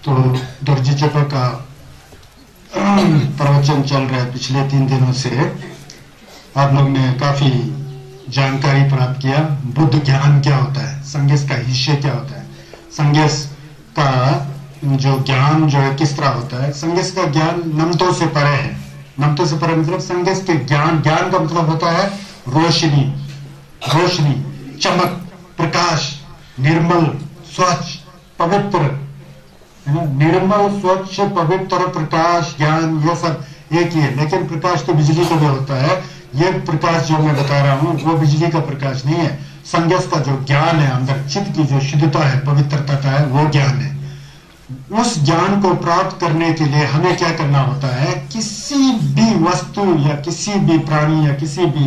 तो दर्जी चपा का प्रवचन चल रहा है पिछले 3 दिनों से। आप लोग ने काफी जानकारी प्राप्त किया। बुद्ध ज्ञान क्या होता है, संन्यास का हिस्से क्या होता है, संन्यास का जो ज्ञान जो है किस तरह होता है। संन्यास का ज्ञान नमतों से परे है। नमतों से परे मतलब संन्यास के ज्ञान का मतलब होता है रोशनी, चमक, प्रकाश, निर्मल, स्वच्छ, पवित्र, है ना। निर्मल, स्वच्छ, पवित्र, प्रकाश, ज्ञान, ये सब एक ही है। लेकिन प्रकाश तो बिजली का भी होता है। ये प्रकाश जो मैं बता रहा हूँ वो बिजली का प्रकाश नहीं है। संन्यास का जो ज्ञान है, अंदर चित्त की जो शुद्धता है, पवित्रता का है, वो ज्ञान है। उस ज्ञान को प्राप्त करने के लिए हमें क्या करना होता है, किसी भी वस्तु या किसी भी प्राणी या किसी भी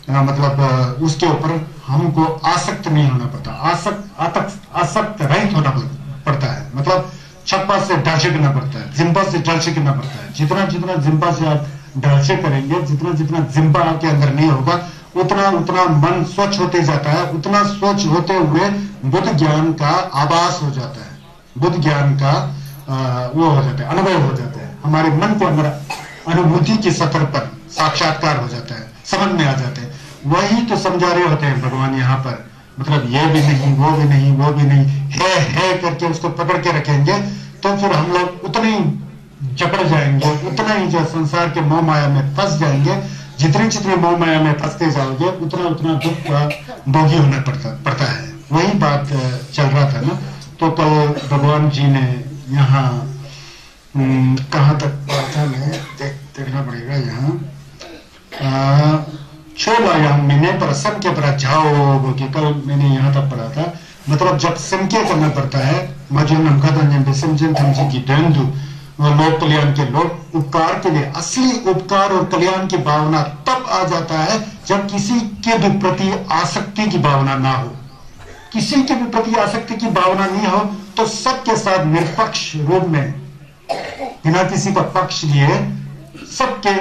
मतलब उसके ऊपर हमको आसक्त नहीं होना पड़ता। आसक्त रहित होना पड़ता है। मतलब छप्पा से ढांचे करना पड़ता है, जिम्बा से ढांचे करना पड़ता है। जितना जितना जिम्बा से आप ढांचे करेंगे, जितना जितना जिम्बा आपके अंदर नहीं होगा, उतना उतना मन स्वच्छ होते जाता है। उतना स्वच्छ होते हुए बुद्ध ज्ञान का आभास हो जाता है, बुद्ध ज्ञान का वो हो जाता है, अनुभव हो जाता है। हमारे मन के अंदर अनुभूति के स्तर पर साक्षात्कार हो जाता है, समझ में आ जाते हैं। वही तो समझा रहे होते हैं भगवान यहाँ पर। मतलब ये भी नहीं, वो भी नहीं, वो भी नहीं, है करके उसको पकड़ के रखेंगे तो फिर हम लोग उतने ही जकड़ जाएंगे, उतना ही जो संसार के मोह माया में फंस जाएंगे। जितने जितने मोह माया में फंसते जाओगे उतना उतना दुख का भोगी होना पड़ता है। वही बात चल रहा था ना। तो कल भगवान जी ने यहाँ कहाँ तक पढ़ा मैं देखना पड़ेगा। यहाँ छोलायाम मैंने पर सम के पर जाओ बोल के कल मैंने यहाँ तक पढ़ा था। मतलब जब संख्या करना पड़ता है, मजुनम खदन बेसमजन थमजी की दंदु लोक कल्याण के लोक उपकार के लिए असली उपकार और कल्याण की भावना तब आ जाता है जब किसी के भी प्रति आसक्ति की भावना ना हो। किसी के भी प्रति आसक्ति की भावना नहीं हो तो सबके साथ निरपक्ष रूप में, बिना किसी का पक्ष लिए, सबके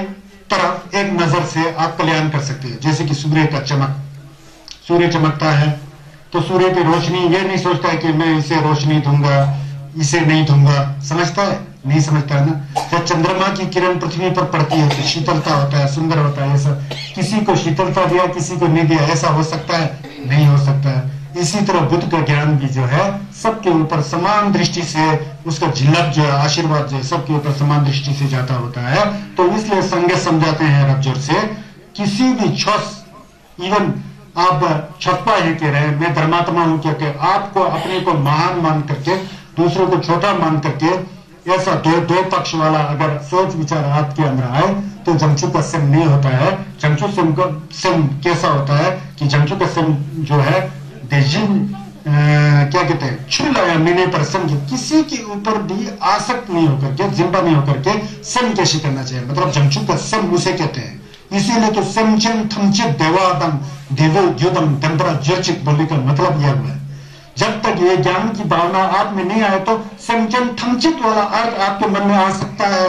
तरफ एक नजर से आप कल्याण कर सकते हैं। जैसे कि सूर्य का चमक, सूर्य चमकता है तो सूर्य की रोशनी, ये नहीं सोचता है कि मैं इसे रोशनी दूंगा, इसे नहीं दूंगा। समझता है? नहीं समझता है ना। जब चंद्रमा की किरण पृथ्वी पर पड़ती है तो शीतलता होता है, सुंदर होता है। ऐसा किसी को शीतलता दिया, किसी को नहीं दिया, ऐसा हो सकता है? नहीं हो सकता है। इसी तरह बुद्ध का ज्ञान भी जो है सबके ऊपर समान दृष्टि से, उसका झिलक जो है, आशीर्वाद जो है, सबके ऊपर समान दृष्टि से जाता होता है। तो इसलिए संन्यास समझाते हैं रबजोर से, किसी भी छस, इवन आप छप्पा है कह रहे हैं, मैं धर्मात्मा हूं कहकर, आपको अपने को महान मान करके दूसरों को छोटा मान करके, ऐसा दो पक्ष वाला अगर सोच विचार आपके अंदर आए तो जमचू का सिम नहीं होता है। जमचू सिम कैसा होता है कि जमचू का सिम जो है क्या कहते हैं, छुलाया मैंने पर समझे, किसी के ऊपर भी आसक्त नहीं होकर के, जिम्बा नहीं होकर के सम कैसे करना चाहिए। मतलब जमचू का सम उसे कहते हैं। इसीलिए तो समचन थमचित देवादम देवो युदम दंतरा जर्चित बोलने का मतलब यह हुआ है। जब तक ये ज्ञान की भावना आप में नहीं आए तो समचन थमचित वाला अर्थ आपके मन में आ सकता है?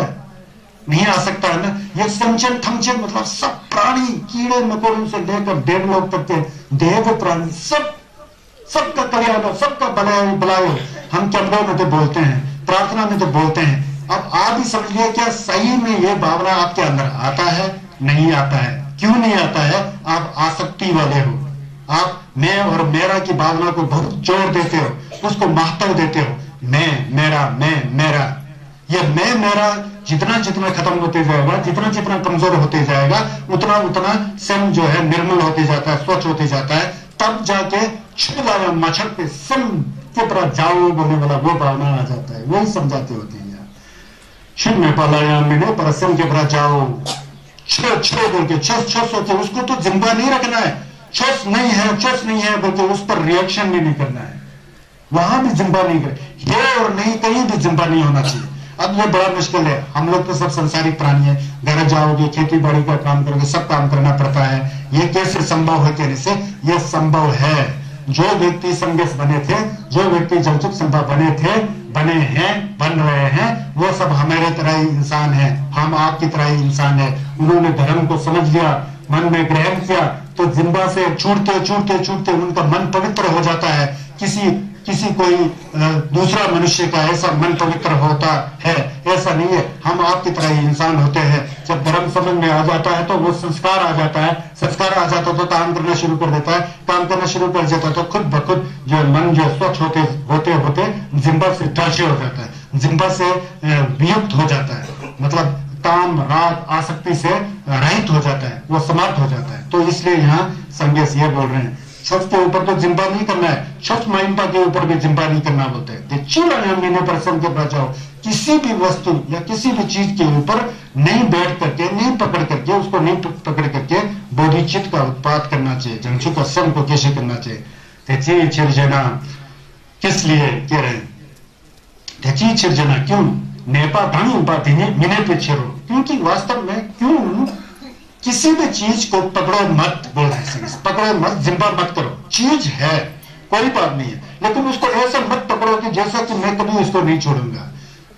नहीं आ सकता है ना। ये समचन थमचित मतलब सब प्राणी, कीड़े मकोड़ों से लेकर देवलोक तक के देव प्राणी, सबका कल्याण हो, सबका भलाई हो। हम चंद्रों में तो बोलते हैं, प्रार्थना में तो बोलते हैं। अब आप ही समझिए क्या सही में ये भावना आपके अंदर आता है? नहीं आता है। क्यों नहीं आता है? आप आसक्ति वाले हो। आप मैं और मेरा की भावना को बहुत जोर देते हो, उसको महत्व देते हो। मैं मेरा, ये मैं मेरा जितना जितना खत्म होते जाएगा, जितना जितना कमजोर होते जाएगा, उतना उतना सम जो है निर्मल होते जाता है, स्वच्छ होते जाता है। तब जाके छुलाया मच्छर पे सम के तरह जाओ बोलने वाला वो भावना आ जाता है। वही समझाते होते हैं यार। छिड़ में पालाया मैंने पर सम के तरह जाओ, छो बोल के छस होते, उसको तो जिम्बा नहीं रखना है। छस नहीं है बोल के उस पर रिएक्शन भी नहीं करना है। वहां भी जिम्बा नहीं करे, ये और नहीं, कहीं भी जिम्बा नहीं होना चाहिए। अब ये बड़ा मुश्किल है। हम लोग तो सब संसारिक प्राणी है। घर जाओगे, खेती बाड़ी का काम करोगे, सब काम करना पड़ता है। ये कैसे संभव है कहने से ये संभव है। जो व्यक्ति संन्यास बने थे, जो व्यक्ति जमचुक संभव बने थे, बने हैं, बन रहे हैं, वो सब हमारे तरह ही इंसान है। हम आपकी तरह ही इंसान है। उन्होंने धर्म को समझ लिया, मन में ग्रहण किया, तो जिम्बा से छूटते छूटते छूटते उनका मन पवित्र हो जाता है। किसी किसी कोई दूसरा मनुष्य का ऐसा मन पवित्र होता है, ऐसा नहीं है। हम आपकी तरह ही इंसान होते हैं। जब धर्म समझ में आ जाता है तो वो संस्कार आ जाता है, संस्कार आ जाता है तो काम करना शुरू कर देता है, काम करना शुरू कर देता है तो खुद ब खुद जो मन जो स्वच्छ होते होते होते जिम्बा से दर्श हो जाता है, जिम्बा से वियुक्त हो जाता है, मतलब काम राग आसक्ति से रहित हो जाता है, वो समाप्त हो जाता है। तो इसलिए यहाँ संगेश ये बोल रहे हैं छठ के ऊपर तो जिम्बा नहीं करना है, छठ महिमा के ऊपर भी जिम्बा नहीं करना बोलते हैं। प्रसंग के बचाओ, किसी भी वस्तु या किसी भी चीज के ऊपर नहीं बैठ करके, नहीं पकड़ करके, उसको नहीं पकड़ करके बोधिचित का उत्पाद करना चाहिए। जंचु का सम को कैसे करना चाहिए? त्याची छिरजना किस लिए कह रहे हैं? त्याची छिरजना क्यों? नेपा ढंग बाती मिने पे छिरो, क्योंकि वास्तव में क्यों किसी भी चीज को पकड़ो मत बोल रहे हैं, पकड़ो मत, जिम्बा मत करो। चीज है, कोई बात नहीं है, लेकिन उसको ऐसा मत पकड़ो कि जैसा कि मैं कभी उसको नहीं छोड़ूंगा,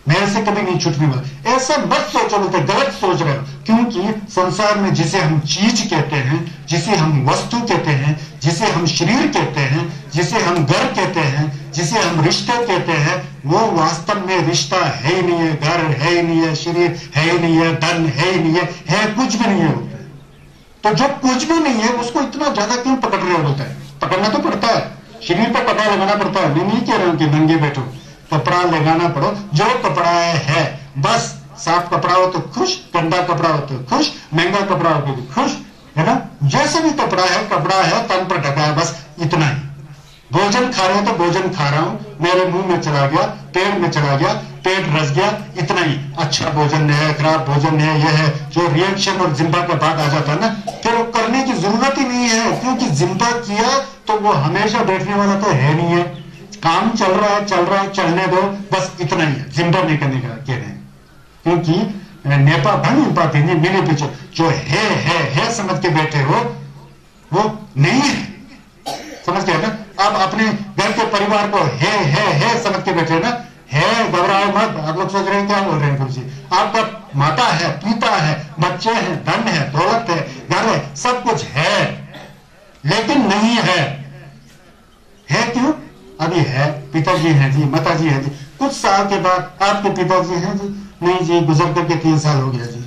मेरे से कभी नहीं छूटने वाला, ऐसा मत सोचो। बोलते गलत सोच रहे हो, क्योंकि संसार में जिसे हम चीज कहते हैं, जिसे हम वस्तु कहते हैं, जिसे हम शरीर कहते हैं, जिसे हम घर कहते हैं, जिसे हम रिश्ते कहते हैं, वो वास्तव में रिश्ता है ही नहीं है, घर है ही नहीं है, शरीर है ही नहीं है, धन है ही नहीं है कुछ भी नहीं है। तो जो कुछ भी नहीं है उसको इतना ज्यादा क्यों पकड़ रहे हो? बोलता है पकड़ना तो पड़ता है, शरीर पर कपड़ा लगाना पड़ता है। मैं नहीं कह रहा हूं कि नंगे बैठो, कपड़ा लगाना पड़ो, जो कपड़ा है बस। साफ कपड़ा हो तो खुश, गंदा कपड़ा हो तो खुश, महंगा कपड़ा हो तो खुश, है ना? जैसे भी कपड़ा है, तन पर ढका है, बस इतना ही। भोजन खा रहे हो तो भोजन खा रहा हूं, मेरे मुंह में चला गया, पेट में चला गया, पेट रस गया, इतना ही। अच्छा भोजन है, खराब भोजन है, यह है। जो रिएक्शन और जिम्बा का बात आ जाता है ना, फिर वो करने की जरूरत ही नहीं है, क्योंकि जिम्बा किया तो वो हमेशा बैठने वाला तो है नहीं है। काम चल रहा है, चलने दो, बस इतना ही है। जिम्बा नहीं करने का कह रहे हैं, क्योंकि नेपा भंग पाती नहीं मेरे पीछे जो है समझ के बैठे हो, वो नहीं है। समझ गए ना? आप अपने घर के परिवार को है समझ के बैठे ना, है, घबराओ मत। आप लोग सोच रहे हैं क्या बोल रहे हैं गुरु जी? आपका माता है, पिता है, बच्चे हैं, धन है, दौलत है, घर है, सब कुछ है, लेकिन नहीं है। है क्यों? अभी है, पिताजी हैं जी, माताजी है जी, कुछ साल के बाद आपके पिताजी हैं जी, नहीं जी गुजर करके 3 साल हो गया जी।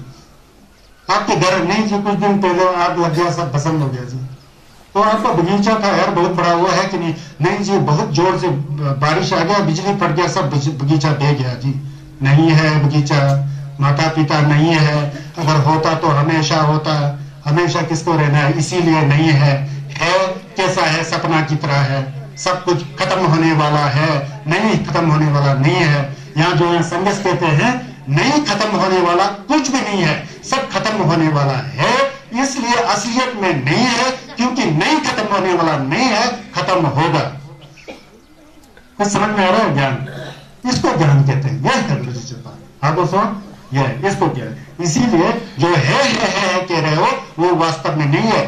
आपके घर नहीं जी, कुछ दिन पहले आग लग गया, सब पसंद हो गया जी। तो आपका बगीचा था यार, बहुत बड़ा हुआ है कि नहीं? नहीं जी, बहुत जोर से बारिश आ गया, बिजली पड़ गया, सब बगीचा बह गया जी। नहीं है बगीचा, माता पिता नहीं है। अगर होता तो हमेशा होता, हमेशा किसको रहना है, इसीलिए नहीं है। कैसा है? सपना की तरह है, सब कुछ खत्म होने वाला है, नहीं खत्म होने वाला नहीं है। यहाँ जो यहाँ संघर्ष कहते हैं, नहीं खत्म होने वाला कुछ भी नहीं है, सब खत्म होने वाला है। इसलिए असलियत में नहीं है, क्योंकि नहीं खत्म होने वाला नहीं है, खत्म होगा। कुछ समझ में आ रहा है? ज्ञान, इसको ज्ञान कहते हैं। यह है हाँ दोस्तों, यह इसको क्या है? इसीलिए जो है कह रहे हो, वो वास्तव में नहीं है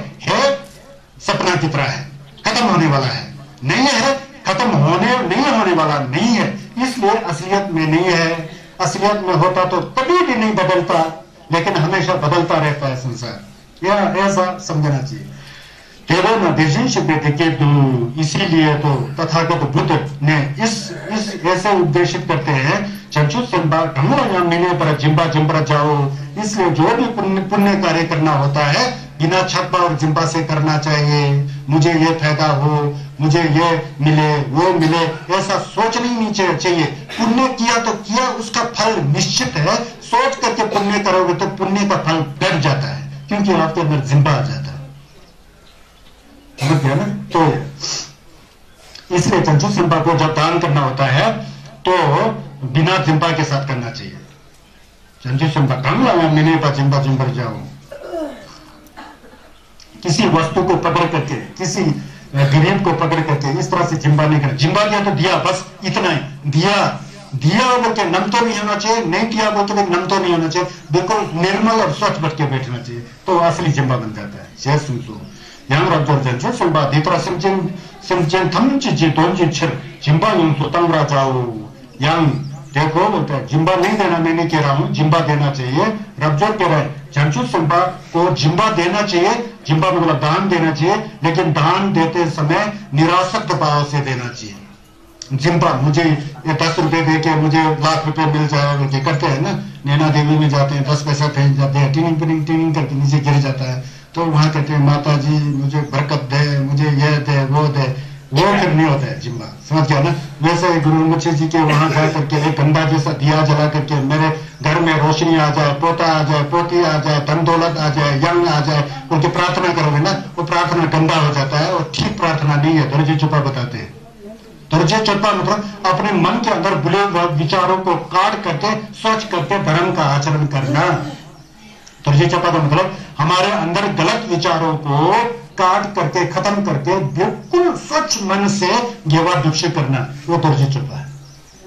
सपना की तरह है, खत्म होने वाला है। नहीं है, खत्म नहीं होने वाला नहीं है, इसलिए असलियत में नहीं है। असलियत में होता तो कभी भी नहीं बदलता, लेकिन हमेशा बदलता रहता है संसार। यह ऐसा समझना चाहिए। केवल इसीलिए तो तथागत बुद्ध ने इस ऐसे उपदेशित करते हैं, मिलने पर जिम्बा जाओ। इसलिए जो भी पुण्य कार्य करना होता है, बिना छप्पा और जिम्बा से करना चाहिए। मुझे ये फायदा हो, मुझे ये मिले, वो मिले, ऐसा सोचना ही नहीं चाहिए। पुण्य किया तो किया, उसका फल निश्चित है। सोच करके पुण्य करोगे तो पुण्य का फल घट जाता है, क्योंकि आपके अंदर जिम्बा आ जाता है। समझ गया ना? तो इसलिए चंचू जिम्बा को जब दान करना होता है तो बिना जिम्बा के साथ करना चाहिए। चंचू जिम्बा काम लगा मैंने जिम्बा जाओ। किसी वस्तु को पकड़ करके, किसी गरीब को पकड़ करके इस तरह से जिम्बा नहीं करना। जिम्बा दिया तो दिया, बस इतना ही। दिया बोल के नम तो नहीं होना चाहिए, नहीं दिया बोल के नम तो नहीं होना चाहिए, बिल्कुल निर्मल और स्वच्छ बच के बैठना चाहिए, तो असली जिम्बा बन जाता है। जय सुनसो yang rabjor jancho sumba ditra simchen tamchi ji donji chir Zimba यूं सुतंग राजाओ। yang देखो बोलते हैं जिम्बा नहीं देना, मैं नहीं कह रहा हूं, जिम्बा देना चाहिए। रबजोर कह रहे हैं झंझू सिम्बा को जिम्बा देना चाहिए। जिम्बा मतलब दान देना चाहिए, लेकिन दान देते समय निरासक्त भाव से देना चाहिए। जिम्पा मुझे ये 10 रुपए दे के मुझे लाख रुपए मिल जाएगा, ये करते हैं ना, नैना देवी में जाते हैं, 10 पैसा फेंक जाते हैं, टिनिंग टिनिंग टिनिंग करके नीचे गिर जाता है, तो वहां कहते हैं माता जी मुझे बरकत दे, मुझे ये दे वो दे, वो फिर नहीं होता है जिम्बा, समझ गया ना। वैसे गुरु मुखी जी के वहां जा करके एक गंदा जैसा दिया जला करके मेरे घर में रोशनी आ जाए, पोता आ जाए, पोती आ जाए, धन दौलत आ जाए, यंग आ जाए, उनकी प्रार्थना करोगे ना, वो प्रार्थना गंदा हो जाता है और ठीक प्रार्थना नहीं है। दर्जी चुपा बताते हैं, दर्जी चुपा मतलब अपने मन के अंदर बुरे विचारों को काट करके स्वच्छ करके धर्म का आचरण करना। दर्जी चुपा का मतलब हमारे अंदर गलत विचारों को काट करके खत्म करके बिल्कुल स्वच्छ मन से गेवा भिक्षु करना, वो दर्जी चुपा है।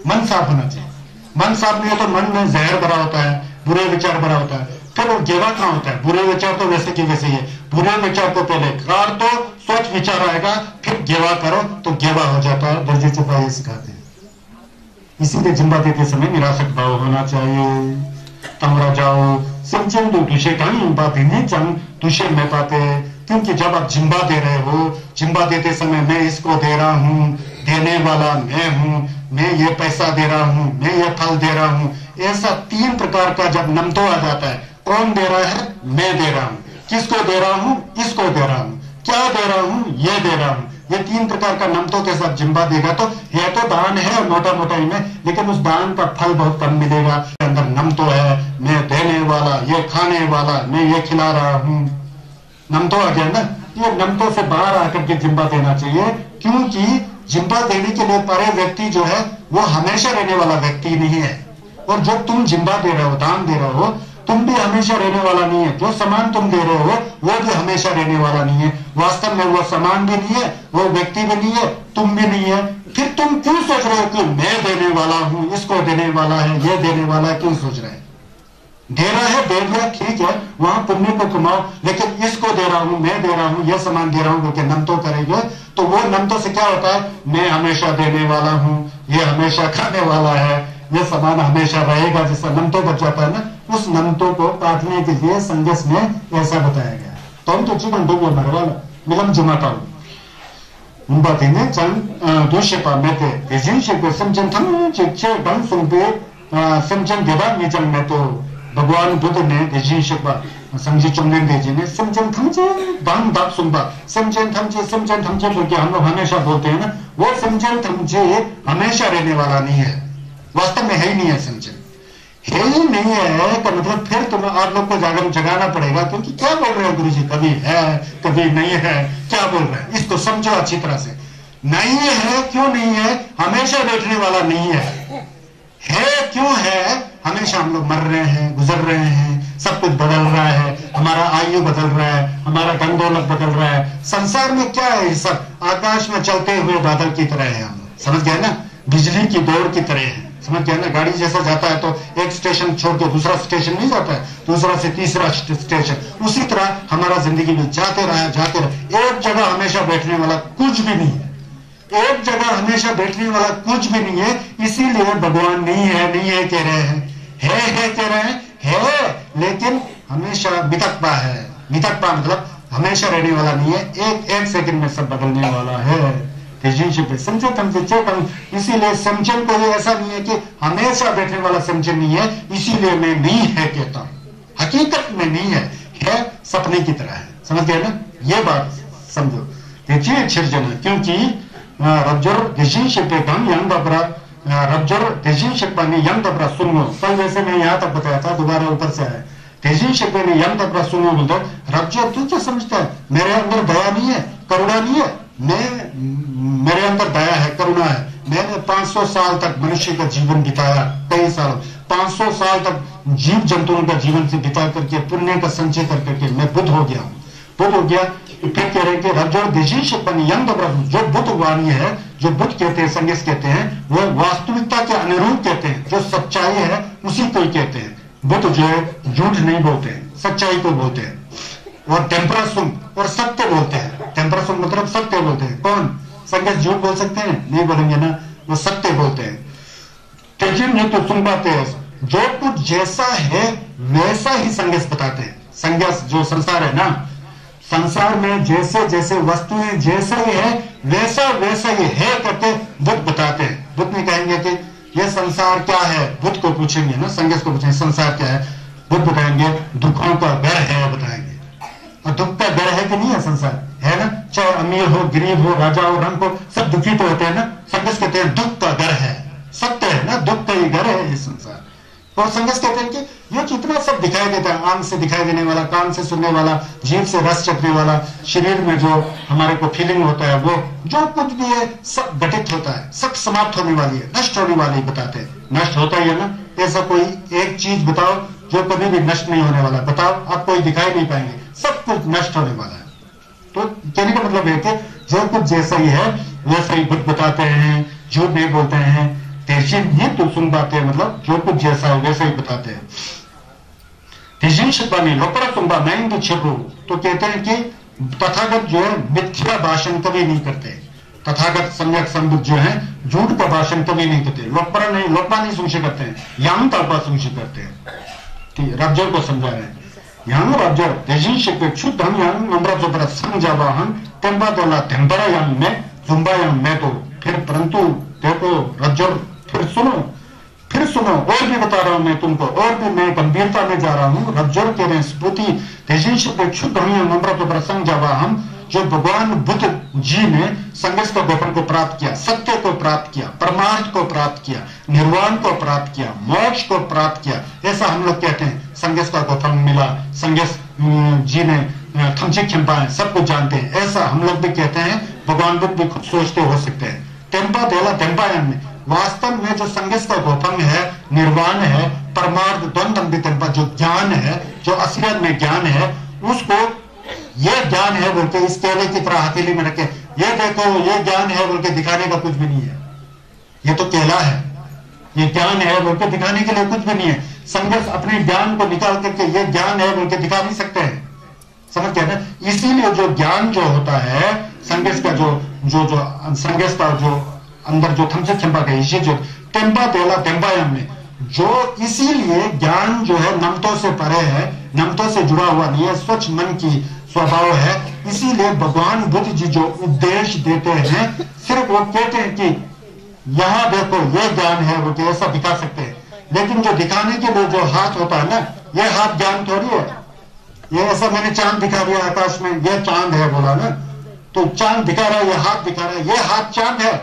मन साफ होना चाहिए, मन साफ नहीं हो तो मन में जहर भरा होता है, बुरे विचार भरा होता है, फिर वो गेवा कहां होता है। बुरे विचार तो वैसे की वैसे ही है, बुरे विचार को पहले काट दो, स्वच्छ विचार आएगा, फिर गेवा करो तो गेवा हो जाता है। दर्जी चुपा ये सिखाते हैं। इसीलिए जिम्बा देते समय निराशक भाव होना चाहिए। तमरा जाओ सिमचन दो तुषे कहीं बात नहीं चंग तुषे में पाते, क्योंकि जब आप जिम्बा दे रहे हो, जिम्बा देते समय मैं इसको दे रहा हूं, देने वाला मैं हूं, मैं ये पैसा दे रहा हूं, मैं ये फल दे रहा हूं, ऐसा 3 प्रकार का जब नमतो आ जाता है, कौन दे रहा है, मैं दे रहा हूं, किसको दे रहा हूं, इसको दे रहा हूं, क्या दे रहा हूं, ये दे रहा हूं, ये 3 प्रकार का नमतों के साथ जिम्बा देगा तो यह तो दान है मोटा मोटा ही में, लेकिन उस दान का फल बहुत कम मिलेगा। अंदर नमतो है, मैं देने वाला, ये खाने वाला, मैं ये खिला रहा हूं, नमतो आ गया ना। ये नमतो से बाहर आकर के जिम्बा देना चाहिए, क्योंकि जिम्बा देने के लिए परे व्यक्ति जो है वो हमेशा रहने वाला व्यक्ति नहीं है, और जो तुम जिम्बा दे रहे हो, दान दे रहे हो, तुम भी हमेशा रहने वाला नहीं है। जो सामान तुम दे रहे हो वो भी हमेशा रहने वाला नहीं है। वास्तव में वो सामान भी नहीं है, वो व्यक्ति भी नहीं है, तुम भी नहीं है। फिर तुम क्यों सोच रहे हो कि मैं देने वाला हूं, इसको देने वाला है, ये देने वाला है, क्यों सोच रहे हैं? दे रहा है, दे रहा है, ठीक है, वहां पुण्य को कमाओ, लेकिन इसको दे रहा हूं, मैं दे रहा हूं, यह सामान दे रहा हूं बोलकर नमतो करेंगे तो वो नमतो से क्या होता है, मैं हमेशा देने वाला हूं, ये हमेशा खाने वाला है, ये सामान हमेशा रहेगा, जिसका नमतो बच जाता है ना, उस नमतो को काटने के लिए संदेश में ऐसा बताया गया। तो हम तो जीवन डूबो मरवाला मिलम जुमाता हूं 문바디는 장 도시파 메테 대진식의 समझन 직체 방송배 समझन 대박 미장 메토 भगवान बुद्ध ने 대진식 बा समझे चुनने देजिने समझन थमचे बांग बाप सुनबा समझन थमचे बोल के हम लोग हमेशा बोलते हैं ना, वो समझन थमचे हमेशा रहने वाला नहीं है, वास्तव में है ही नहीं है। समझन है ही नहीं है तो मतलब फिर तुम आप लोग को जागरण जगाना पड़ेगा, क्योंकि क्या बोल रहे हो गुरु जी, कभी है कभी नहीं है, क्या बोल रहे हैं, इसको समझो अच्छी तरह से। नहीं है क्यों नहीं है, हमेशा बैठने वाला नहीं है क्यों है, हमेशा हम लोग मर रहे हैं, गुजर रहे हैं, सब कुछ बदल रहा है, हमारा आयु बदल रहा है, हमारा धन दौलत बदल रहा है, संसार में क्या है, सब आकाश में चलते हुए बादल की तरह है। हम लोग समझ गए ना, बिजली की दौड़ की तरह है, समझ गया ना। गाड़ी जैसा जाता है तो एक स्टेशन छोड़ के दूसरा स्टेशन नहीं जाता है, दूसरा से तीसरा स्टेशन, उसी तरह हमारा जिंदगी में जाते रहे। एक जगह हमेशा बैठने वाला कुछ भी नहीं है, एक जगह हमेशा बैठने वाला कुछ भी नहीं है। इसीलिए भगवान नहीं है कह रहे हैं, है कह रहे हैं, है लेकिन हमेशा मितकपा है। मितकपा मतलब हमेशा रहने वाला नहीं है, एक सेकंड में सब बदलने वाला है। इसीलिए समझन को ऐसा नहीं है कि हमेशा बैठने वाला समझन नहीं है, इसीलिए मैं नहीं है कहता हूं, हकीकत में नहीं है सपने की तरह है। समझ गए ना, ये बात समझो। देखिए छिरजना, क्योंकि रब्जर देशी शिपे कम यंग बबरा, रब्जर देशी शिपा ने यंग बबरा सुनो, कल वैसे मैं यहां तक बताया था, दोबारा ऊपर से आया। तेजी शिपे ने यंग बबरा सुनो बोलते, रब्जर तू क्या समझता है, मेरे अंदर दया नहीं है, करुणा नहीं है, मेरे अंदर दया है, करुणा है। मैंने 500 साल तक मनुष्य का जीवन बिताया, कई साल 500 साल तक जीव जंतुओं का जीवन से बिता करके पुण्य का संचय करके मैं बुद्ध हो गया हूं, बुद्ध हो गया। फिर कह रहे हैं कि रब्जोर देशी शिपन यंग जो बुद्ध वाणी है, जो बुद्ध कहते हैं, संगेश कहते हैं, वो वास्तविकता के अनुरूप कहते हैं, जो सच्चाई है उसी को ही कहते हैं। बुद्ध जो है झूठ नहीं बोलते हैं, सच्चाई को बोलते हैं, और टेम्परासुम और सत्य बोलते हैं। टेम्परासुम मतलब सत्य बोलते हैं। कौन संगेश झूठ बोल सकते हैं, नहीं बोलेंगे ना, वो सत्य बोलते हैं। तेजिन तो सुन पाते हैं, जो कुछ जैसा है वैसा ही संगेश बताते हैं। संगेश जो संसार है ना, संसार में जैसे जैसे वस्तुएं जैसा ही है वैसा वैसा ही है करके बुद्ध बताते हैं। बुद्ध ने कहेंगे कि यह संसार क्या है, बुद्ध को पूछेंगे ना, संन्यास को पूछेंगे संसार क्या है, बुद्ध बताएंगे दुखों का घर है, बताएंगे। और दुख का घर है कि नहीं है, संसार है ना, चाहे अमीर हो, गरीब हो, राजा हो, रंग हो, सब दुखी तो होते हैं ना। संन्यास कहते हैं दुख का घर है, सत्य है ना, दुख का ही घर है ये संसार। और संन्यास कहते हैं कि ये कितना सब दिखाई देता है, आंख से दिखाई देने वाला, कान से सुनने वाला, जीभ से रस चखने वाला, शरीर में जो हमारे को फीलिंग होता है, वो जो कुछ भी है सब घटित होता है, सब समाप्त होने वाली है, नष्ट होने वाली बताते हैं। नष्ट होता ही है ना, ऐसा कोई एक चीज बताओ जो कभी भी नष्ट नहीं होने वाला, बताओ, आप कोई दिखाई नहीं पाएंगे, सब कुछ नष्ट होने वाला है। तो कहने का मतलब है कि जो कुछ जैसा ही है वैसा ही बुद्ध बताते हैं, झूठ नहीं बोलते हैं, तेजिन ही तो सुन पाते हैं, मतलब जो कुछ जैसा है वैसा ही बताते हैं। तेजिन शब्दानी लोपरा तुम्बा नाइंद छिपो, तो कहते हैं कि तथागत जो है मिथ्या भाषण कभी नहीं करते, तथागत सम्यक संबुद्ध जो है झूठ का भाषण कभी नहीं करते, लोपरा नहीं सुनशी करते हैं, यांग तापा सुनशी करते हैं। राब्जर को समझा रहे हैं, यांग राब्जर तेजिन शिक क्षुद्ध हम यांग नम्रा जो पर समझावा हम तेंबा तोला तेंबरा यांग में जुम्बा यांग में, तो फिर परंतु देखो रज्जर फिर सुनो और भी बता रहा हूं मैं तुमको, और भी मैं गंभीरता में जा रहा हूं। रज्जर कह रहे हैं स्फूर्ति तेजिन शिक क्षुद्ध हम नम्रा जो पर समझावा हम, जो भगवान बुद्ध जी ने संन्यास का गोपन को प्राप्त किया, सत्य को प्राप्त किया, परमार्थ को प्राप्त किया, निर्वाण को प्राप्त किया, मोक्ष को प्राप्त किया, ऐसा हम लोग कहते हैं। संन्यास का गोपन मिला, संन्यास जी ने थमचिक खिंपाए, सब कुछ जानते हैं, ऐसा हम लोग भी कहते हैं। भगवान बुद्ध भी खुद सोचते हो सकते हैं। टेम्पा देला टेम्पायन में वास्तव में जो संन्यास का गोपन है, निर्वाण है, परमार्थ द्वंद्व, जो ज्ञान है, जो असलियत में ज्ञान है, उसको ये ज्ञान है बोल के इस केले की तरह हथेली में रखे, ये देखो ये ज्ञान है बोल के दिखाने का कुछ भी नहीं है। ये तो केला है, ये ज्ञान है बोल के दिखाने के लिए कुछ भी नहीं है। संन्यास अपने ज्ञान को निकाल करके ये ज्ञान है बोल के दिखा नहीं सकते हैं, समझ गए ना। इसीलिए जो ज्ञान जो होता है संन्यास का, जो संन्यास का जो अंदर जो थमचिक खिंपा का इसी जो टेम्पा तेला टेम्पायम में, जो इसीलिए ज्ञान जो है नमतों से परे है, नमतों से जुड़ा हुआ नहीं है, स्वच्छ मन की स्वभाव है। इसीलिए भगवान बुद्ध जी जो उपदेश देते हैं, सिर्फ वो कहते हैं कि यहां देखो ये ज्ञान है, वो ऐसा दिखा सकते हैं, लेकिन जो दिखाने के लिए जो हाथ होता है ना, ये हाथ ज्ञान थोड़ी है। ये ऐसा मैंने चांद दिखा दिया आकाश में, ये चांद है बोला ना, तो चांद दिखा रहा है, ये हाथ दिखा रहा है, ये हाथ चांद है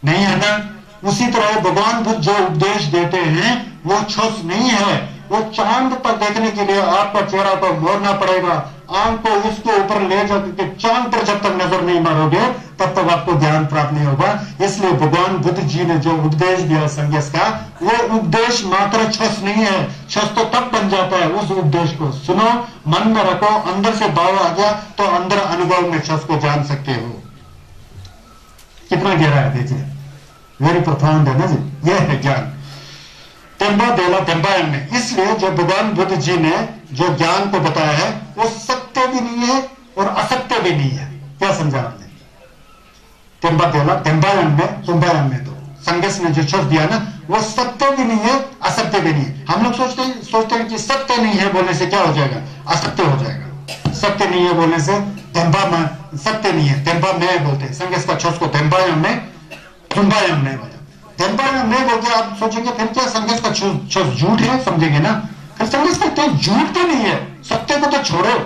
नहीं है ना। उसी तरह भगवान बुद्ध जो उपदेश देते हैं वो छुस नहीं है, वो चांद पर देखने के लिए आपका चेहरा को मोड़ना पड़ेगा, आंख को उसके ऊपर ले जाकर चांद पर जब तक नजर नहीं मारोगे तब तक आपको ज्ञान प्राप्त नहीं होगा। इसलिए भगवान बुद्ध जी ने जो उपदेश दिया संन्यास का, वो उपदेश मात्र छस नहीं है, छस तो तब बन जाता है। उस उपदेश को सुनो, मन में रखो, अंदर से भाव आ गया तो अंदर अनुभव में छस को जान सकते हो। कितना गहरा है देखिए, वेरी प्रोफाउंड है ना जी, यह है ज्ञान। टेम्बा देला टेम्बायन में, इसलिए जो भगवान बुद्ध जी ने जो ज्ञान को बताया है वो सत्य भी नहीं है और असत्य भी नहीं है। क्या समझा आपने? टेम्बा देला टेम्बायन में, तुम्बायन में, तो संन्यास ने जो शब्द दिया ना, वो सत्य भी नहीं है, असत्य भी नहीं है। हम लोग सोचते हैं कि सत्य नहीं है बोलने से क्या हो जाएगा, असत्य हो जाएगा। सत्य नहीं है बोलने से टेम्बा में सत्य नहीं है, टेम्बा में बोलते हैं। संन्यास का छोस को टेम्बायन में, तुम्बायन में बोला, टेम्बायन में बोलते आप सोचेंगे फिर क्या संन्यास का छोस झूठ है, समझेंगे ना। फिर संन्यास का तो झूठ तो नहीं है, सत्य को तो छोड़ो।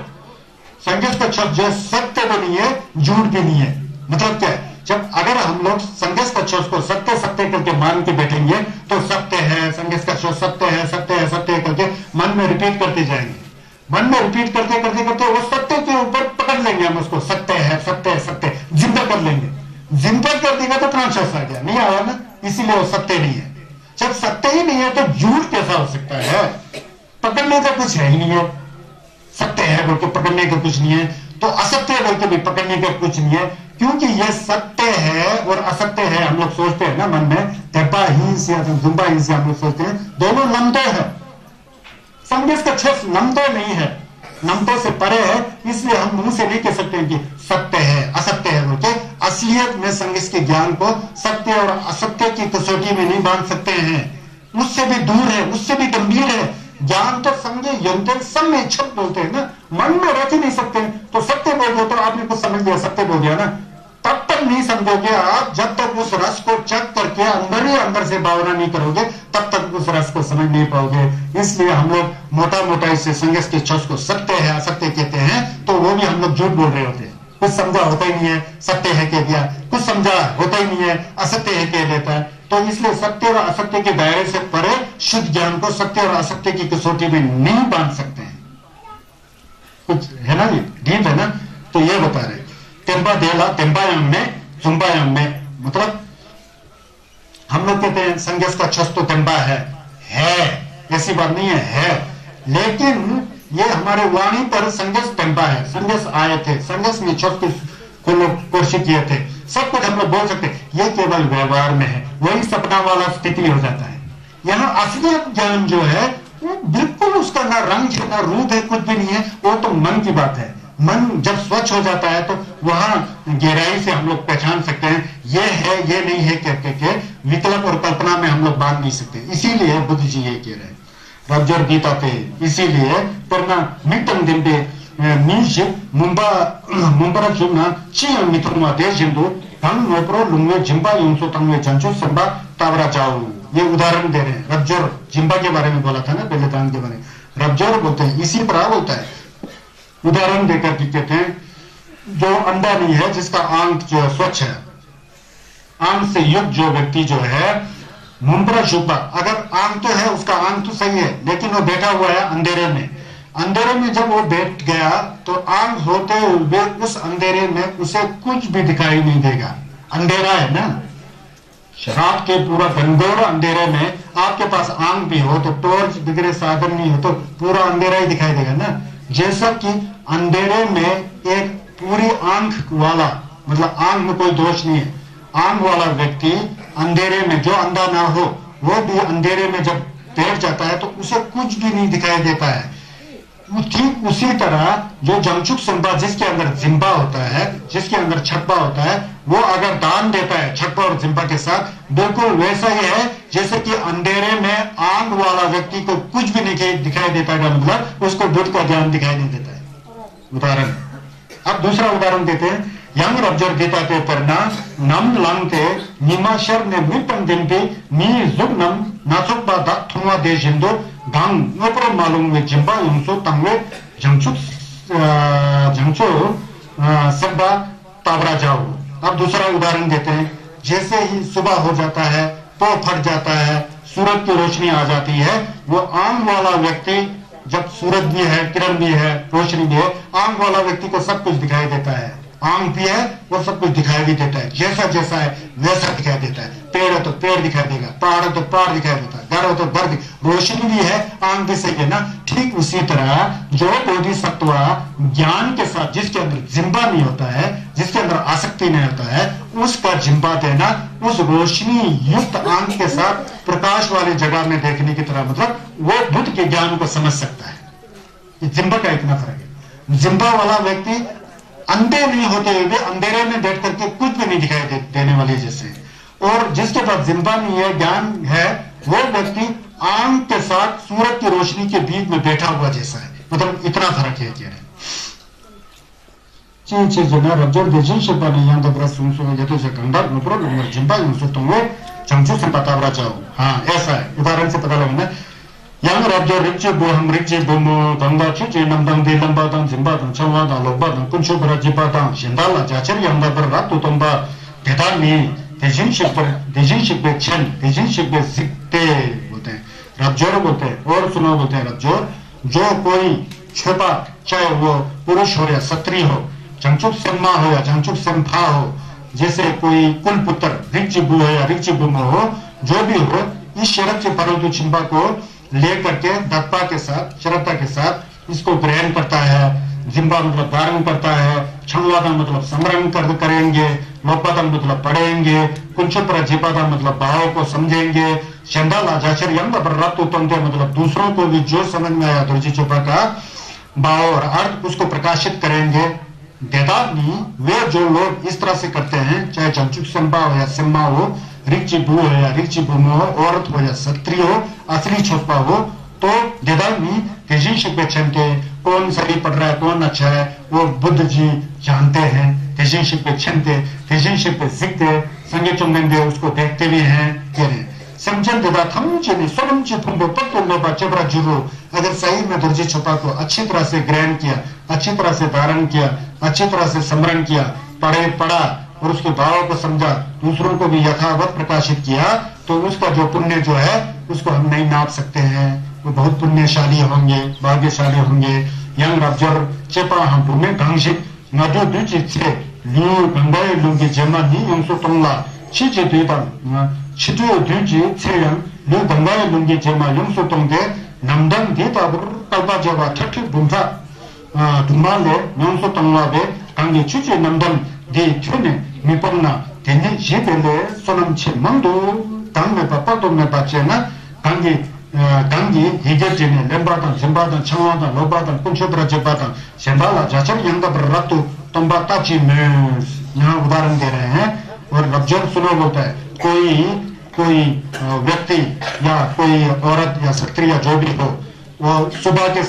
संन्यास का छोस जो सत्य भी नहीं है, झूठ भी नहीं है। मतलब क्या है, जब अगर हम लोग संन्यास का छोस को सत्य सत्य करके मान के बैठेंगे तो सत्य है, संन्यास का छोस सत्य है, सत्य है, सत्य है करके मन में रिपीट करते जाएंगे। मन में रिपीट करते करते करते वो सत्य के ऊपर पकड़ लेंगे हम उसको, सत्य है, सत्य है, सत्य, जिंदा कर लेंगे। जिंदा कर देगा तो ट्रांसफर आ गया, नहीं आया ना, इसीलिए वो सत्य नहीं है। जब सत्य ही नहीं है तो झूठ कैसा हो सकता है? पकड़ने का कुछ है ही नहीं है। सत्य है बोल के पकड़ने का कुछ नहीं है, तो असत्य बोल के भी पकड़ने का कुछ नहीं है, क्योंकि ये सत्य है और असत्य है। हम लोग सोचते हैं ना मन में, टेपा ही से जुम्बा ही से हम लोग सोचते हैं, दोनों नमतो है। संन्यास का छस नमतो नहीं है, नमतो से परे है। इसलिए हम मुंह से नहीं कह सकते हैं कि सत्य है, असत्य है बोल के। असलियत में संन्यास के ज्ञान को सत्य और असत्य की कसौटी में नहीं बांध सकते हैं। उससे भी दूर है, उससे भी गंभीर है। ज्ञान तो संगे यंत्र सब में इच्छुक बोलते हैं ना, मन में रख ही नहीं सकते। तो सत्य बोल दो तो आपने कुछ समझ लिया, सत्य बोल दिया ना, तब तक नहीं समझोगे आप जब तक उस रस को चक करके अंदर ही अंदर से भावना नहीं करोगे, तब तक उस रस को समझ नहीं पाओगे। इसलिए हम लोग मोटा मोटा इससे संघर्ष के चर्च को सत्य है असत्य कहते हैं, तो वो भी हम लोग झूठ बोल रहे होते हैं। कुछ समझा होता ही नहीं है, सत्य है कह दिया, कुछ समझा होता ही नहीं है, असत्य है कह देता है। तो इसलिए सत्य और असत्य के दायरे से परे शुद्ध ज्ञान को सत्य और असत्य की कसौटी में नहीं बांध सकते हैं। कुछ है ना, ये डीप है ना। तो ये बता रहे तेंबा देला तेंबायम में जुम्बायम में, मतलब हम लोग कहते हैं संघर्ष का छस तो तेंबा है, ऐसी बात नहीं है, लेकिन ये हमारे वाणी पर संघर्ष तेंबा है। संघर्ष आए थे, संघर्ष में छस को लोग कोशिश किए थे, सब कुछ हम लोग बोल सकते, ये केवल व्यवहार में है, वही सपना वाला स्थिति हो जाता है। यहाँ असली ज्ञान जो है वो बिल्कुल उसका ना रंग है ना रूप है, कुछ भी नहीं है, वो तो मन की बात है। मन जब स्वच्छ हो जाता है तो वहां गहराई से हम लोग पहचान सकते हैं, ये है ये नहीं है कहते के विकल्प और कल्पना में हम लोग बांध नहीं सकते। इसीलिए बुद्ध जी ये कह रहे हैं रब्जर गीता पे, इसीलिए परना मिटन दिन पे मीश मुंबरा चुना ची मिथुनवा देश जिंदू तंग नोपरो लुंगे जिम्बा यूंसो तंगे जंचो संबा तावरा जाओ। ये उदाहरण दे रहे हैं, रब्जर जिम्बा के बारे में बोला था ना पहले, दान के बारे में रब्जर बोलते हैं, इसी तरह बोलता है। उदाहरण देकर कहते हैं जो अंधा नहीं है, जिसका आंख जो है स्वच्छ है, आंख से युक्त जो व्यक्ति जो है मुंबरा शुभा, अगर आंख तो है उसका आंख तो सही है, लेकिन वो बैठा हुआ है अंधेरे में, अंधेरे में जब वो बैठ गया तो आंख होते हुए उस अंधेरे में उसे कुछ भी दिखाई नहीं देगा। अंधेरा है ना, रात के पूरा घनघोर अंधेरे में आपके पास आंख भी हो तो टॉर्च वगैरह साधन नहीं हो तो पूरा अंधेरा ही दिखाई देगा ना। जैसा कि अंधेरे में एक पूरी आंख वाला, मतलब आंख में कोई दोष नहीं है, आंख वाला व्यक्ति अंधेरे में, जो अंधा ना हो वो भी अंधेरे में जब बैठ जाता है तो उसे कुछ भी नहीं दिखाई देता है। ठीक उसी तरह जो जमचुक संभा, जिसके अंदर जिम्बा होता है, जिसके अंदर छप्पा होता है, वो अगर दान देता है छप्पा और जिम्बा के साथ, बिल्कुल वैसा ही है जैसे कि अंधेरे में आंख वाला व्यक्ति को कुछ भी नहीं दिखाई देता है, मतलब उसको बुद्ध का ज्ञान दिखाई नहीं देता है। उदाहरण, अब दूसरा उदाहरण देते हैं, यंग रब्जर गीता के परना नम लंगते निमाशर ने मिपन दिन पे मी जुग नम नाचुक बा दात थुआ दे जिंदो गांग नोपर मालूम में जिम्बा युंसो तंगे जंगचुक सबा तावरा जाओ। अब दूसरा उदाहरण देते हैं, जैसे ही सुबह हो जाता है तो फट जाता है, सूरज की रोशनी आ जाती है, वो आंख वाला व्यक्ति, जब सूरज भी है, किरण भी है, रोशनी भी है, आंख वाला व्यक्ति को सब कुछ दिखाई देता है, आंख भी है और सब कुछ दिखाई भी देता है, जैसा जैसा है वैसा दिखाई देता है। पेड़ है तो पेड़ दिखाई देगा, पहाड़ है तो पहाड़ दिखाई देता है, घर हो तो घर, रोशनी भी है, आंख भी सही है ना। ठीक उसी तरह जो बोधिसत्व ज्ञान के साथ, जिसके अंदर जिम्बा नहीं होता है, जिसके अंदर आसक्ति नहीं होता है, उसका जिम्बा देना उस रोशनी युक्त आंख के साथ प्रकाश वाली जगह में देखने की तरह, मतलब वो बुद्ध के ज्ञान को समझ सकता है। जिम्बा का इतना फर्क है। जिम्बा वाला व्यक्ति अंधे नहीं होते हुए भी अंधेरे में बैठ करके कुछ भी नहीं दिखाई देने वाले जैसे, और जिसके पास जिम्बा नहीं है, ज्ञान है, वो व्यक्ति आंख के साथ सूरज की रोशनी के बीच में बैठा हुआ जैसा है, मतलब इतना फर्क है। कह रहे चीज जो ना रब्जर देजिन शिपा नहीं यहाँ तो सुन जैसे से गंदा नुपुरो लुंगर जिम्बा यूं तुम वो चमचू से पता जाओ। हाँ ऐसा है, उदाहरण से पता लगा ना। yang rabjo rikche bo ham rikche bo mo dangda chiche nam dang de lamba dang zimba dang changwa dang lokba dang kuncho bara jipa dang shindala jachar yamba bar ratu tomba dedan ni dejin shikbe chen dejin shikbe zikte बोलते हैं, रब्जोर बोलते हैं। और सुनो बोलते हैं रब्जोर, जो कोई छोटा, चाहे वो पुरुष हो या स्त्री हो, जंगचुक सम्मा हो या जंगचुक संभा हो, जैसे कोई कुल पुत्र रिक्ची बू हो या रिक्ची बुमो हो, जो भी हो, इस शरत से परंतु चिंबा को लेकर के दत्ता के साथ, श्रद्धा के साथ इसको ग्रहण करता है। जिम्बा मतलब धारण करता है, छंगवादन मतलब स्मरण करेंगे, लोपादन मतलब पढ़ेंगे, कुंचुपर जीपादन मतलब भाव को समझेंगे, चंदाला जाचर यंग रत्तु तंते मतलब दूसरों को भी जो समझ में आया दुर्जी चोपा का भाव और अर्थ उसको प्रकाशित करेंगे। देदानी वे जो लोग इस तरह से करते हैं, चाहे चंचुक संभा हो या सिम्मा हो, रिक्ची बू हो या रिक्ची बुमो हो, औरत हो या स्त्री हो, असली छोपा हो, तो देदामी तेजिंशिक पे छनके कौन सही पढ़ रहा है कौन अच्छा है वो बुद्ध जी जानते हैं। तेजिंशिक पे छनते तेजिंशिक पे सीखते संगे चुंगेंगे उसको देखते भी हैं कह रहे समझन देदा थमचे ने सोलमचे फुंबो पत्तो में बचबरा जुरो। अगर सही में दुर्जे छुपा को अच्छी तरह से ग्रहण किया, अच्छी तरह से धारण किया, अच्छी तरह से स्मरण किया, पढ़ा और उसके भावों को समझा, दूसरों को भी यथावत प्रकाशित किया, तो उसका जो पुण्य जो है उसको हम नहीं नाप सकते हैं। वो बहुत पुण्यशाली होंगे, भाग्यशाली होंगे। यंग रब्जर चेपा हम पुण्य गांशिक नदो दुचित से लू गंगाए लूंगी जमा नी यंसो तंगला छिचे देता छिटो दुची छेयं लू गंगाए लूंगी जमा यंसो तंगे नमदम देता कल्पा जवा ठठी बुंजा दुमाले यंसो तंगला बे गांगी छिचे नमदम दे थुने मिपन्ना तेने जेबेले सोनम छे मंदो तंग में पापा तो में पाचे ना गांगी 강기 해결되는 렘바단 셈바단 청와단 로바단 kunchobrajbadan sembaला जाचर यंगा बररातु तंबा ताची में यहाँ उदाहरण दे रहे हैं। और रब्जर सुनो बोलता है कोई व्यक्ति या कोई औरत या स्त्री या जो भी हो वो सुबह के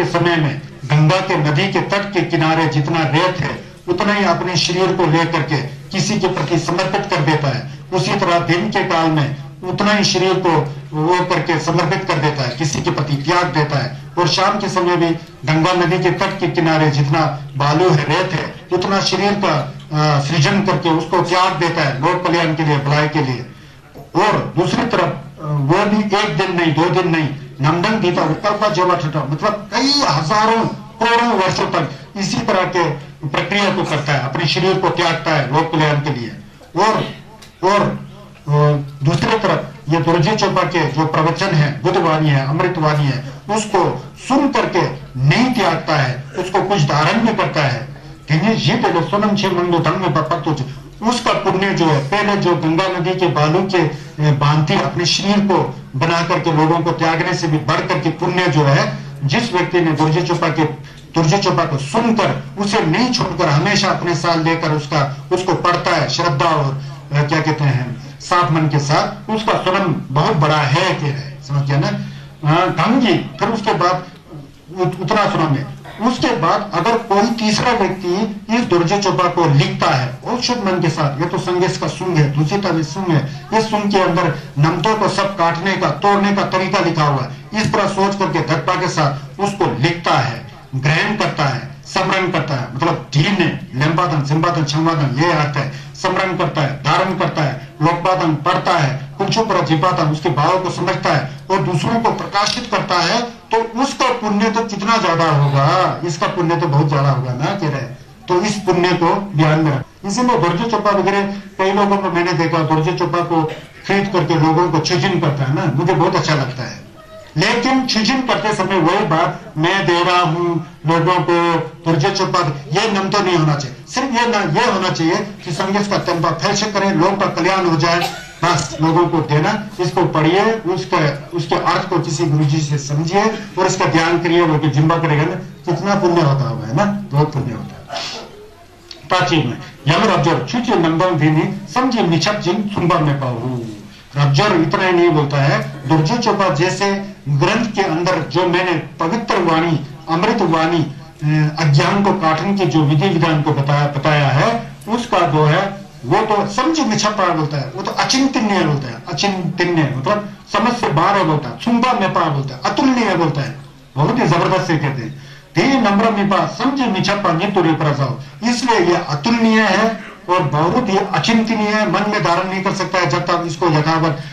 समय में गंगा के नदी के तट के किनारे जितना रेत है उतना ही अपने शरीर को लेकर के किसी के प्रति समर्पित कर देता है। उसी तरह दिन के काल में उतना ही शरीर को वो करके समर्पित कर देता है, किसी के प्रति त्याग देता है। और शाम के समय भी गंगा नदी के तट के किनारे जितना बालू है रेत है उतना शरीर का सृजन करके उसको त्याग देता है लोक कल्याण के लिए, भलाई के लिए। और दूसरी तरफ वो भी एक दिन नहीं 2 दिन नहीं नमदंग गीता कल्पा जवा ठटा मतलब कई हजारों करोड़ों वर्षों तक इसी तरह के प्रक्रिया को करता है, अपने शरीर को त्यागता है लोक कल्याण के लिए। और दूसरी तरफ ये दुर्जे चोपा के जो प्रवचन है, बुद्धवाणी है, अमृतवाणी है, उसको सुन करके नहीं त्यागता है, उसको कुछ धारण भी करता है। सोनम छे मंगो धन में बपत उसका पुण्य जो है पहले जो गंगा नदी के बालू के बांधती अपने शरीर को बना करके लोगों को त्यागने से भी बढ़ करके पुण्य जो है जिस व्यक्ति ने दुर्जे चोपा को सुनकर उसे नहीं छोड़कर हमेशा अपने साथ लेकर उसको पढ़ता है श्रद्धा और क्या कहते हैं साफ मन के साथ, उसका स्वरम बहुत बड़ा है कह रहे, समझ गया ना। गंगी फिर उसके बाद उतना स्वरम है। उसके बाद अगर कोई तीसरा व्यक्ति इस दुर्जे चोपा को लिखता है और शुद्ध मन के साथ, ये तो संगेश का सुंग है, दूसरी भी सुंग है, इस सुंग के अंदर नमतों को सब काटने का तोड़ने का तरीका लिखा हुआ है। इस तरह सोच करके धक्का के साथ उसको लिखता है, ग्रहण करता है, स्मरण करता है, मतलब धीने लेम्बादन सिंबादन छंबादन ये आता है, स्मरण करता है, धारण करता है, लोकपादन पढ़ता है, कुंचोपरा जीपादन उसके भाव को समझता है और दूसरों को प्रकाशित करता है, तो उसका पुण्य तो कितना ज्यादा होगा, इसका पुण्य तो बहुत ज्यादा होगा ना कह रहे। तो इस पुण्य को ध्यान में रख। इसीलिए दुर्जे चोपा वगैरह कई लोगों को मैंने देखा दुर्जे चोपा को खरीद करके लोगों को छुजिन करता है ना, मुझे बहुत अच्छा लगता है। लेकिन छुजिन करते समय वही बात मैं दे रहा हूं लोगों को दुर्जे चोपा, ये नम तो नहीं होना चाहिए। सिर्फ ये होना चाहिए कि संगीत का तंबा फैल करें, लोगों का कल्याण हो जाए, बस लोगों को देना। इसको पढ़िए, उसके अर्थ को किसी गुरुजी से समझिए और इसका ध्यान करिए, वो जिम्बा करेगा ना, कितना पुण्य होता होगा, है ना, बहुत पुण्य होता है। प्राचीन में यम रब्जर छुचे नंदन धीनी समझे निछप जिन सुंबर में पाऊ। रब्जर इतना ही नहीं बोलता है, दुर्जे चोपा जैसे ग्रंथ के अंदर जो मैंने पवित्र वाणी, अमृत वाणी, अज्ञान को काटने की जो विधि विधान को बताया है, उसका जो है वो तो समझ मिछपा बोलता है, वो तो अचिंतनीय बोलता है। अचिंतनीय मतलब समझ से बाहर है बोलता है, छुंबा में पा बोलता है, अतुलनीय बोलता है, बहुत ही जबरदस्त से कहते हैं। धी नम्र मिपा समझे मिछपा नितुरे प्रसाव, इसलिए ये अतुलनीय है और बहुत ही अचिंतनीय है, मन में धारण नहीं कर सकता है जब तक इसको यथावत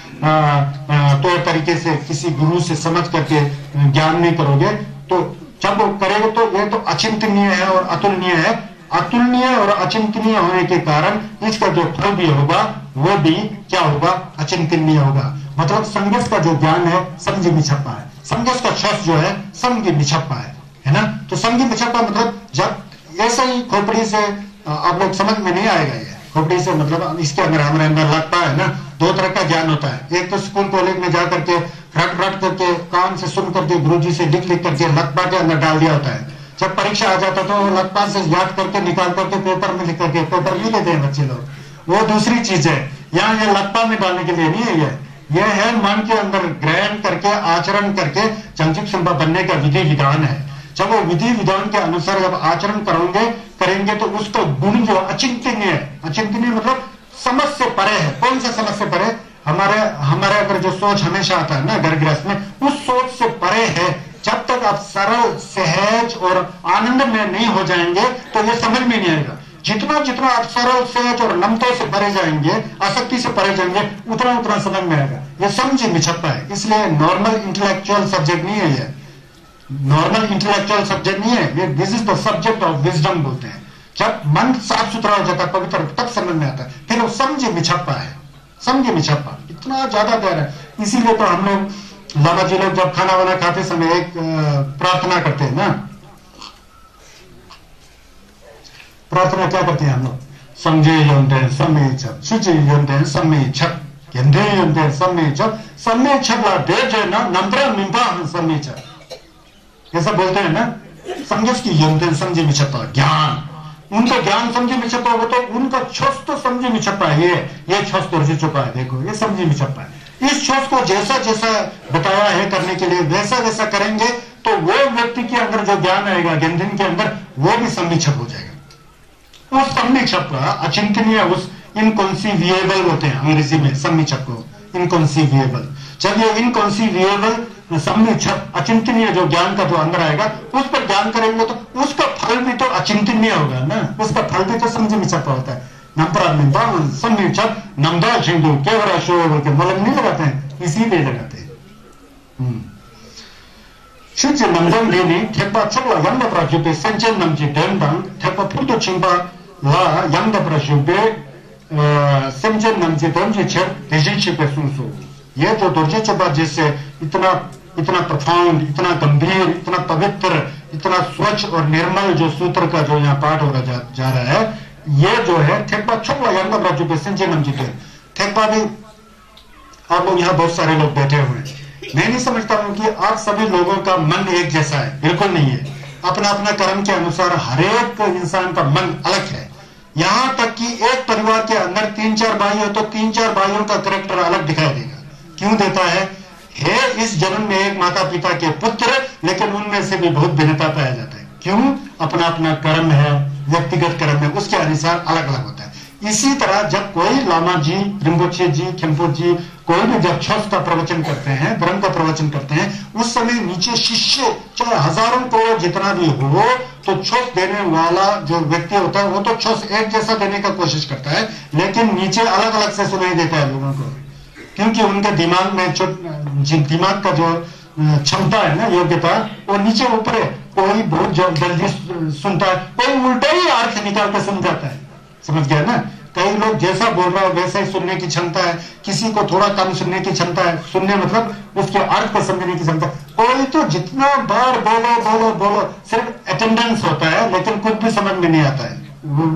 तौर तरीके से किसी गुरु से समझ करके ज्ञान नहीं करोगे। तो जब वो करेगा तो ये तो अचिंतनीय है और अतुलनीय है। अतुलनीय और अचिंतनीय होने के कारण इसका जो फल भी होगा वो भी क्या होगा, अचिंतनीय होगा। मतलब संगस का जो ज्ञान है समझ मिछप्पा है, संगस का शब्द जो है समझ मिछप्पा है ना। तो समझ मिछप्पा मतलब जब ऐसा ही खोपड़ी से आप लोग समझ में नहीं आएगा, ये खोपड़ी से मतलब इसके अंदर हमारे अंदर लगता है ना, 2 तरह का ज्ञान होता है। एक तो स्कूल कॉलेज में जा करके रट करके कान से सुन करके गुरुजी से लिख करके लकपा के अंदर डाल दिया होता है। जब परीक्षा आ जाता तो लकपा से याद करके निकाल करके पेपर में लिख करके पेपर नहीं देते हैं बच्चे लोग, वो दूसरी चीज है। यहाँ ये लकपा में डालने के लिए नहीं है, यह है मन के अंदर ग्रहण करके आचरण करके जंगजुक सिंपा बनने का विधि विधान है। जब वो विधि विधान के अनुसार जब आचरण करेंगे तो उसका गुण जो अचिंतनीय है, अचिंतनीय मतलब समझ से परे है। कौन सा समझ से परे? हमारे अगर जो सोच हमेशा आता है ना घर गृहस्थ में, उस सोच से परे है। जब तक आप सरल सहज और आनंद में नहीं हो जाएंगे तो ये समझ में नहीं आएगा। जितना जितना आप सरल सहज और नमता से परे जाएंगे, आसक्ति से परे जाएंगे, उतना उतना समझ में आएगा। ये समझ मिछप्पा है। इसलिए नॉर्मल इंटेलेक्चुअल सब्जेक्ट नहीं है, ये नॉर्मल इंटेलेक्चुअल सब्जेक्ट नहीं है, ये this is the subject of wisdom बोलते हैं। जब मन साफ सुथरा हो जाता है, पवित्र, तब समझ में आता है। फिर वो समझे मिछप्पा है, समझे मिछप्पा इतना ज्यादा प्यार है। इसीलिए तो हम लोग लामा जी लोग जब खाना वाना खाते समय एक प्रार्थना करते हैं ना, प्रार्थना क्या करते हैं हम लोग? समझे योंदे सम्मे छप, सुचे योंदे सम्मे छप, यंदे योंदे सम्मे छप, सम्मे छप ला दे जे ना नंबरा मिंबा सम्मे छप, ऐसा बोलते हैं ना। समझ की योंदे समझे मिछप्पा, ज्ञान, उनका ज्ञान समझे मिछप्पा हो तो उनका छोस तो समझे मिछप्पा है। ये छोस तो चुपा है, देखो ये समझे मिछप्पा है। इस छोस को जैसा जैसा बताया है करने के लिए वैसा वैसा करेंगे तो वो व्यक्ति के अंदर जो ज्ञान आएगा ज्ञान के अंदर, वो भी सम्मिछप हो जाएगा। उस सम्मिछप का अचिंतनीय, उस इनकॉन्सीविएबल होते हैं अंग्रेजी में सम्मिछप को, इनकॉन्सीविएबल। जब ये इनकॉन्सीविएबल सम्मिछप अचिंतनीय जो ज्ञान का जो अंदर आएगा, उस पर ज्ञान करेंगे तो उसका फल भी तो अचिंतनीय होगा ना, उसका फल भी तो समझ मिछप होता है। सम्मिछप नमदा झिंगू केवरा शो के मलम नहीं लगाते हैं, इसीलिए लगाते हैं। शुद्ध नमदम देनी ठेपा छुपला यंग प्राजुपे संचय नमजी डेंडंग ठेपा फुटो छिंबा ला यंग प्राजुपे संचय नमजी डेंजी छेप रिलेशनशिप पे सुनसो। ये जो दुर्जे चुपा जिससे इतना प्रफाउंड, इतना गंभीर, इतना पवित्र, इतना स्वच्छ और निर्मल जो सूत्र का जो यहाँ पाठ हो रहा जा रहा है, ये जो है ठेपा छुपला यंग प्राजुपे संचय नमजी डेंग। ठेपा भी आप लोग यहाँ बहुत सारे लोग बैठे हुए हैं, मैं नहीं समझता हूं कि आप सभी लोगों का मन एक जैसा है, बिल्कुल नहीं है। अपना अपना कर्म के अनुसार हरेक इंसान का मन अलग है। यहां तक कि एक परिवार के अंदर 3-4 भाई हो तो 3-4 भाइयों का कैरेक्टर अलग दिखाई देगा। क्यों देता है? इस जन्म में एक माता पिता के पुत्र, लेकिन उनमें से भी बहुत भिन्नता पाया जाता है। क्यों? अपना अपना कर्म है, व्यक्तिगत कर्म है, उसके अनुसार अलग अलग होता है। इसी तरह जब कोई लामा जी, रिम्पोछे जी, खेम्पो जी कोई भी जब छोस का प्रवचन करते हैं, धर्म का प्रवचन करते हैं, उस समय नीचे शिष्य चाहे हजारों करोड़ जितना भी हो, तो छोस देने वाला जो व्यक्ति होता है वो तो छोस एक जैसा देने का कोशिश करता है, लेकिन नीचे अलग अलग से सुनाई देता है लोगों को। क्योंकि उनके दिमाग में दिमाग का जो क्षमता है ना, योग्यता, वो नीचे ऊपर है। कोई बहुत जल्दी सुनता है, कोई उल्टा ही अर्थ निकाल कर सुन जाता है। समझ गया ना? कई लोग जैसा बोल रहा है वैसा ही सुनने की क्षमता है, किसी को थोड़ा कम सुनने की क्षमता है, सुनने मतलब उसके अर्थ को समझने की क्षमता। कोई तो जितना बार बोलो बोलो बोलो सिर्फ अटेंडेंस होता है, लेकिन कुछ भी समझ में नहीं आता है।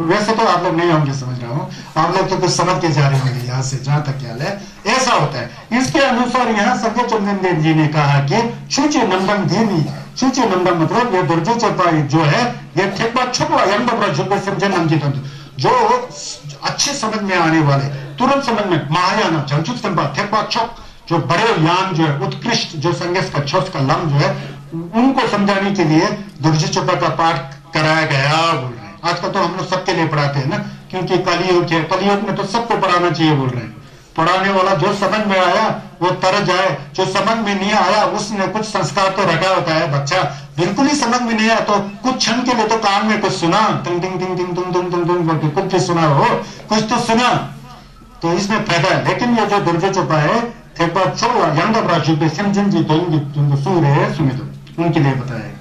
वैसे तो आप लोग नहीं होंगे, समझ रहा हूँ, आप लोग तो कुछ समझ के जा रहे होंगे यहाँ से, जहां तक ख्याल है ऐसा होता है। इसके अनुसार यहाँ संजय चंदन देव जी ने कहा कि छुचे नंदन धीमी, छुचे नंदन मतलब ये दुर्जे चपाई जो है, ये ठेपा छुपा यंग प्रजुपे समझे नमजी तंत्र, जो अच्छे समझ में आने वाले, तुरंत समझ में महायान जंगजुक संपा ठेपा छप, जो बड़े यान जो है, उत्कृष्ट जो संगेश का छोस का लम जो है, उनको समझाने के लिए दुर्जे चोपा का पाठ कराया गया बोल रहे हैं। आजकल तो हम लोग सबके लिए पढ़ाते हैं ना, क्योंकि कलियुग है, कलियुग में तो सबको पढ़ाना चाहिए बोल रहे हैं। पढ़ाने वाला जो समझ में आया वो तर जाए, जो समझ में नहीं आया उसने कुछ संस्कार तो रखा होता है। बच्चा बिल्कुल ही समझ में नहीं आया तो कुछ क्षण के लिए तो कान में कुछ सुना, टिंग टिंग टिंग टिंग टिंग टिंग टिंग टिंग, कुछ भी सुना हो, कुछ तो सुना, तो इसमें फायदा है। लेकिन ये जो दुर्जे चुपा है ठेपा छोड़ा यंग प्राजुपे सिमजिन जी तो सूर्य है, सुने तो उनके लिए बताया।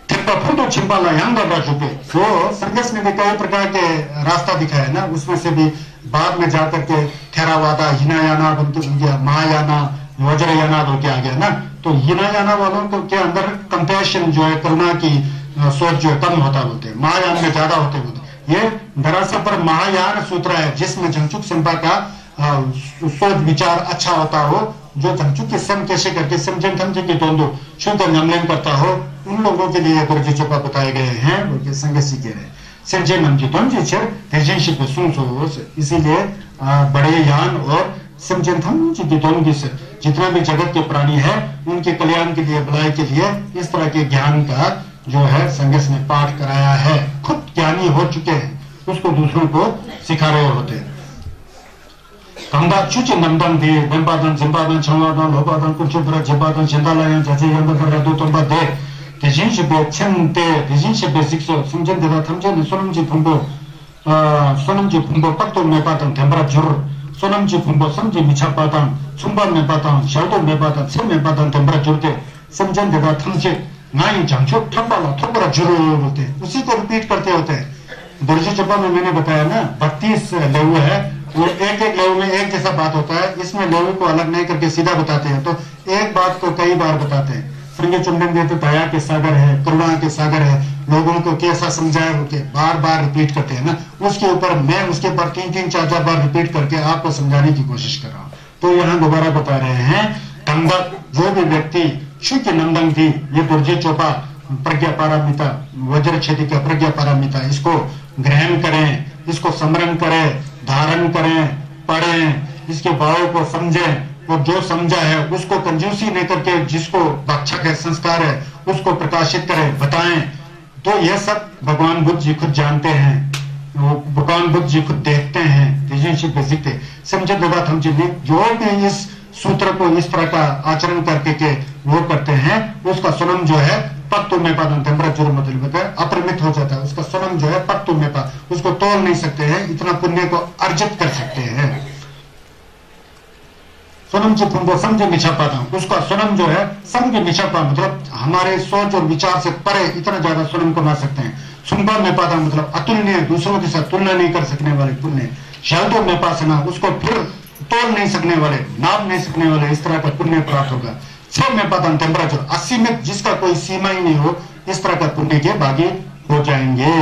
ठेपा फुटो छिपा यंग प्राजुपे, तो संघर्ष ने भी कई प्रकार के रास्ता दिखाया ना, उसमें से भी बाद में जाकर के ठहरावादा हिनायाना महायाना वज्रयाना हो के आ गया ना। तो हिनायाना वालों के अंदर कंपैशन जो है, करुणा की सोच जो है कम होता बोलते हैं, महायान में ज्यादा होते बोलते। ये दरअसल पर महायान सूत्र है जिसमें जंगचुक सिंपा का सोच विचार अच्छा होता हो, जो जंगचुक के सम कैसे करके समझन समझे के दोनों शुद्ध नमलन करता हो, उन लोगों के लिए दुर्जे चोपा बताए गए हैं बोल संघ सीखे रहे। इसीलिए बड़े यान और समझन थम जितना भी जगत के प्राणी है उनके कल्याण के लिए, भलाई के लिए इस तरह के ज्ञान का जो है संघर्ष ने पाठ कराया है। खुद ज्ञानी हो चुके हैं, उसको दूसरों को सिखा रहे होते हैं। कंबा चुच नंदन दे बंबादन जिंबादन छंगादन लोबादन कुचुब्रा जिबादन चंदालायन जजे यंदन रदो तंबा दे 대신시 배천대 대신시 배식소 승전대가 탐전의 소남지 분보 소남지 분보 빡도 매바당 덴바라 줄 소남지 분보 삼지 미차바당 충반 매바당 샤도 매바당 세 매바당 덴바라 줄때 승전대가 탐지 नाई जंचो ठप्पाला ठप्परा जरूर होते हैं, उसी को रिपीट करते होते हैं। दर्जे चप्पा में मैंने बताया ना 32 लेवु है, वो एक एक लेवु में एक जैसा बात होता है, इसमें लेवु को अलग नहीं करके सीधा बताते हैं, तो एक बात को कई बार बताते हैं। संजय चंदन दे तो दया के सागर है, करुणा के सागर है, लोगों को कैसा समझाया होके बार बार रिपीट करते हैं ना, उसके ऊपर मैं उसके ऊपर 3-3, 4-4 बार रिपीट करके आपको समझाने की कोशिश कर रहा हूँ। तो यहाँ दोबारा बता रहे हैं, तंगक जो भी व्यक्ति शुक्र नंदन थी, ये दुर्जे चोपा प्रज्ञा पारामिता वज्र छेदी का प्रज्ञा पारामिता, इसको ग्रहण करें, इसको स्मरण करें, धारण करें, पढ़ें, इसके भावों को समझें और जो समझा है उसको कंजूसी नहीं करके जिसको भक्षक है संस्कार है उसको प्रकाशित करें, बताएं। तो यह सब भगवान बुद्ध जी खुद जानते हैं, वो भगवान बुद्ध जी खुद देखते हैं, देखते समझे बात हम जो भी इस सूत्र को इस तरह का आचरण करके के वो करते हैं, उसका स्वनम जो है पत्तु में पादन टेम्परेचर मतलब अपरिमित हो जाता है, उसका स्वनम जो है पत्तु में पा, उसको तोल नहीं सकते हैं, इतना पुण्य को अर्जित कर सकते हैं। स्वनम जो पुण्य समझे मिछा पाता हूं, उसका स्वनम जो है समझे मिछा पा मतलब हमारे सोच और विचार से परे इतना ज्यादा स्वनम कमा सकते हैं। सुनपा में पाता मतलब अतुलनीय, दूसरों के साथ तुलना नहीं कर सकने वाले पुण्य। शब्दों में पासना उसको फिर तोड़ नहीं सकने वाले, नाप नहीं सकने वाले, इस तरह का पुण्य प्राप्त होगा। 6 में पाता टेम्परेचर असीमित, जिसका कोई सीमा ही नहीं हो, इस तरह का पुण्य के भागी हो जाएंगे।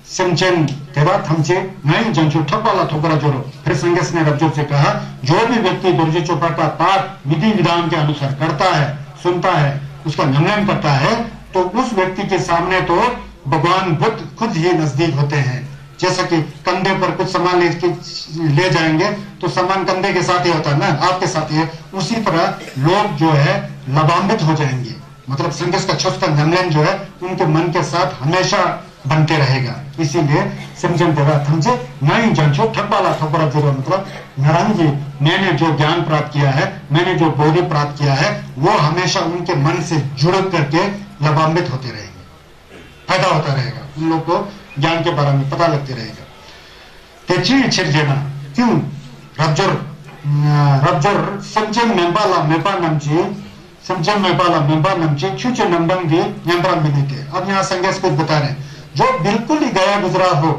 सिमचन तेरा थमचे नहीं जंचु ठप्पाला ठोकरा जोड़ो। फिर संगस ने रब्जो से कहा, जो भी व्यक्ति दुर्जे चोपा का पाठ विधि विधान के अनुसार करता है, सुनता है, उसका नमन करता है, तो उस व्यक्ति के सामने तो भगवान बुद्ध खुद ही नजदीक होते हैं। जैसा कि कंधे पर कुछ सामान ले जाएंगे तो सामान कंधे के साथ ही होता है ना, आपके साथ ही है, उसी तरह लोग जो है लबान्वित हो जाएंगे। मतलब संघर्ष का छोटा नमन जो है उनके मन के साथ हमेशा बनते रहेगा। इसीलिए समझन देगा समझे नहीं जंचो ठप्पाला ठोकरा जोड़ो मतलब नारायण जी मैंने जो ज्ञान प्राप्त किया है, मैंने जो बोधि प्राप्त किया है, वो हमेशा उनके मन से जुड़ करके लबान्वित होते रहेंगे, पैदा होता रहेगा, उन लोग को ज्ञान के बारे में पता लगते रहेगा। तेची छिरजेना क्यों रब्जर समझन मेंबाला मेंबा नमची समझन मेंबाला मेंबा नमची छुचे नंबंग दी नेम्बरा मिलते। अब यहाँ संघर्ष कुछ बता रहे हैं, जो बिल्कुल ही गया गुजरा हो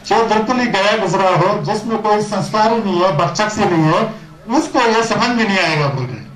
जो बिल्कुल ही गया गुजरा हो, जिसमें कोई संस्कार ही नहीं है, भक्षक से नहीं है, उसको यह समझ में नहीं आएगा बोल रहे हैं।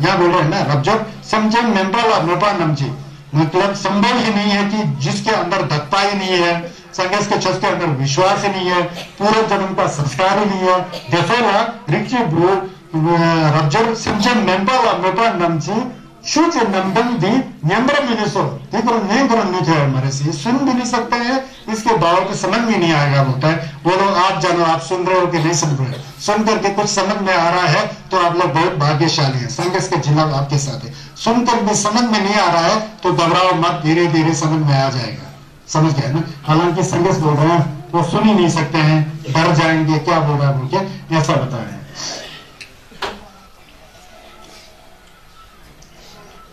यहाँ बोल रहे हैं ना रब्जर समझन मेंबाला मेंबा नमची मतलब संभव ही नहीं है कि जिसके अंदर दत्ता ही नहीं है, संघर्ष के छस के अंदर विश्वास ही नहीं है, पूर्व जन्म का संस्कार ही नहीं है। देखेला रिक्ची ब्रो रब्जर सिमचन मेंबाला मेंबा नमची शुच नंदन दी नेम्बर मिनिसो देखो नहीं ग्रहण नहीं थे हमारे से सुन भी नहीं सकते हैं, इसके भाव को समझ में नहीं आएगा बोलता है। वो लोग आप जानो आप सुन रहे हो कि नहीं सुन रहे हो, सुन करके कुछ समझ में आ रहा है तो आप लोग बहुत भाग्यशाली हैं, संघर्ष के जिला आपके साथ है। सुनकर भी समझ में नहीं आ रहा है तो घबराओ मत, धीरे धीरे समझ में आ जाएगा। समझ गए ना? हालांकि संघर्ष बोल रहे हैं वो सुन ही नहीं सकते हैं, डर जाएंगे क्या बोल रहा है बोल के ऐसा बता रहे हैं।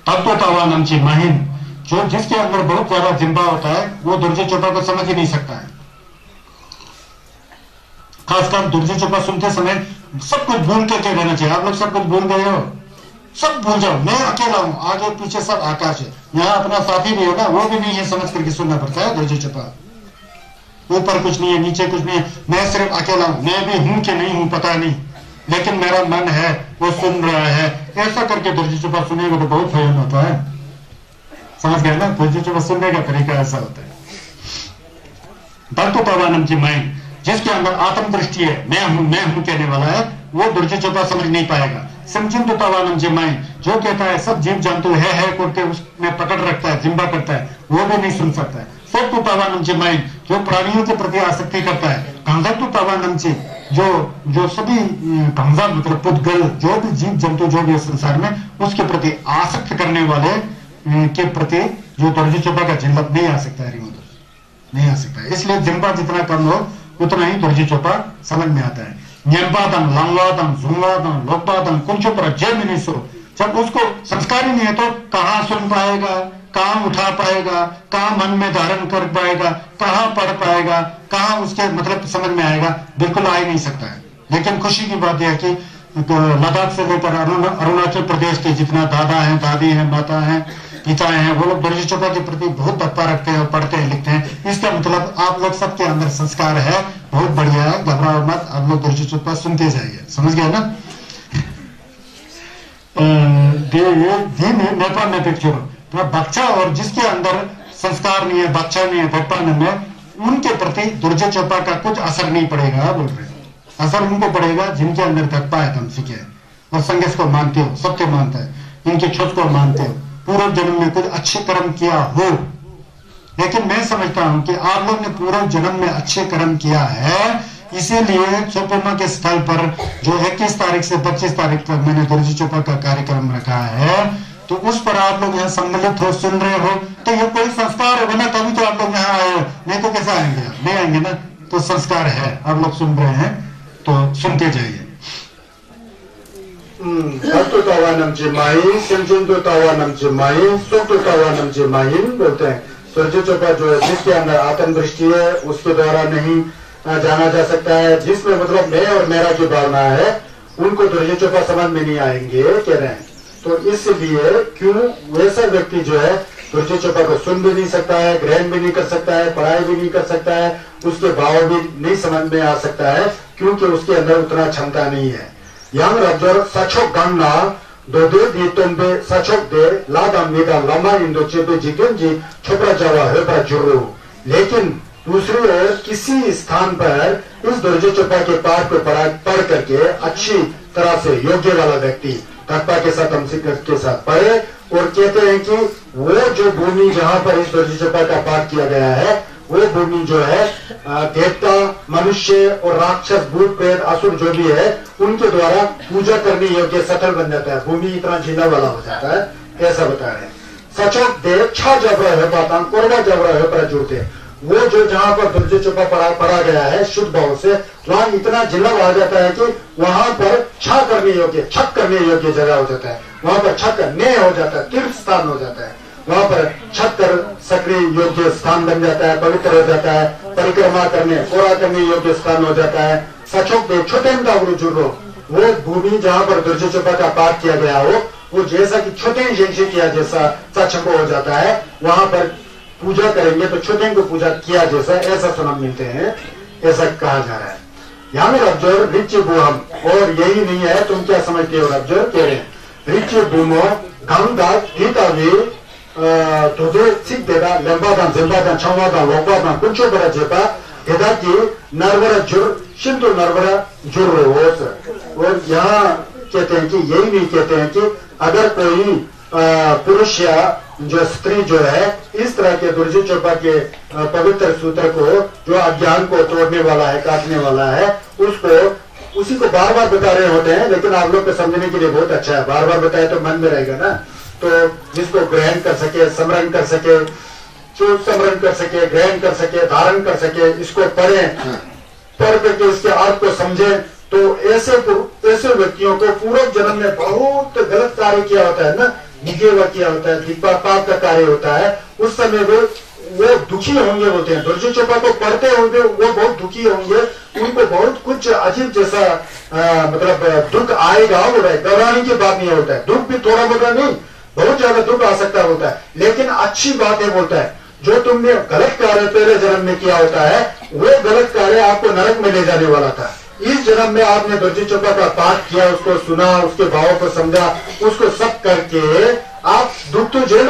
तत्वतावानंची महिन जो जिसके अंदर बहुत ज्यादा जिम्बा होता है वो दुर्जे चोपा को समझ ही नहीं सकता है। खासकर दुर्जे चोपा सुनते समय सब कुछ भूल करके रहना चाहिए। आप लोग सब कुछ भूल गए हो, सब भूल जाओ, मैं अकेला हूं, आगे पीछे सब आकाश है, यहाँ अपना साथी भी होगा वो भी नहीं है, समझ करके सुनना पड़ता है। दुर्जे चोपा ऊपर कुछ नहीं है, नीचे कुछ नहीं है, मैं सिर्फ अकेला हूं, मैं भी हूं कि नहीं हूं पता नहीं, लेकिन मेरा मन है वो सुन रहा है। ऐसा करके दुर्जे चुपा सुनेगा तो बहुत भयन होता है। समझ गए ना? दुर्जे चुपा सुनने का तरीका ऐसा होता है। तत्वतावानम की माइंड जिसके अंदर आत्म दृष्टि है, मैं हूं कहने वाला है, वो दुर्जे चुपा समझ नहीं पाएगा। समझिन तावानम जी माइंड जो कहता है सब जीव जंतु है करके उसमें पकड़ रखता है, जिम्बा करता है, वो भी नहीं सुन सकता है। सब तावानम जी माइंड जो प्राणियों के प्रति आसक्ति करता है, कंधत्व तावानम जी जो सभी भंजा मतलब पुद्गल जो भी जीव जंतु जो भी है संसार में उसके प्रति आसक्त करने वाले के प्रति जो दर्जी चोपा का जिल्लत नहीं आ सकता है, नहीं आ सकता है। इसलिए जिम्बा जितना कम हो उतना ही दर्जी चोपा समझ में आता है। न्यंपादन, लंगवादन, झुंगवादन, लोकपादन, कुंचो पर जय मिनिसो, जब उसको संस्कार ही नहीं है तो कहां सुन पाएगा, कहां उठा पाएगा, कहां मन में धारण कर पाएगा, कहां पढ़ पाएगा, कहां उसके मतलब समझ में आएगा, बिल्कुल आ ही नहीं सकता है। लेकिन खुशी की बात यह है कि लद्दाख से लेकर अरुणाचल प्रदेश के जितना दादा हैं, दादी हैं, माता हैं, पिता हैं, वो लोग दर्जी चोपा के प्रति बहुत तत्पा रखते हैं और पढ़ते हैं, लिखते हैं। इसका मतलब आप लोग सबके अंदर संस्कार है, बहुत बढ़िया है, घबराओ मत, आप लोग दर्जी चोपा सुनते जाइए, समझ गए ना। नेपाल में पिक्चर बच्चा और जिसके अंदर संस्कार नहीं है, बच्चा नहीं है, भट्टान में, उनके प्रति दर्जी चोपा का कुछ असर नहीं पड़ेगा बोल रहे। असर उनको पड़ेगा जिनके अंदर तत्पा है, तुम सीखे और संघर्ष को मानते हो, सत्य मानता है, इनके छुत को मानते हो, पूर्व जन्म में कुछ अच्छे कर्म किया हो। लेकिन मैं समझता हूं कि आप लोग ने पूर्व जन्म में अच्छे कर्म किया है, इसीलिए चोपमा के स्थल पर जो 21 तारीख से 25 तारीख तक मैंने दर्जी चोपा का कार्यक्रम रखा है, तो उस पर आप लोग यहाँ सम्मिलित हो, सुन रहे हो, तो ये कोई संस्कार होगा ना, तभी तो आप लोग यहाँ आए हो, नहीं तो कैसे आएंगे? नहीं आएंगे ना, तो संस्कार है, आप लोग सुन रहे हैं तो सुनते जाइए। बोलते हैं दर्जी चोपा जो है, जिसके अंदर आत्म दृष्टि है उसके द्वारा नहीं जाना जा सकता है, जिसमें मतलब मैं और मेरा की भावना है उनको दर्जी चोपा समझ में नहीं आएंगे कह रहे हैं। तो इसलिए क्यों वैसा व्यक्ति जो है दर्जी चोपा को सुन भी नहीं सकता है, ग्रहण भी नहीं कर सकता है, पढ़ाई भी नहीं कर सकता है, उसके भाव भी नहीं समझ में आ सकता है, क्योंकि उसके अंदर उतना क्षमता नहीं है। yang rabjor sachok gangna dode di tombe sachok de ladam nida lama indo chebe jigenji chopra jawa hepa juru। लेकिन दूसरी ओर किसी स्थान पर इस दर्जी चोपा के पाठ को पढ़ करके अच्छी तरह से योग्य वाला व्यक्ति तत्पा के साथ हमसे के साथ पढ़े और कहते हैं कि वो जो भूमि जहां पर इस दर्जी चोपा का पाठ किया गया है, वो भूमि जो है देवता, मनुष्य और राक्षस, भूत प्रेत, असुर जो भी है उनके द्वारा पूजा करने योग्य सटल बन जाता है, भूमि इतना जीना वाला हो जाता है, ऐसा बता रहे हैं। सचोक देव छा जबरा है पाता कोरबा जबरा है पर जुड़ते, वो जो जहां पर दर्जी चोपा पढ़ा गया है शुद्ध भाव से, वहां इतना जिला आ जाता है कि वहां पर छा करने योग्य, छक करने योग्य जगह हो जाता है, वहां पर छक करने हो जाता है, तीर्थ स्थान हो जाता है, वहां पर छत कर सकने योग्य स्थान बन जाता है, पवित्र हो जाता है, परिक्रमा करने, कोरा करने योग्य स्थान हो जाता है। सचोक दे छोटे जुर्रो, वो भूमि जहां पर दर्जी चोपा का पाठ किया गया हो, वो जैसा कि छोटे जैसे किया जैसा सचको हो जाता है, वहां पर पूजा करेंगे तो छोटे को पूजा किया जैसा, ऐसा सुना मिलते हैं, ऐसा कहा जा रहा है। यहाँ में रब्जोर रिच बुहम, और यही नहीं है, तुम क्या समझते हो रब्जोर कह रहे हैं रिच बुमो गंगा गीतावी 도대 식대다 렘바단 젠바단 청와단 lok바단 कुंचो बड़ा जेपा एदा की नरवरा जुर शिंदो नरवरा जुर रोस। और यहाँ कहते हैं कि यही नहीं कहते हैं कि अगर कोई पुरुष या जो स्त्री जो है इस तरह के दर्जी चोपा के पवित्र सूत्र को जो अज्ञान को तोड़ने वाला है, काटने वाला है, उसको उसी को बार बार बता रहे होते हैं, लेकिन आप लोग को समझने के लिए बहुत अच्छा है, बार बार बताए तो मन में रहेगा ना। तो जिसको ग्रहण कर सके, स्मरण कर सके, स्मरण कर सके, ग्रहण कर सके, धारण कर सके, इसको पढ़े, पढ़ करके इसके अर्थ को समझे, तो ऐसे व्यक्तियों को पूर्व जन्म में बहुत गलत कार्य किया होता है ना, निगेवा किया होता है, पाप का कार्य होता है, उस समय वो दुखी होंगे बोलते हैं। दर्जी चोपा को पढ़ते होंगे वो बहुत दुखी होंगे, उनको बहुत कुछ अजीब जैसा मतलब दुख आएगा, वो घबराने की बात नहीं होता है, दुख भी थोड़ा मोटा नहीं, बहुत ज्यादा दुख आ सकता होता है, लेकिन अच्छी बात है बोलता है। जो तुमने गलत कार्य पहले जन्म में किया होता है, वो गलत कार्य आपको नरक में ले जाने वाला था। इस जन्म में आपने दर्जी चोपा का पाठ किया, उसको सुना, उसके भावों को समझा, उसको सब करके आप दुख तो झेल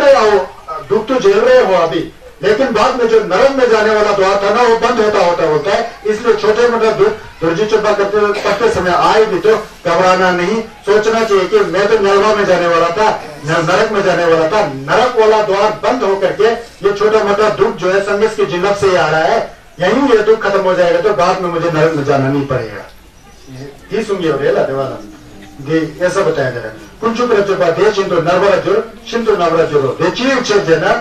रहे हो अभी, लेकिन बाद में जो नरक में जाने वाला द्वार था ना, वो बंद होता है। इसलिए छोटे मोटे दुख दर्जी चोपा करते समय आए भी तो घबराना नहीं, सोचना चाहिए कि मैं तो नरवा में जाने वाला था, नरक में जाने वाला था, नरक वाला द्वार बंद होकर के ये छोटा मोटा दुख जो है संघर्ष की जिल्लत से ही आ रहा है, यही ये दुख खत्म हो जाएगा तो बाद में मुझे नरक में जाना नहीं पड़ेगा। ही सुंगी हो रेला देवाला दे ऐसा बताया जा रहा है कुंचु प्रचोपा दे चिंतो नरवराजुर चिंतो नवराजुर दे चिव चेजना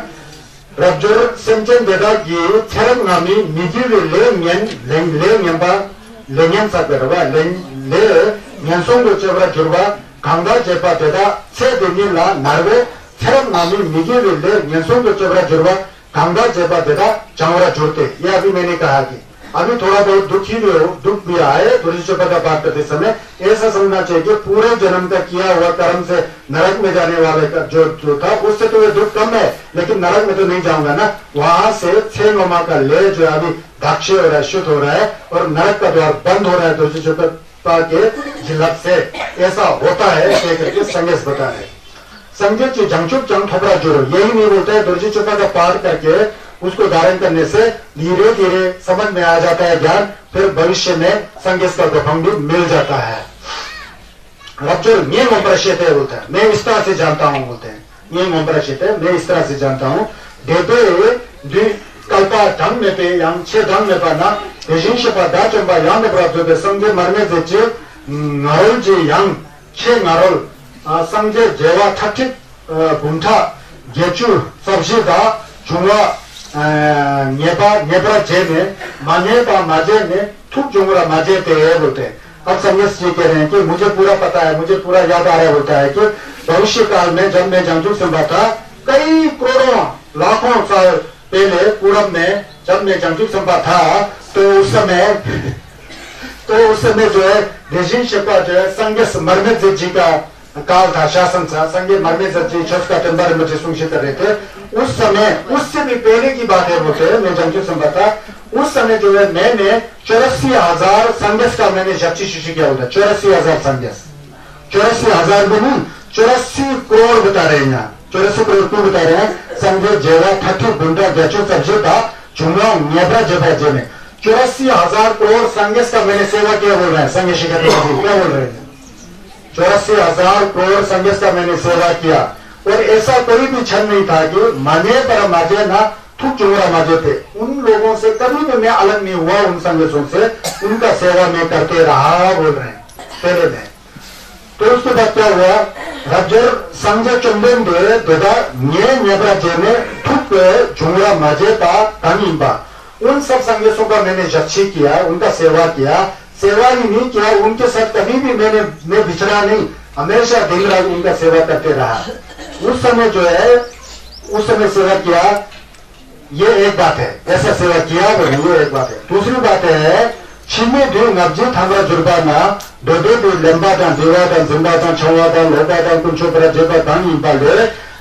रजुर सेंचन देदा गी छरक नामी मिजिर ले न्यंबा लेन्यन साबरवा ले न्यंसोंगो चेवरा जुरवा गंगा जेपा देदा छे दिनिला नरवे छरक नामी मिजिर ले न्यंसोंगो चेवरा जुरवा गंगा जेपा देदा चावरा जुरते ये अभी मैंने कहा कि अभी थोड़ा बहुत दुख भी आए दुर्जोपा का बात करते समय ऐसा समझना चाहिए कि पूरे जन्म का किया हुआ कर्म से नरक में जाने वाले का जो था उससे तो ये दुख कम है लेकिन नरक में तो नहीं जाऊंगा ना वहां से 6 नोमा का ले जो अभी दाक्ष हो रहा है शुद्ध हो रहा है और नरक का द्वार बंद हो रहा है दुर्जोपा के झिलक से ऐसा होता है करके संगेश बता रहे संजय जंगचुप जंग थोड़ा जोड़ो यही नहीं बोलता है दुर्जोपा का पाठ करके उसको धारण करने से धीरे धीरे समझ में आ जाता है ज्ञान फिर भविष्य में संगेश का भंग भी मिल जाता है रज्जुर नियम प्रश्यते बोलता है मैं इस तरह से जानता हूं बोलते हैं नियम प्रश्यते मैं इस तरह से जानता हूं देते कल्पा ढंग में पे yang छे ढंग में पाना विशिष्ट पदा चंबा yang प्राप्त होते संगे मरने से नरोल जी yang छे नरोल संगे जेवा ठठिक बुंठा गेचू सबसे दा जुआ नेबा जे में माने बा माजे में थुक जुमरा माजे पे बोलते हैं अब संन्यास जी कह रहे हैं कि मुझे पूरा पता है मुझे पूरा याद आ रहा होता है कि भविष्य काल में जब मैं जंगजुक संभा था कई करोड़ों लाखों साल पहले पूरब में जब मैं जंगजुक संभा था तो उस समय जो है देशिन शेपा जो है संगेस मरमेज जी का काल था शासन था संगे मरमेज जी छठ का टेम्बर में सुनिश्चित कर रहे थे उस समय उससे भी पहले की बात है बोलते हैं मैं जंगजुक संभा था उस समय जो है मैंने 84,000 संगेस का मैंने जप्ची शिशी किया होता 84,000 संगेस 84,000 में नहीं 84 करोड़ बता रहे हैं यहाँ 84 करोड़ क्यों बता रहे हैं संगे जेवा ठठी गुंडा गचो सब्जी था जुमला नेबरा जबा जे में 84,000 करोड़ संगेस का मैंने सेवा किया बोल रहे हैं संगे शिखर क्या बोल रहे हैं 84,000 करोड़ संगेस का मैंने सेवा किया और ऐसा कोई भी क्षण नहीं था कि माने पर माजे ना थुक चोरा माजे थे उन लोगों से कभी भी मैं अलग नहीं हुआ उन संगठनों से उनका सेवा मैं करते रहा बोल रहे हैं पहले में तो उसके बाद क्या हुआ रजर संजय चंदन दे देदा नेबरा जे में थुक झुमरा माजे था तानीबा उन सब संगठनों का मैंने जच्ची किया उनका सेवा किया सेवा ही नहीं किया उनके साथ कभी भी मैं बिछड़ा नहीं हमेशा दिन रात उनका सेवा करते रहा उस समय जो है उस समय सेवा किया ये एक बात है ऐसा सेवा किया ये एक बात है दूसरी बात है छिमे दो नब्जी थांगा जुर्बाना दो लंबा दान देवा दान जिंदा दान छवा दान लोका दान कुंचो पर जेबा दान इबाले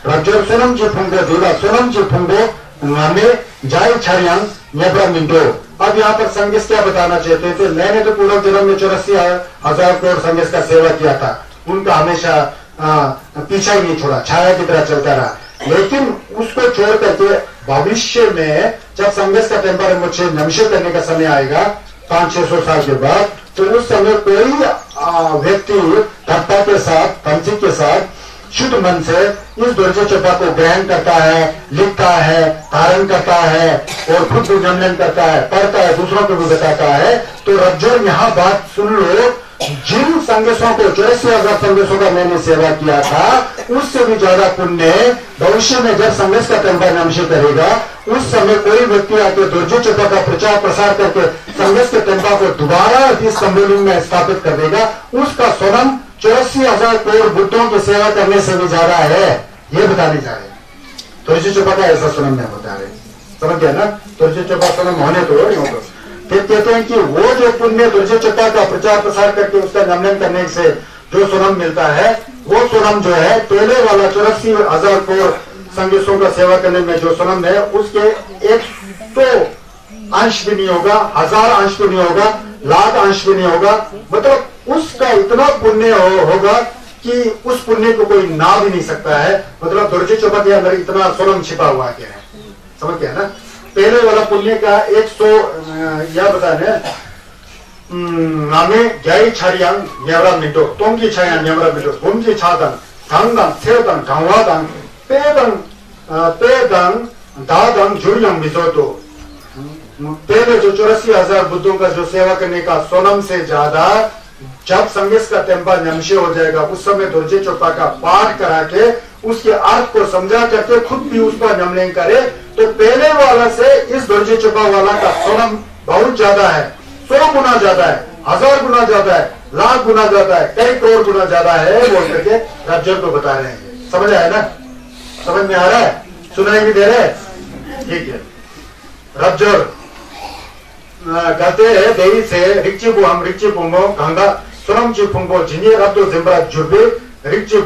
रजर सोनम जी फंगो देवा सोनम जी फंगो नामे जाय छरियांग नेबरा मिंडो अब यहाँ पर संगेश क्या बताना चाहते थे मैंने तो पूर्व जन्म में 84,000 करोड़ संगेश का सेवा किया था उनका हमेशा पीछा ही नहीं छोड़ा छाया की तरह चलता रहा लेकिन उसको छोड़ करके भविष्य में जब संगेश का टेम्पर मुझे नमशे करने का समय आएगा 500-600 साल के बाद तो उस समय कोई व्यक्ति धत्ता के साथ पंचिक के साथ शुद्ध मन से इस दुर्जय चोपा को ग्रहण करता है लिखता है धारण करता है और खुद भी जनन करता है पढ़ता है दूसरों को भी बताता है तो रज्जुर यहाँ बात सुन लो जिन संगठनों को 84,000 संगठनों का मैंने सेवा किया था उससे भी ज्यादा पुण्य भविष्य में जब संगठन का टेम्पर नमशी करेगा उस समय कोई व्यक्ति आके दुर्जय चोपा का प्रचार प्रसार करके संगठन के टेम्पर को दोबारा इस सम्मेलन में स्थापित कर देगा उसका स्वयं 84,000 करोड़ बुद्धों की सेवा करने से भी ज्यादा है ये बताने जा रहे हैं दुर्जय चोपा का ऐसा स्वयं नहीं बता रहे समझ गया ना दुर्जय चोपा स्वयं होने तो फिर कहते हैं कि वो जो पुण्य दुर्जय चोपा का प्रचार प्रसार करके उसका नमन करने से जो सोनम मिलता है वो सोनम जो है पहले वाला 84,000 करोड़ संगठनों का सेवा करने में जो सोनम है उसके 100 अंश भी नहीं होगा 1000 अंश भी नहीं होगा लाख अंश भी नहीं होगा मतलब उसका इतना पुण्य होगा कि उस पुण्य को कोई ना भी नहीं सकता है मतलब दुर्जय चोपा के अंदर इतना सोनम छिपा हुआ क्या है समझ गया ना पहले वाला पुण्य का 100 या बताने नामे जय छरियांग न्यावरा मिटो तोंगी छाया न्यावरा मिटो घूमजी छादन धांगदं सेदं धांवादं पेदं दादं जुड़यं मिजोतो पहले जो 84,000 बुद्धों का जो सेवा करने का सोनम से ज्यादा जब संगीत का टेम्पा नमशे हो जाएगा उस समय दुर्जे चोपा का पाठ करा के उसके अर्थ को समझा करके खुद भी उसका नमलेंग करे तो पहले वाला से इस दुर्जे चोपा वाला का सोनम बहुत ज्यादा है, 100 गुना ज्यादा है, 1000 गुना ज्यादा है, लाख गुना ज्यादा है, कई करोड़ गुना ज्यादा है बोल करके रज्जर को बता रहे हैं। समझ आया ना? समझ में आ रहा है? सुनाई भी दे रहे हैं? ठीक है। रज्जर कहते हैं देवी से रिक्ची बुमो गंगा सोनम ची फुंगो जिन्हें रब्दो जिम्बरा जुबे रिक्ची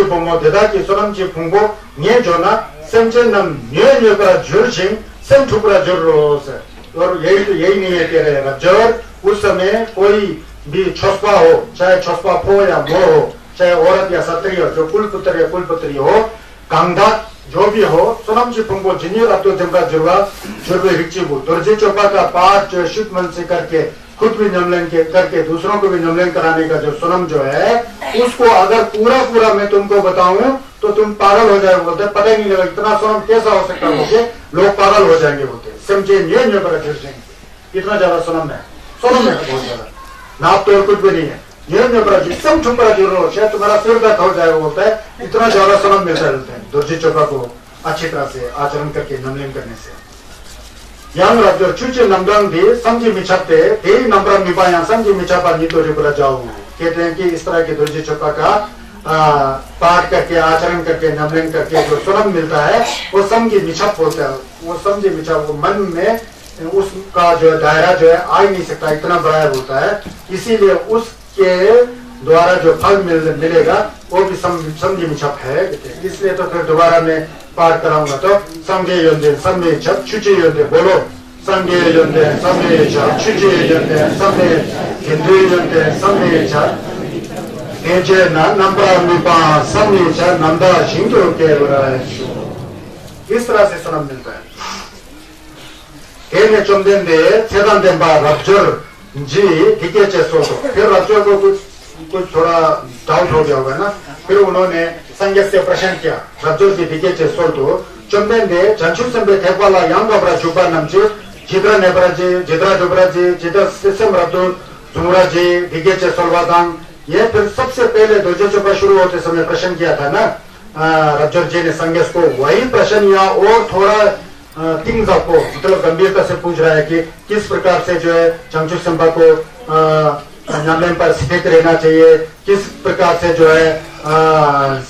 बुमो देदा की सोनम ची फुंगो nye जोना सेमचे नम nye पर जुर्शिंग सेम ठुकरा जुर्रोस। और यही नहीं है कह रहे रज्जर उस समय कोई भी छोस्पा हो, चाहे छोस्पा फो या मो हो, चाहे औरत या सत्री हो, जो कुलपुत्र या कुलपुत्री हो, गंगा जो भी हो, सोनम ची फुंगो जिन्हें रब्दो जिम्बरा जुर्बे रिक्ची बु दुर्जे चोपा का पाठ जो शुद्ध मन से करके खुद भी नमलन करके दूसरों को भी नमलन कराने का जो सोनम जो है उसको अगर पूरा मैं तुमको बताऊं तो तुम पागल हो जाए बोलते, पता ही नहीं लगा इतना सोनम कैसा हो सकता है, लोग पागल हो जाएंगे बोलते। समझे ये पर इतना ज्यादा सोनम है बहुत ज्यादा, नाप तो और कुछ भी नहीं है। ये पर एकदम ठुमरा जरूर शायद तुम्हारा सिर दर्द हो जाएगा बोलता है, इतना ज्यादा सोनम मिलता है दुर्जे चोपा को अच्छी तरह से आचरण करके नमलन करने से। yang rajor cuci namdang di samji michapte दे नंबर मिपाया समझी मिचापा नीतो रिपुरा जाओ। कहते हैं कि इस तरह के दुर्जे चोपा का पाठ करके आचरण करके नमलन करके जो सोनम मिलता है वो समझी मिछप होता है। वो समझी मिछप वो मन में उसका जो दायरा जो है आ ही नहीं सकता, इतना बड़ा होता है। इसीलिए उसके द्वारा जो फल मिलेगा वो भी समझी मिछप है। इसलिए तो फिर दोबारा मैं पाठ कराऊंगा तो संगे योंदे संगे छप छुचे योंदे बोलो संगे योंदे संगे छप छुचे योंदे संगे हिंदू योंदे संगे छप एजे ना नंबर मिपा संगे छप नंदा शिंगो के बराए। इस तरह से सोनम मिलता है। केने चुमदेन दे छेदान देन बा रज्जर जी दिखे चेसो तो फिर रज्जर को कुछ थोड़ा डाउट हो गया होगा ना, फिर उन्होंने संगीत से प्रश्न किया रज्जो की दिखे चेसो तो चुम्बेन दे जंचु संबे थेपाला यांग बरा जुबा नमचे जिद्रा नेबराजी जिद्रा जुबराजी जिद्रा सिस्टम रद्दो जुमराजी दिखे चेसोलवादांग। ये फिर सबसे पहले दुर्जे चोपा शुरू होते समय प्रश्न किया था ना रज्जो जी ने संगीत को, वही प्रश्न या और थोड़ा थिंग्स आपको मतलब गंभीरता से पूछ रहा है कि किस प्रकार से जो है चंचु संबा को नमलन पर स्थित रहना चाहिए, किस प्रकार से जो है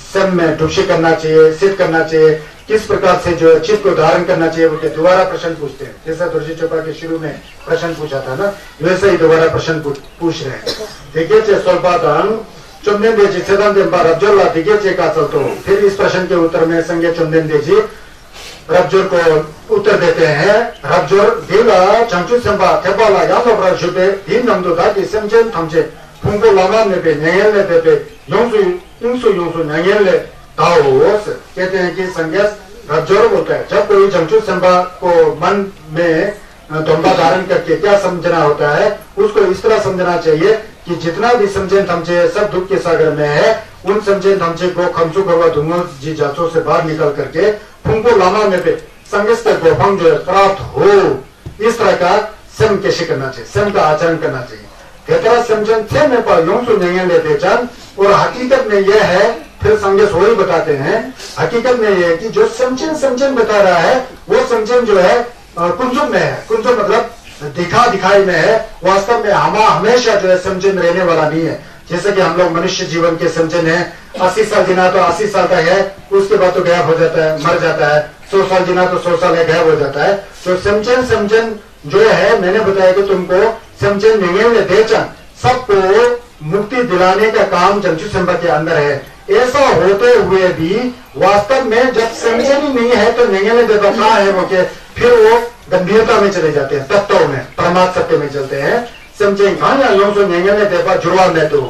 सम में डुबशी करना चाहिए, सिद्ध करना चाहिए, किस प्रकार से जो है चित्त को धारण करना चाहिए बोलते दोबारा प्रश्न पूछते हैं। जैसा दुर्जे चोपा के शुरू में प्रश्न पूछा था ना वैसे ही दोबारा प्रश्न पूछ रहे हैं। देखिए चे स्वल्पादान चुमदेन देजी छेदान देन बा रज्जोला देखिए चे का चलतो। फिर इस प्रश्न के उत्तर में संगे चुमदेन देजी रज्जोर को उत्तर देते हैं। रज्जोर देला चंचु संबा थेबाला यालो ब्राजुबे दिन नमदो दाकी समझेन थमचे फुंगो लामा में पे नयन ले पे योंसु नयन ले ताओस। कहते हैं कि संगीत रज्जोर बोलता है जब कोई चंचु संबा को मन में दोंबा धारण करके क्या समझना होता है उसको इस तरह समझना चाहिए कि जितना भी समझेन थमचे सब दुख के सागर में है, उन समझेन थमचे को खमचु करवा धुमो जी जाचों से बाहर निकल करके फुंगो लामा में पे संगीत का गोफंग जो है प्राप्त हो, इस तरह का सम कैसे करना चाहिए, सम का आचरण करना चाहिए। कहता समझन थे में पर योंसु नयन ले पहचान। और हकीकत में यह है फिर संगीत वही बताते हैं हकीकत में यह है कि जो समझन बता रहा है वो समझन जो है कुंजुम में है। कुंजुम मतलब दिखाई में है, वास्तव में हमेशा जो है समझन रहने वाला नहीं है। जैसे कि हम लोग मनुष्य जीवन के समझन है 80 साल जीना तो 80 साल का है, उसके बाद तो गायब हो जाता है, मर जाता है। 100 साल जीना तो 100 साल है, गायब हो जाता है। तो समझन जो है मैंने बताया कि तुमको समझन नहीं बेचन सबको मुक्ति दिलाने का काम चंचु संबा के अंदर है। ऐसा होते हुए भी वास्तव में जब समझन ही नहीं है तो नहीं देता कहा है वो के फिर वो गंभीरता में चले जाते हैं, तत्वों में परमात्मा सत्य में चलते हैं। समझें कहा ने देखा जुड़वा में तो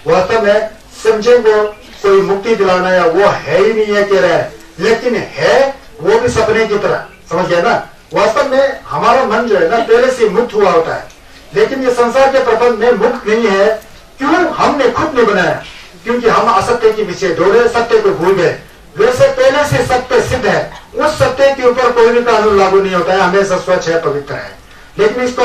वास्तव में समझें को कोई मुक्ति दिलाना या वो है ही नहीं है कह रहा है, लेकिन है वो भी सपने की तरह। समझ गया ना? वास्तव में हमारा मन जो है ना पहले से मुक्त हुआ होता है, लेकिन ये संसार के प्रपंच में मुक्त नहीं है। क्यों? हमने खुद नहीं बनाया, क्योंकि हम असत्य के पीछे दौड़े, सत्य को भूल गए। वैसे पहले से सत्य सिद्ध है, उस सत्य के ऊपर कोई भी कानून लागू नहीं होता है, हमेशा स्वच्छ है, पवित्र है। लेकिन इसको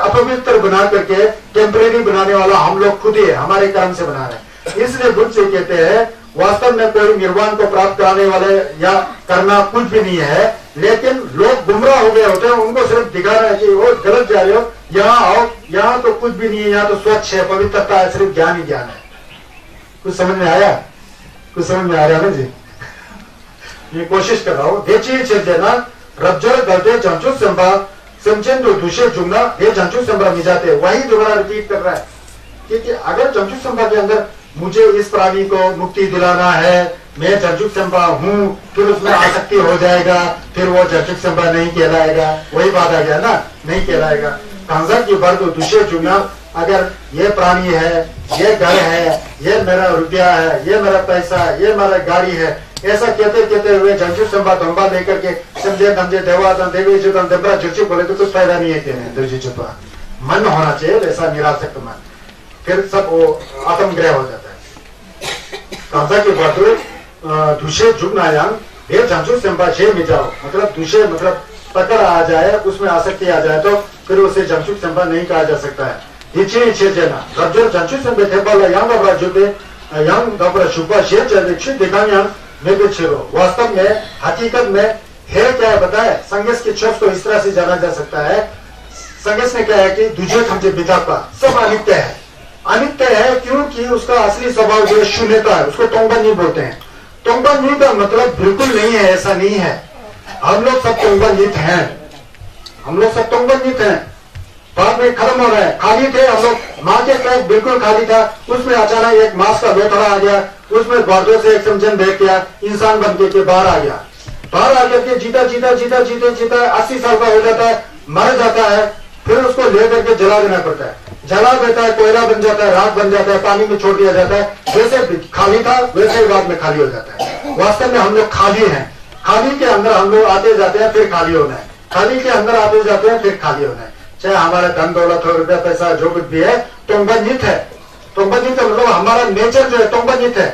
अपवित्र बना करके टेम्परेरी बनाने वाला हम लोग खुद ही है, हमारे कर्म से बना रहे हैं। इसलिए बुद्ध से कहते हैं वास्तव में कोई निर्वाण को प्राप्त कराने वाले या करना कुछ भी नहीं है, लेकिन लोग गुमराह हो गए होते हैं, उनको सिर्फ दिखाना है कि वो गलत जा रहे हो, यहाँ आओ, यहाँ तो कुछ भी नहीं है, यहाँ तो स्वच्छ है, पवित्रता है, सिर्फ ज्ञान ही ज्ञान है। कुछ समझ में आया? कुछ समझ में आ रहा है ना जी? ये कोशिश कर रहा हूँ। देखिए चेतना रज्जर गलते जंचु संभा समझें तो दूसरे जुमला ये जंचु संभा मिल जाते हैं, वही दोबारा रिपीट कर रहा है। क्योंकि अगर जंचु संभा के अंदर मुझे इस प्राणी को मुक्ति दिलाना है, मैं जंचुक संभा हूँ, फिर उसमें आसक्ति हो जाएगा, फिर वो जंचुक संभा नहीं कहलाएगा। वही बात आ गया ना, नहीं कहलाएगा। कांजा की बार तो दूसरे जुमला अगर ये प्राणी है, ये घर है, ये मेरा रुपया है, ये मेरा पैसा, ये मेरा गाड़ी है, ऐसा कहते हुए जंचुक संभा धंबा लेकर के समझे धमझे देवादन देवी जुदन देवरा जुचु बोले तो कुछ फायदा नहीं है। कहने मन होना चाहिए ऐसा निरासक्त मन, फिर सब वो आत्मग्रह हो जाता है। कांसा की बात दूसरे जुगनायाम ये जंचुक संभा छे मिटाओ, मतलब दूसरे मतलब पकड़ आ जाए, उसमें आसक्ति आ जाए तो फिर उसे जंचुक संभा नहीं कहा जा सकता है। इच्छे जना रज्जु जंचुक संभा थे बोला यांग बाबरा जुबे यांग बाबरा शुभा शेर चल देखिए दिखाया मैं कुछ वास्तव में हकीकत में है क्या है बताए। संगेश के शब्द को इस तरह से जाना जा सकता है। संगेश ने क्या है कि दूसरे समझे विधापा सब अनित्य है। अनित्य है क्योंकि उसका असली स्वभाव जो शून्यता है, उसको तोंगबन नहीं बोलते हैं। तोंगबन नहीं का मतलब बिल्कुल नहीं है, ऐसा नहीं है। हम लोग सब तोंगबन हैं, हम लोग सब तोंगबन हैं। बाद में खत्म हो रहा है, खाली थे हम लोग, माँ के पेट बिल्कुल खाली था, उसमें अचानक एक मांस का लोथड़ा आ गया, उसमें गर्दों से एक समझन भेज दिया, इंसान बन के बाहर आ गया। बाहर आकर के जीता 80 साल का हो जाता है, मर जाता है, फिर उसको लेकर के जला देना पड़ता है। जला देता है, कोयला बन जाता है, राख बन जाता है, पानी में छोड़ दिया जाता है। जैसे खाली था वैसे ही बाद में खाली हो जाता है। वास्तव में हम लोग खाली हैं, खाली के अंदर हम लोग आते जाते हैं, फिर खाली होना है, खाली के अंदर आते जाते हैं, फिर खाली होना है। चाहे हमारा धन दौलत हो, रुपया पैसा जो कुछ भी है, तोंगबनित है। तोंगबनित मतलब हमारा नेचर जो है तोंगबनित है।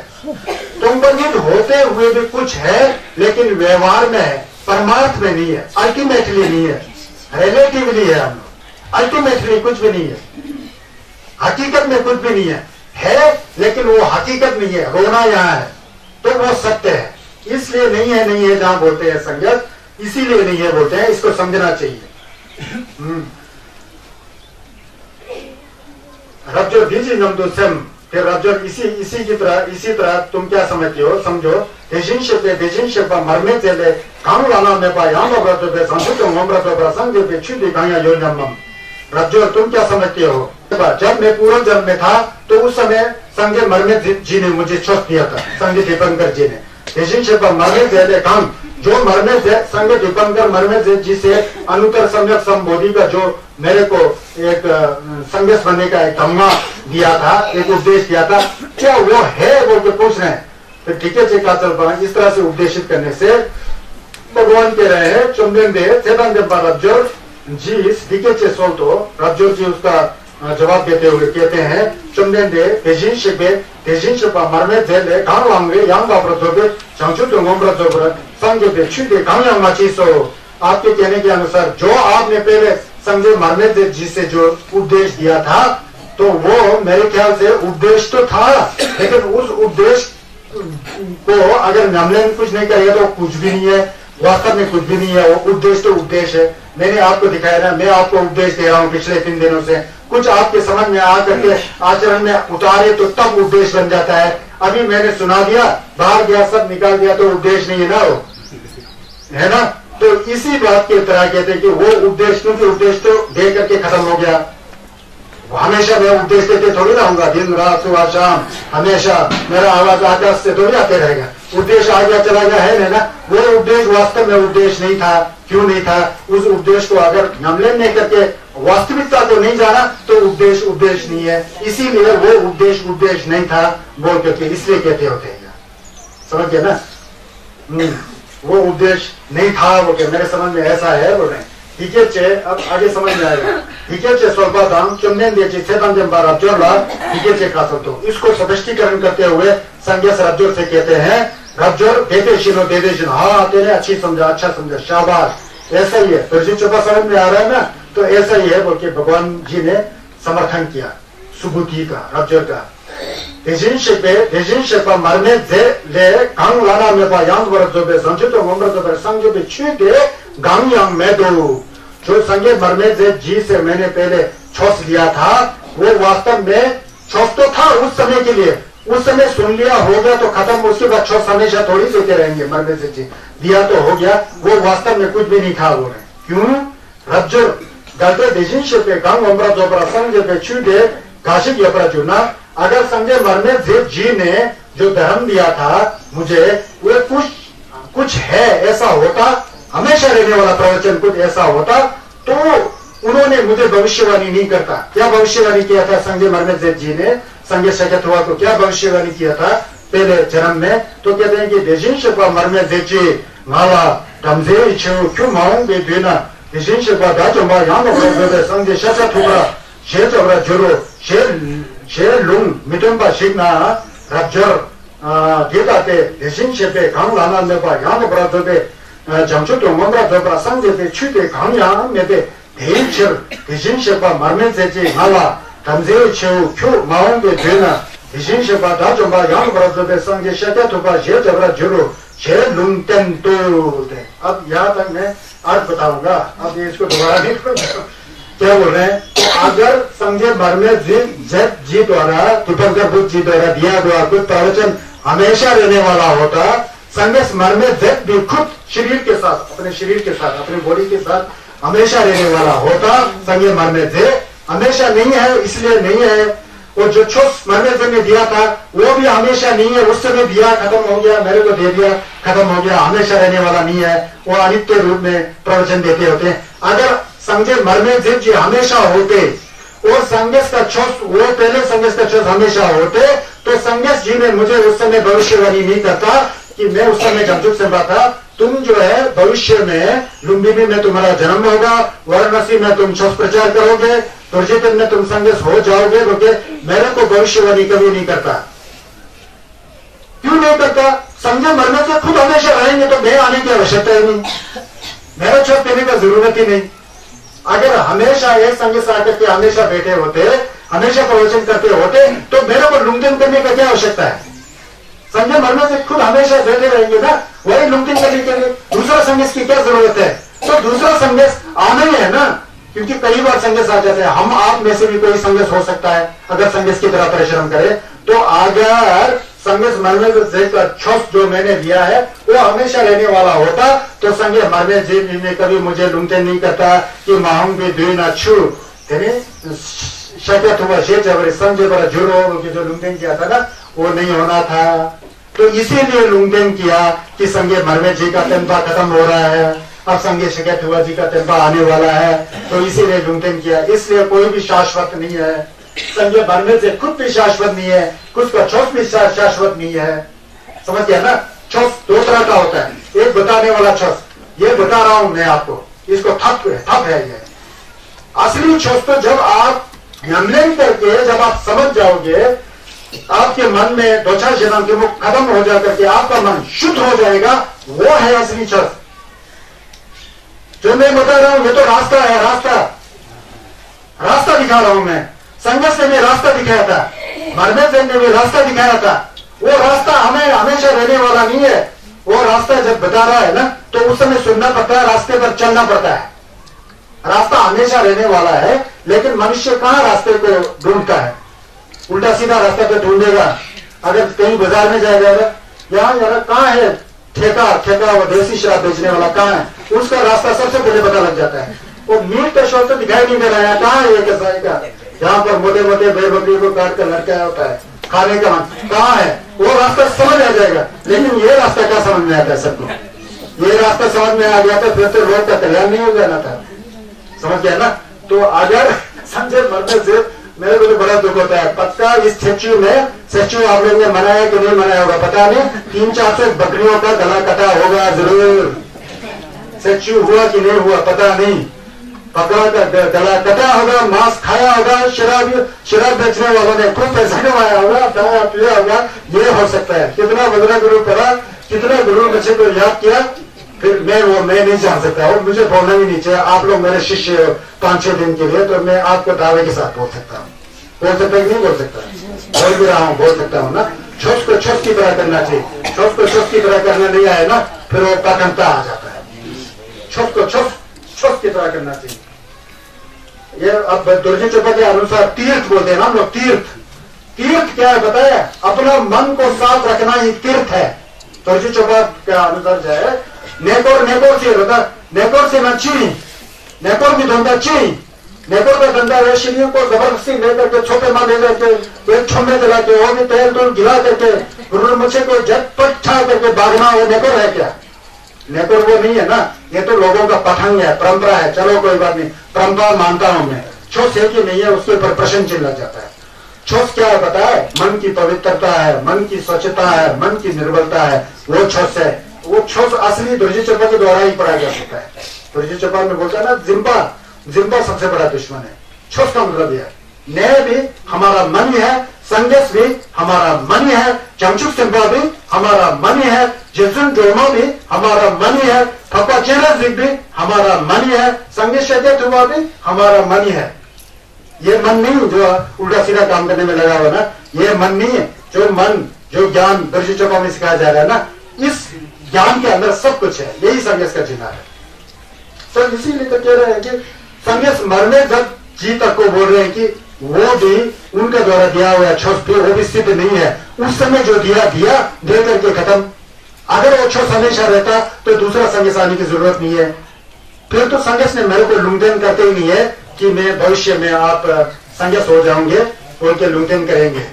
तोंगबनित होते हुए भी कुछ है, लेकिन व्यवहार में है, परमार्थ में नहीं है, अल्टीमेटली नहीं है, रिलेटिवली है। हम लोग अल्टीमेटली कुछ भी नहीं है, हकीकत में कुछ भी नहीं है लेकिन वो हकीकत नहीं है, रोना यहाँ है तो वो सत्य है। इसलिए नहीं है जहां बोलते हैं संगत, इसीलिए नहीं है बोलते हैं, इसको समझना चाहिए। रज्जो बीजी नमदो सम, फिर रज्जो इसी तरह तुम क्या समझते हो, समझो। देजिन मरने चले कानू लाना में पा यहाँ पे संस्कृत संग पे छुट्टी गाया योजनम। रज्जो तुम क्या समझते हो, जब मैं पूर्व जन्म में था तो उस समय संजय मरमेद जी ने मुझे छोड़ दिया था, संजय दीपंकर जी ने। देजिन मरने चले काम जो मरमेद संजय दीपंकर मरमेद जी से अनुत्तर सम्यक संबोधि का जो मेरे को एक संदेश बनने का एक धम्मा दिया था, एक उपदेश दिया था, क्या वो है बोल के पूछ रहे हैं। तो ठीक है चेका चल पा इस तरह से उपदेशित करने से भगवान कह रहे हैं चुम्बन दे चेतन देव रज्जोर जी ठीक चे सोल तो रज्जोर जी उसका जवाब देते हुए कहते हैं चुम्बन दे तेजिन शिपा मरमे जेले गांव लांगे यांग बाप्रतोबे चांचु तुंगोम्रतोबर संगे पे छुटे गांव यांग माचीसो। आपके कहने के अनुसार जो आपने पहले संजय मरने जी से जो उपदेश दिया था, तो वो मेरे ख्याल से उपदेश तो था, लेकिन उस उपदेश को अगर हमने कुछ नहीं किया तो कुछ भी नहीं है, वास्तव में कुछ भी नहीं है। वो उपदेश तो उपदेश है। मैंने आपको दिखाया ना, मैं आपको उपदेश दे रहा हूँ पिछले 3 दिनों से, कुछ आपके समझ में आ करके आचरण में उतारे तो तब उपदेश बन जाता है। अभी मैंने सुना दिया, बाहर गया, सब निकाल दिया तो उपदेश नहीं है ना, वो है ना। तो इसी बात की तरह कहते हैं कि वो उपदेश, क्योंकि उपदेश तो दे करके खत्म हो गया। हमेशा मैं उपदेश देते थोड़ी रहूंगा, दिन रात सुबह शाम हमेशा मेरा आवाज आकाश से थोड़ी आते रहेगा। उपदेश आ गया चला गया है ना, वो उपदेश वास्तव में उपदेश नहीं था। क्यों नहीं था? उस उपदेश को अगर नमलन नहीं करके वास्तविकता को नहीं जाना तो उपदेश उपदेश नहीं है। इसीलिए वो उपदेश उपदेश नहीं था बोल करके इसलिए कहते होते हैं, समझ गए ना। वो उपदेश नहीं था वो के मेरे समझ में ऐसा है बोल रहे। ठीक है, अब आगे समझ में आएगा। ठीक है, स्वल्पदान चुम्बन दे चेतन जब रज्जोर ला ठीक है खा सकते। इसको स्पष्टीकरण करते हुए संज्ञा रज्जोर से कहते हैं रज्जोर देते शिनो दे दे शिनो। हाँ तेरे अच्छी समझा, अच्छा समझा, शाबाश, ऐसा ही है। फिर चुपा समझ में आ रहा है ना। तो ऐसा ही है बोल के भगवान जी ने समर्थन किया सुबुद्धि का रज्जर का 대신 셰파 말메 제 강라나 메바 양버르조베 संचितो ममरजोबे संजोबे छुके गांगयांग मेदो जो संगे मरमे जे जी से मैंने पहले छोस लिया था वो वास्तव में छोस तो था उस समय के लिए उस समय सुन लिया हो गया तो खत्म उसके बाद छोस हमेशा थोड़ी देते रहेंगे मरमे से जी दिया तो हो गया वो वास्तव में कुछ भी नहीं था वो क्यों रज्जो गलते देशिन 셰페 강 ममरजोबे संजोबे छुके 가식 여브라주나 अगर संजय मरने जी ने जो धर्म दिया था मुझे वो कुछ है ऐसा होता हमेशा रहने वाला प्रवचन कुछ ऐसा होता तो उन्होंने मुझे भविष्यवाणी नहीं करता क्या भविष्यवाणी किया था संजय मरने जी ने संजय शगत हुआ को क्या भविष्यवाणी किया था पहले जन्म में तो कहते हैं कि देशिन शेपा मरने जी माला धमजे क्यों माऊं बे देना देशिन शेपा दाजोमा यहाँ संजय शगत हुआ शेर चबरा जुरो शेर लुंग मिटुंबा शिगना रज्जर गेताते 대신 셰페 강라나 메바 양의 브라더베 장초도 뭔가 더 상대에 취대 강양 메베 대인처 대신 셰바 말면세지 말라 담제의 최후 큐 마음에 되나 대신 셰바 다좀바 양의 브라더베 상대 셰테 도바 제저라 주로 शेर लुंगटेन तो अब यहाँ तक मैं आज बताऊंगा अब इसको दोबारा नहीं क्या बोल रहे हैं अगर संजय मरमे जी द्वारा तीर्थंकर बुद्ध जी द्वारा दिया हुआ कुछ प्रवचन हमेशा रहने वाला होता संजय मरमे भी खुद शरीर के साथ अपने बॉडी के साथ हमेशा रहने वाला होता संजय मरमे हमेशा नहीं है इसलिए नहीं है वो जो छोस मरमे ने दिया था वो भी हमेशा नहीं है उस समय दिया खत्म हो गया मेरे को दे दिया खत्म हो गया हमेशा रहने वाला नहीं है वो अनित्य रूप में प्रवचन देते होते हैं अगर संजय मरमे जी हमेशा होते और संगस का छोस वो पहले संगस का छोस हमेशा होते तो संगस जी ने मुझे उस समय भविष्यवाणी नहीं करता कि मैं उस समय जमजुक से था तुम जो है भविष्य में लुम्बिनी में तुम्हारा जन्म होगा वाराणसी में तुम छोस प्रचार करोगे दुर्जितन में तुम संगस हो जाओगे क्योंकि मेरे को भविष्यवाणी कभी नहीं करता क्यों नहीं करता संजय मरने से खुद हमेशा रहेंगे तो मैं आने की आवश्यकता ही नहीं मेरा छोस देने का जरूरत ही नहीं अगर हमेशा एक संग से आकर के हमेशा बैठे होते हमेशा प्रवचन करते होते तो मेरे को लुंगटिन करने का क्या आवश्यकता है संजय मरने से खुद हमेशा बैठे रहेंगे ना वही लुंगटिन करने के लिए दूसरा संगस की क्या जरूरत है तो दूसरा संगस आना ही है ना क्योंकि कई बार संगस आ जाते हैं हम आप में से भी कोई संगस हो सकता है अगर संगस की तरह परिश्रम करे तो अगर संगस मरने का छोस जो मैंने दिया है वो हमेशा रहने वाला होता तो संजय मरने जी ने कभी मुझे लुंगटे नहीं करता कि माहूं भी दुई ना छू शक्यत हुआ शेर जबरे संजय बड़ा जुरो जो लुंगटेन किया था ना वो नहीं होना था तो इसीलिए लुंगटेन किया कि संजय मरने जी का तनबा खत्म हो रहा है अब संजय शक्यत हुआ जी का तनबा आने वाला है तो इसीलिए लुंगटेन किया इसलिए कोई भी शाश्वत नहीं है संजय मरने से खुद भी शाश्वत नहीं है कुछ का छोस भी शाश्वत नहीं है समझ गया ना छोस दो तरह का होता है एक बताने वाला छोस ये बता रहा हूं मैं आपको इसको थप है ये असली छोस तो जब आप नमलन करके जब आप समझ जाओगे आपके मन में दो चार जन्म के मुख खत्म हो जाकर के आपका मन शुद्ध हो जाएगा वो है असली छोस जो मैं बता रहा हूं ये तो रास्ता है रास्ता दिखा रहा हूं मैं संगत से मैं रास्ता दिखाया था मरने से ने भी रास्ता दिखाया था वो रास्ता हमें हमेशा रहने वाला नहीं है वो रास्ता जब बता रहा है ना तो उस समय सुनना पड़ता है रास्ते पर चलना पड़ता है रास्ता हमेशा रहने वाला है लेकिन मनुष्य कहाँ रास्ते को ढूंढता है उल्टा सीधा रास्ता पे ढूंढेगा अगर कहीं बाजार में जाएगा यहाँ जरा कहाँ है ठेका वो देसी शराब बेचने वाला कहाँ है उसका रास्ता सबसे पहले पता लग जाता है वो मीट का शौक तो दिखाई नहीं दे रहा है कहाँ है ये कसाई का जहाँ पर मोटे मोटे भेड़ बकरी को काट कर लटकाया होता है खाने का मन कहाँ है वो रास्ता समझ आ जाएगा लेकिन ये रास्ता क्या समझ में आता है सबको ये रास्ता समझ में आ गया तो फिर तो लोग का कल्याण नहीं हो जाना था समझ गया ना तो अगर संजय मरने से मेरे को तो बड़ा दुख होता है पक्का इस स्टैच्यू आप लोगों ने मनाया कि नहीं मनाया होगा पता नहीं 300-400 बकरियों का गला कटा होगा जरूर स्टैच्यू हुआ कि नहीं हुआ पता नहीं पकड़ा का गला कटा होगा मांस खाया होगा शराब बेचने वालों ने खूब पैसा कमाया होगा खाया पिया होगा ये हो सकता है कितना बदला गुरु करा कितना गुरु बच्चे को याद किया फिर मैं नहीं जान सकता हूँ, मुझे बोलना भी नहीं चाहिए। आप लोग मेरे शिष्य हो 5-6 दिन के लिए, तो मैं आपको दावे के साथ बोल सकता हूँ। बोल सकता है कि नहीं बोल सकता? बोल भी रहा हूँ, बोल सकता हूँ ना। छोस को छोस की तरह करना चाहिए। छोस को छोस की तरह करना नहीं आए ना, फिर वो पाखंडता आ जाता है। छोस को छोस की तरह करना चाहिए। ये अब दुर्जी चोपा के अनुसार तीर्थ बोलते हैं ना हम लोग। तीर्थ क्या है बताया? अपना मन को साफ रखना ही तीर्थ है। दुर्जी चोपा के अनुसार जो है नेकोर से होता, नेकोर से न ची, नेकोर की धंधा ची, नेकोर का धंधा रेशनियों को जबरदस्ती लेकर के छोटे माल ले जाके एक छोड़ने चला के वो भी तेल तूल गिला करके मुझे को झटपट छा करके भागना, वो नेकोर है क्या? नेकोर वो नहीं है ना, ये तो लोगों का पठंग है, परंपरा है। चलो कोई बात नहीं, परंपरा मानता हूं मैं। छोस है कि नहीं है, उसके ऊपर प्रश्न चिन्ह लग जाता है। छोस क्या है पता है? मन की पवित्रता है, मन की स्वच्छता है, मन की निर्बलता है, वो छोस है। वो छोस असली दुर्जी चोपा के द्वारा ही पढ़ा जा सकता है। दुर्जी चोपा में बोलता है ना, जिम्बा सबसे बड़ा दुश्मन है। छोस का मतलब यह न्याय भी हमारा मन ही है, संदेश भी हमारा मन ही है, चमचुक सिंबा भी हमारा मन ही है, जेजुन जोमा भी हमारा मन ही है, फपा चेराजिक भी हमारा मन ही है, संदेश हुआ भी हमारा मन ही है। ये मन नहीं जो उल्टा सीधा काम करने में लगा हुआ ना, ये मन नहीं है। जो ज्ञान दुर्जी चोपा में सिखाया जा रहा है ना, इस ज्ञान के अंदर सब कुछ है। यही संदेश का चिन्ह है। सर इसीलिए तो कह रहे हैं कि संदेश मरने जब जी तक को बोल रहे हैं कि वो भी उनके द्वारा दिया हुआ छोस भी वो भी सिद्ध नहीं है। उस समय जो दिया दे करके खत्म। अगर वो छोस हमेशा रहता तो दूसरा संदेश आने की जरूरत नहीं है। फिर तो संदेश ने मेरे को लुंगदेन करते ही नहीं है कि मैं भविष्य में आप संदेश हो जाओगे बोल के लुंगदेन करेंगे।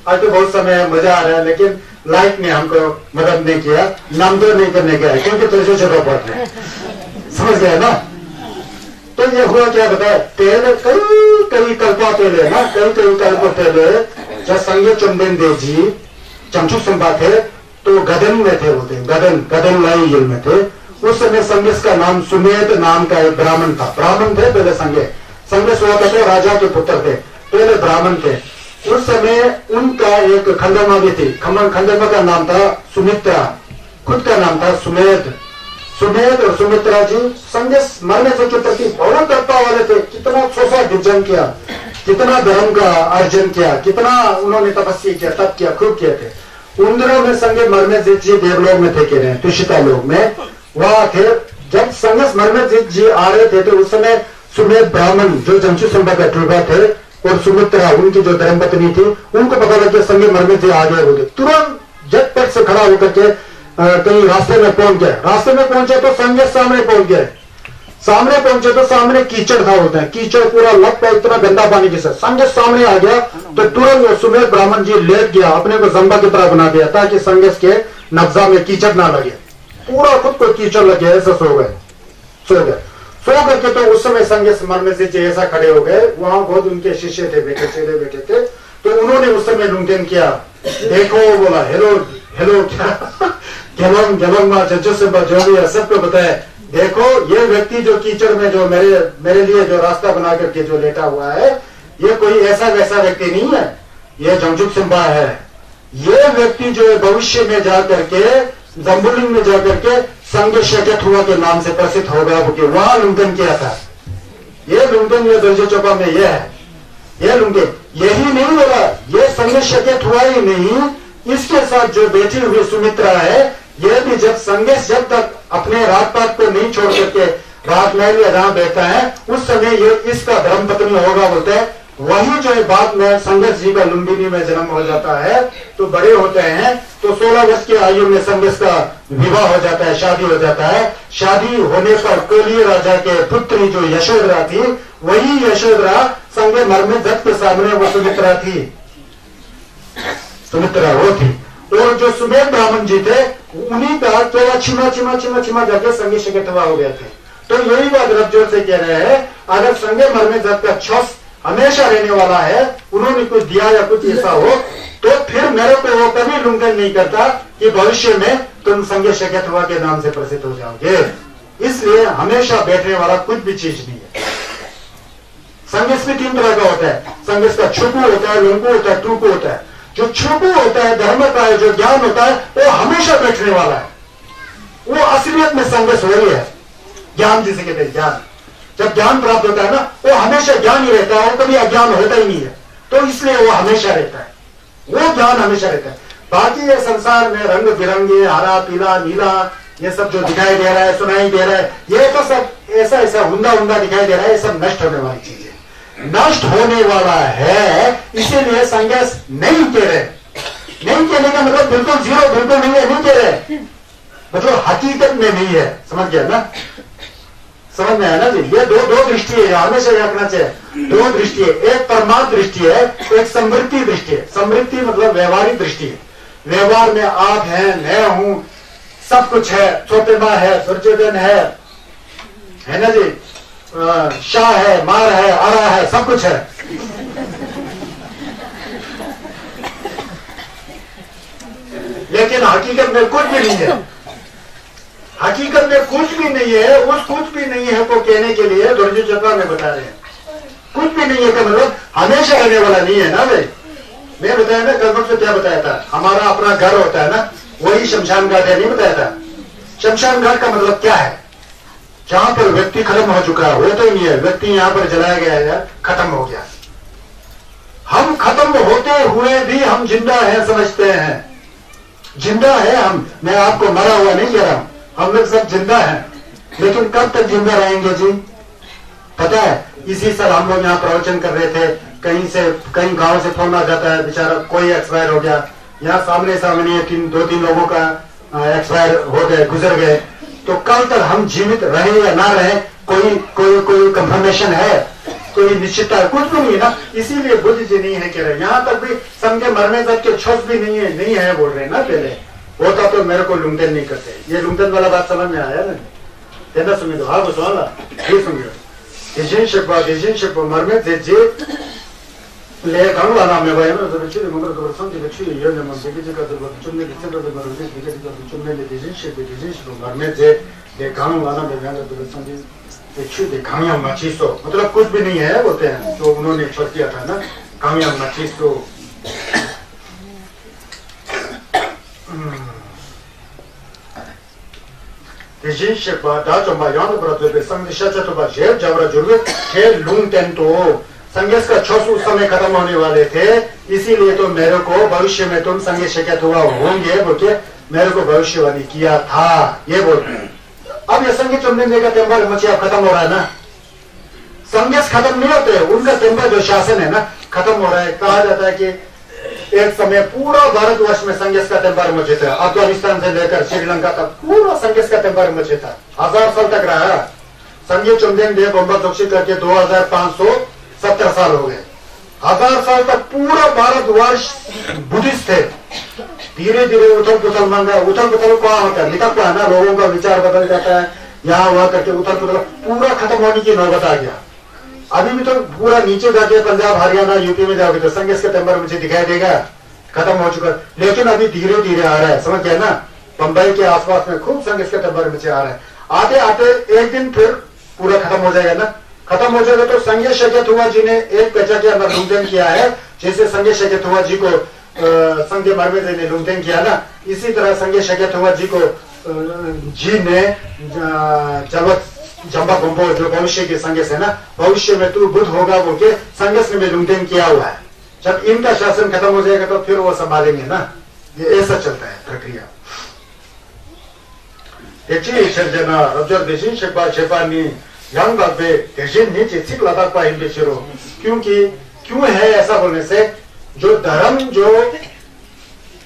आज तो बहुत समय मजा आ रहा है, लेकिन लाइफ ने हमको मदद नहीं किया, नामदोर नहीं करने का है, क्योंकि तुझे छोटा पड़ रहे समझ गया ना। तो ये हुआ क्या बताया? पहले कई कल्पा पहले ना, कई कल्प पहले जब संगे चुंबन देव जी चमचुक संपा थे तो गदन में थे, होते गदन लाई जेल में थे। उस समय संगेश का नाम सुमेध नाम का एक ब्राह्मण था। ब्राह्मण थे पहले संगेश हुआ करते, राजा के पुत्र थे, पहले ब्राह्मण थे। उस समय उनका एक खंडमा भी थी। खंडमा का नाम था सुमित्रा, खुद का नाम था सुमेध और सुमित्रा जी संदेश मरने से के प्रति बहुत तत्पा वाले थे। कितना सोचा विजन किया, कितना धर्म का अर्जन किया, कितना उन्होंने तपस्या किया, तप किया, खूब किए थे। उन दिनों में संगे मरमेजीत जी देवलोक में थे, कह रहे हैं तुषिता लोक में वहां थे। जब संगस मरमेजीत जी आ रहे थे तो उस समय सुमेध ब्राह्मण जो चमचुक संपा का टूबा थे और सुमित्रा उनकी जो धर्मपत्नी थी, उनको पता लग गया संगे मरमेजीत जी आ गए होंगे। तुरंत झटपट से खड़ा होकर के कहीं रास्ते में पहुंच गए। रास्ते में पहुंचे तो संगेश सामने पहुंच गए। सामने पहुंचे तो सामने कीचड़ था, होता है कीचड़ पूरा लग पाया, इतना गंदा पानी के साथ संगेश सामने आ गया। तो तुरंत वो सुमेध ब्राह्मण जी लेट गया, अपने को जम्बा की तरह बना दिया ताकि संगेश के नब्जा में कीचड़ ना लगे। पूरा खुद को कीचड़ लगे, ऐसा सो करके। तो उस समय संगेश मरने से ऐसा खड़े हो गए। वहां बहुत उनके शिष्य थे, बैठे चेले बैठे थे। तो उन्होंने उस समय लुंठन किया, देखो बोला हेलो जो भी है सबको बताया, देखो ये व्यक्ति जो कीचड़ में जो मेरे लिए जो रास्ता बना करके जो लेटा हुआ है, ये कोई ऐसा वैसा व्यक्ति नहीं है, ये चमचुक सिंपा है। ये व्यक्ति जो भविष्य में जा करके जम्बुलिंग में जा करके संग शजत हुआ के नाम से प्रसिद्ध हो गया, क्योंकि वहां लुंठन किया था। ये लुंठन ये दुर्जी चोपा में ये है, ये लुंठन यही नहीं बोला, ये संग शजत हुआ ही नहीं, इसके साथ जो बैठी हुई सुमित्रा है, यह भी जब संगेश जब तक अपने रात पात को नहीं छोड़ करके रात महल या जहां बैठा है, उस समय ये इसका धर्मपत्नी होगा बोलते हैं। वही जो है बाद में संगेश जी का लुम्बिनी में जन्म हो जाता है। तो बड़े होते हैं तो 16 वर्ष की आयु में संगेश का विवाह हो जाता है, शादी हो जाता है। शादी होने पर कोलिय राजा के पुत्री जो यशोधरा थी, वही यशोधरा संगे मरमेजीत के सामने वो सुमित्रा थी, सुमित्रा वो थी। और जो सुमेध ब्राह्मण जी थे उन्हीं का केवल छिमा जाके संगे शकेतवा हो गए थे। तो यही बात रबजोर से कह रहे हैं, अगर संगे मरमेजीत का छस हमेशा रहने वाला है, उन्होंने कुछ दिया या कुछ ऐसा हो, तो फिर मेरे को वो कभी लुंठन नहीं करता कि भविष्य में तुम संगे शकेतवा के नाम से प्रसिद्ध हो जाओगे। इसलिए हमेशा बैठने वाला कुछ भी चीज नहीं है। संगेश भी 3 तरह का होता है। संगेश का छुपू होता है, लुंगू होता है, टूकू होता है। जो छुपू होता है, धर्म का है, जो ज्ञान होता है, वो हमेशा बैठने वाला है। वो असलियत में संघर्ष हो रही है। ज्ञान जिसे कहते हैं, ज्ञान, जब ज्ञान प्राप्त होता है ना, वो हमेशा ज्ञान ही रहता है, कभी अज्ञान होता ही नहीं है, तो इसलिए वो हमेशा रहता है, वो ज्ञान हमेशा रहता है। बाकी ये संसार में रंग बिरंगे हरा पीला नीला ये सब जो दिखाई दे रहा है, सुनाई दे रहा है, ये तो सब ऐसा ऐसा हुंदा हुंदा दिखाई दे रहा है, ये सब नष्ट होने वाली चीज है, नष्ट होने वाला है। इसीलिए संन्यास नहीं कह रहे, नहीं कहने का मतलब बिल्कुल जीरो, बिल्कुल नहीं है, नहीं कह रहे, मतलब हकीकत में नहीं है। समझ गया ना, समझ में आया ना जी। ये दो दृष्टि है, हमेशा रखना चाहिए। दो दृष्टि है, एक परमात्म दृष्टि है, एक समृद्धि दृष्टि है। समृद्धि मतलब व्यवहारिक दृष्टि है, व्यवहार में आप हैं, मैं हूं, सब कुछ है, छोटे माँ है, दुर्योधन है ना जी, शाह है, मार है, आरा है, सब कुछ है। लेकिन हकीकत में कुछ भी नहीं है, हकीकत में कुछ भी नहीं है। उस कुछ भी नहीं है को कहने के लिए दुर्योधन चक्र में बता रहे हैं, कुछ भी नहीं है का मतलब हमेशा रहने वाला नहीं है ना भाई। मैं बताया ना कल से क्या बताया था, हमारा अपना घर होता है ना, वही शमशान घाट है, नहीं बताया था। शमशान घाट का मतलब क्या है, जहां पर व्यक्ति खत्म हो चुका है, वो तो नहीं है, व्यक्ति यहां पर जलाया गया है, खत्म हो गया। हम खत्म होते हुए भी हम जिंदा है समझते हैं, जिंदा है हम, मैं आपको मरा हुआ नहीं कह रहा हूं, हम लोग सब जिंदा हैं। लेकिन कब तक जिंदा रहेंगे जी, पता है? इसी साल हम लोग यहाँ प्रवचन कर रहे थे, कहीं गांव से फोन आ जाता है, बेचारा कोई एक्सपायर हो गया, यहाँ सामने सामने 2-3 लोगों का एक्सपायर हो गए, गुजर गए, तो कल तक हम जीवित रहे या ना रहे, कोई कंफर्मेशन है, कोई निश्चितता है? कुछ भी नहीं है ना। इसीलिए बुद्ध जी नहीं है कह रहे, यहाँ तक भी समझे मरने तक के छस भी नहीं है बोल रहे ना। पहले होता तो मेरे को लुंगटन नहीं करते, ये लुंगटन वाला बात समझ में आया ना? तेना सुनिए तो, हाँ वो सुना ये सुनिए, 대신식과 말면 되지. ले 강로 하나 매봐요. 저 비치는 뭔가 그 선지 비치 이연만 되게지가 그 좀 내게 생각도 말고 되게지가 좀 내게 대신식과 말면 내 강로 하나 매면 그 선지 बिच्छू दे कामयाब मचीसो, मतलब कुछ भी नहीं है बोलते हैं, जो उन्होंने छोड़ दिया था ना, कामयाब मचीसो। 대신 शेपा 다좀봐 양도 그렇게 संदेशाचा तो जेब जबरा जुर्वे थे लूंगटेन तो संगेश का छोस उस समय खत्म होने वाले थे, इसीलिए तो मेरे को भविष्य में तुम संगेश शिकायत हुआ होंगे बोलके मेरे को भविष्यवाणी किया था, ये बोलते हैं। अब ये संगीत चुनने देगा टेम्पर मची अब खत्म हो रहा है ना, संगीत खत्म नहीं होते, उनका टेम्पर जो शासन है ना खत्म हो रहा है। कहा जाता है कि एक समय पूरा भारतवर्ष में संगीत का टेम्पर मचे था, अफगानिस्तान से लेकर श्रीलंका तक पूरा संगीत का टेम्पर मचे था, 1000 साल तक रहा। संगीत चुनने दे बम्बा चौकसी करके 2570 साल हो गए, 1000 साल तक पूरा भारतवर्ष बुद्धिस्ट थे। धीरे धीरे उथल पुथल मांगा, उथल पुथल क्या होता है, निकलता है ना, लोगों का विचार बदल जाता है, यहाँ वहां करके उथल पुथल पूरा खत्म होने की नौबत आ गया। अभी भी तो पूरा नीचे जाके पंजाब हरियाणा यूपी में जाओगे तो संगीत का टेम्पर मुझे दिखाई देगा, खत्म हो चुका, लेकिन अभी धीरे धीरे आ रहा है, समझ गया ना। बंबई के आसपास में खूब संगीत का टेम्पर मुझे आ रहा है, आते आते एक दिन फिर पूरा खत्म हो जाएगा ना। खत्म हो जाएगा तो संगीत शकीत हुआ जी ने एक पेचा के अंदर लुंगटेन किया है, जैसे संगीत शकीत हुआ जी को संजय मरमेदे ने लुंगटेन किया ना, इसी तरह संजय शकीत हुआ जी को जी ने जम्बा गुम्बो जो भविष्य के संगेस है ना, भविष्य में तू बुद्ध होगा बोल के संगेस ने लुंगटेन किया हुआ है। जब इनका शासन खत्म हो जाएगा तो फिर वो संभालेंगे ना, ये ऐसा चलता है प्रक्रिया। 대체 현재나 रब्जर 대신 शेपानी यांग बाबे 대신 नीचे ठीक लगा पाए इन बेचरो, क्योंकि क्यों है ऐसा बोलने से, जो धर्म जो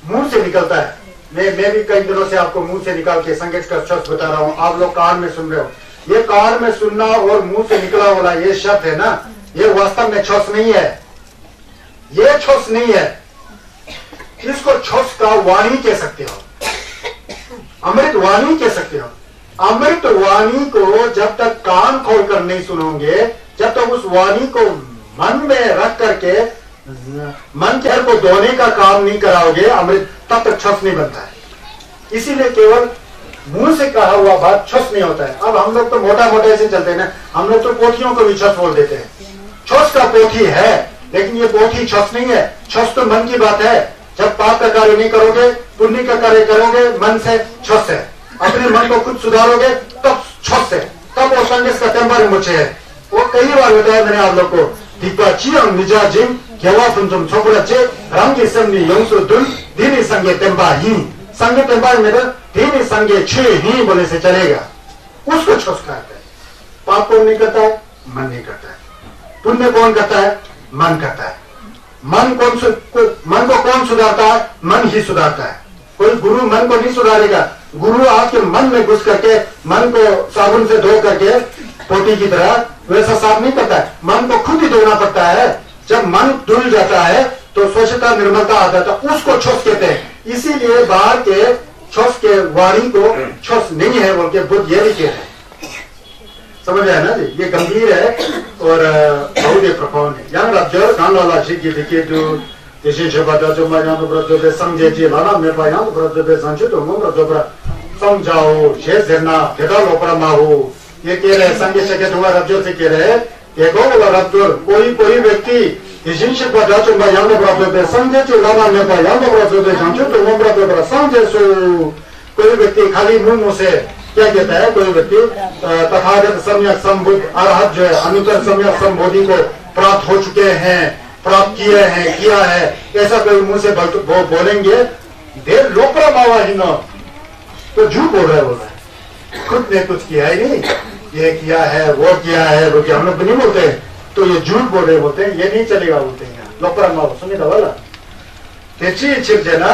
मुंह से निकलता है, मैं भी कई दिनों से आपको मुंह से निकाल के संगीत का शब्द बता रहा हूँ, आप लोग कान में सुन रहे हो। ये कान में सुनना और मुंह से निकला वाला ये शब्द है ना, ये वास्तव में छोस नहीं है, ये छोस नहीं है, इसको छोस का वाणी कह सकते हो, अमृत वाणी कह सकते हो। अमृत वाणी को जब तक कान खोलकर नहीं सुनोगे, जब तक उस वाणी को मन में रख करके मन के हर को धोने का काम नहीं कराओगे, अमृत तब तक छस नहीं बनता है। इसीलिए केवल मुंह से कहा हुआ बात छस नहीं होता है। अब हम लोग तो मोटा मोटा ऐसे चलते हैं ना, हम लोग तो पोथियों को भी छस बोल देते हैं। छस का पोथी है, लेकिन ये पोथी छस नहीं है, छस तो मन की बात है। जब पाप का कार्य नहीं करोगे, पुण्य का कार्य करोगे, मन से छस है। अपने मन को खुद सुधारोगे तब छस से, तब वो संदेश का टेम्पर मुझे है। वो कई बार बताया मैंने आप लोग को, दीपा चियंग निजा जिंग केवा फुंजुम छोकरा चे रंगी संगी योंसु दुन दीनी संगे टेम्पा ही, संगे टेम्पा में तो दीनी संगे छे ही बोले से चलेगा, उसको छस करता है। पाप कौन नहीं करता है? मन नहीं करता है। पुण्य कौन करता है? मन करता है। मन को कौन सुधारता है? मन ही सुधारता है। कोई गुरु मन को नहीं सुधारेगा। गुरु आपके मन में घुस करके मन को साबुन से धो करके पोटी की तरह वैसा साफ नहीं करता है। मन को खुद ही धोना पड़ता है। जब मन धुल जाता है तो स्वच्छता निर्मलता आ जाता है, उसको छस कहते हैं। इसीलिए बाहर के छस के वाणी को छस नहीं है बोल के बुद्ध ये लिखे है। समझ आया ना जी? ये गंभीर है और बहुत ही प्रभाव है। यहाँ राज्य गान वाला जी की देखिए जो जैसे शब्द जो मैं यहाँ पर जो समझे जी लाना मेरे पास यहाँ पर जो समझे तो मैं जो पर समझाओ शेष देना फेडा लोपरा माहो, ये कह रहे संगे से के तुम्हारा राज्यों से कह रहे कि गोवाला राज्य कोई व्यक्ति इसी शब्द जो मैं यहाँ पर जो समझे जी लाना मेरे पास यहाँ पर जो समझे तो मैं जो पर समझे सो कोई व्यक्ति खाली मुंह से क्या कहता है? कोई व्यक्ति तथागत सम्यक संबुद्ध अरहत जो है अनुत्तर सम्यक संबोधि को प्राप्त हो चुके हैं, प्राप्त किए हैं, किया है, ऐसा कोई मुंह से बोलेंगे देर लोपरा मावा ही न, तो झूठ बोल रहा है। खुद ने कुछ किया ही नहीं, ये किया है वो किया है वो किया, हम लोग नहीं बोलते तो ये झूठ बोल रहे बोलते हैं, ये नहीं चलेगा बोलते हैं लोपरा मावा। सुनिए वाला तेची छिप देना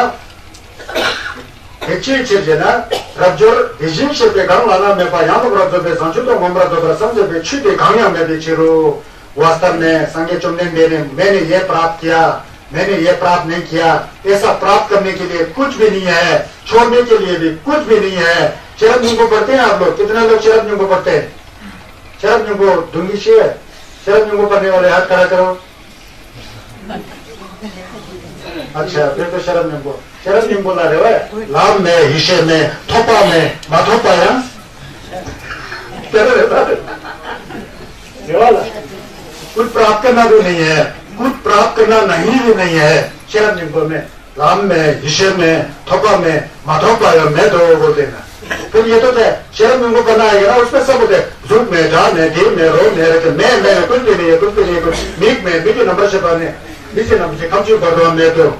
रज्जुर हिजिंशे पे गांव वाला में पाया तो रज्जुर पे संचुतो ममरा तो समझे पे छिटे गांव में भी चिरो वास्तव में संगे चुनने मैंने ये प्राप्त किया, मैंने ये प्राप्त नहीं किया, ऐसा प्राप्त करने के लिए कुछ भी नहीं है, छोड़ने के लिए भी कुछ भी नहीं है। शरद न्यू को पढ़ते हैं आप लोग? कितने लोग शरद न्यू को पढ़ते हैं? शरद न्यू को ढूंढी है, शरद न्यू को पढ़ने वाले हाथ खड़ा करो। अच्छा फिर तो शरद न्यू बोला रहे हो लाभ में हिस्से में थोपा में माथोपा है कुछ प्राप्त करना भी नहीं है, कुछ प्राप्त करना नहीं है। शरद न्यू में लाभ में हिस्से में थोपा में माथोपा मैं तो बोलते हैं। फिर ये तो शरद न्यू को करना है ना, उसमें सब होते झूठ में जान में ढील में रो में रहते मैं कुछ भी नहीं है, कुछ भी नहीं है। कुछ मीक में बीजे नंबर से पाने बीजे नंबर से कम से कर दो मैं तो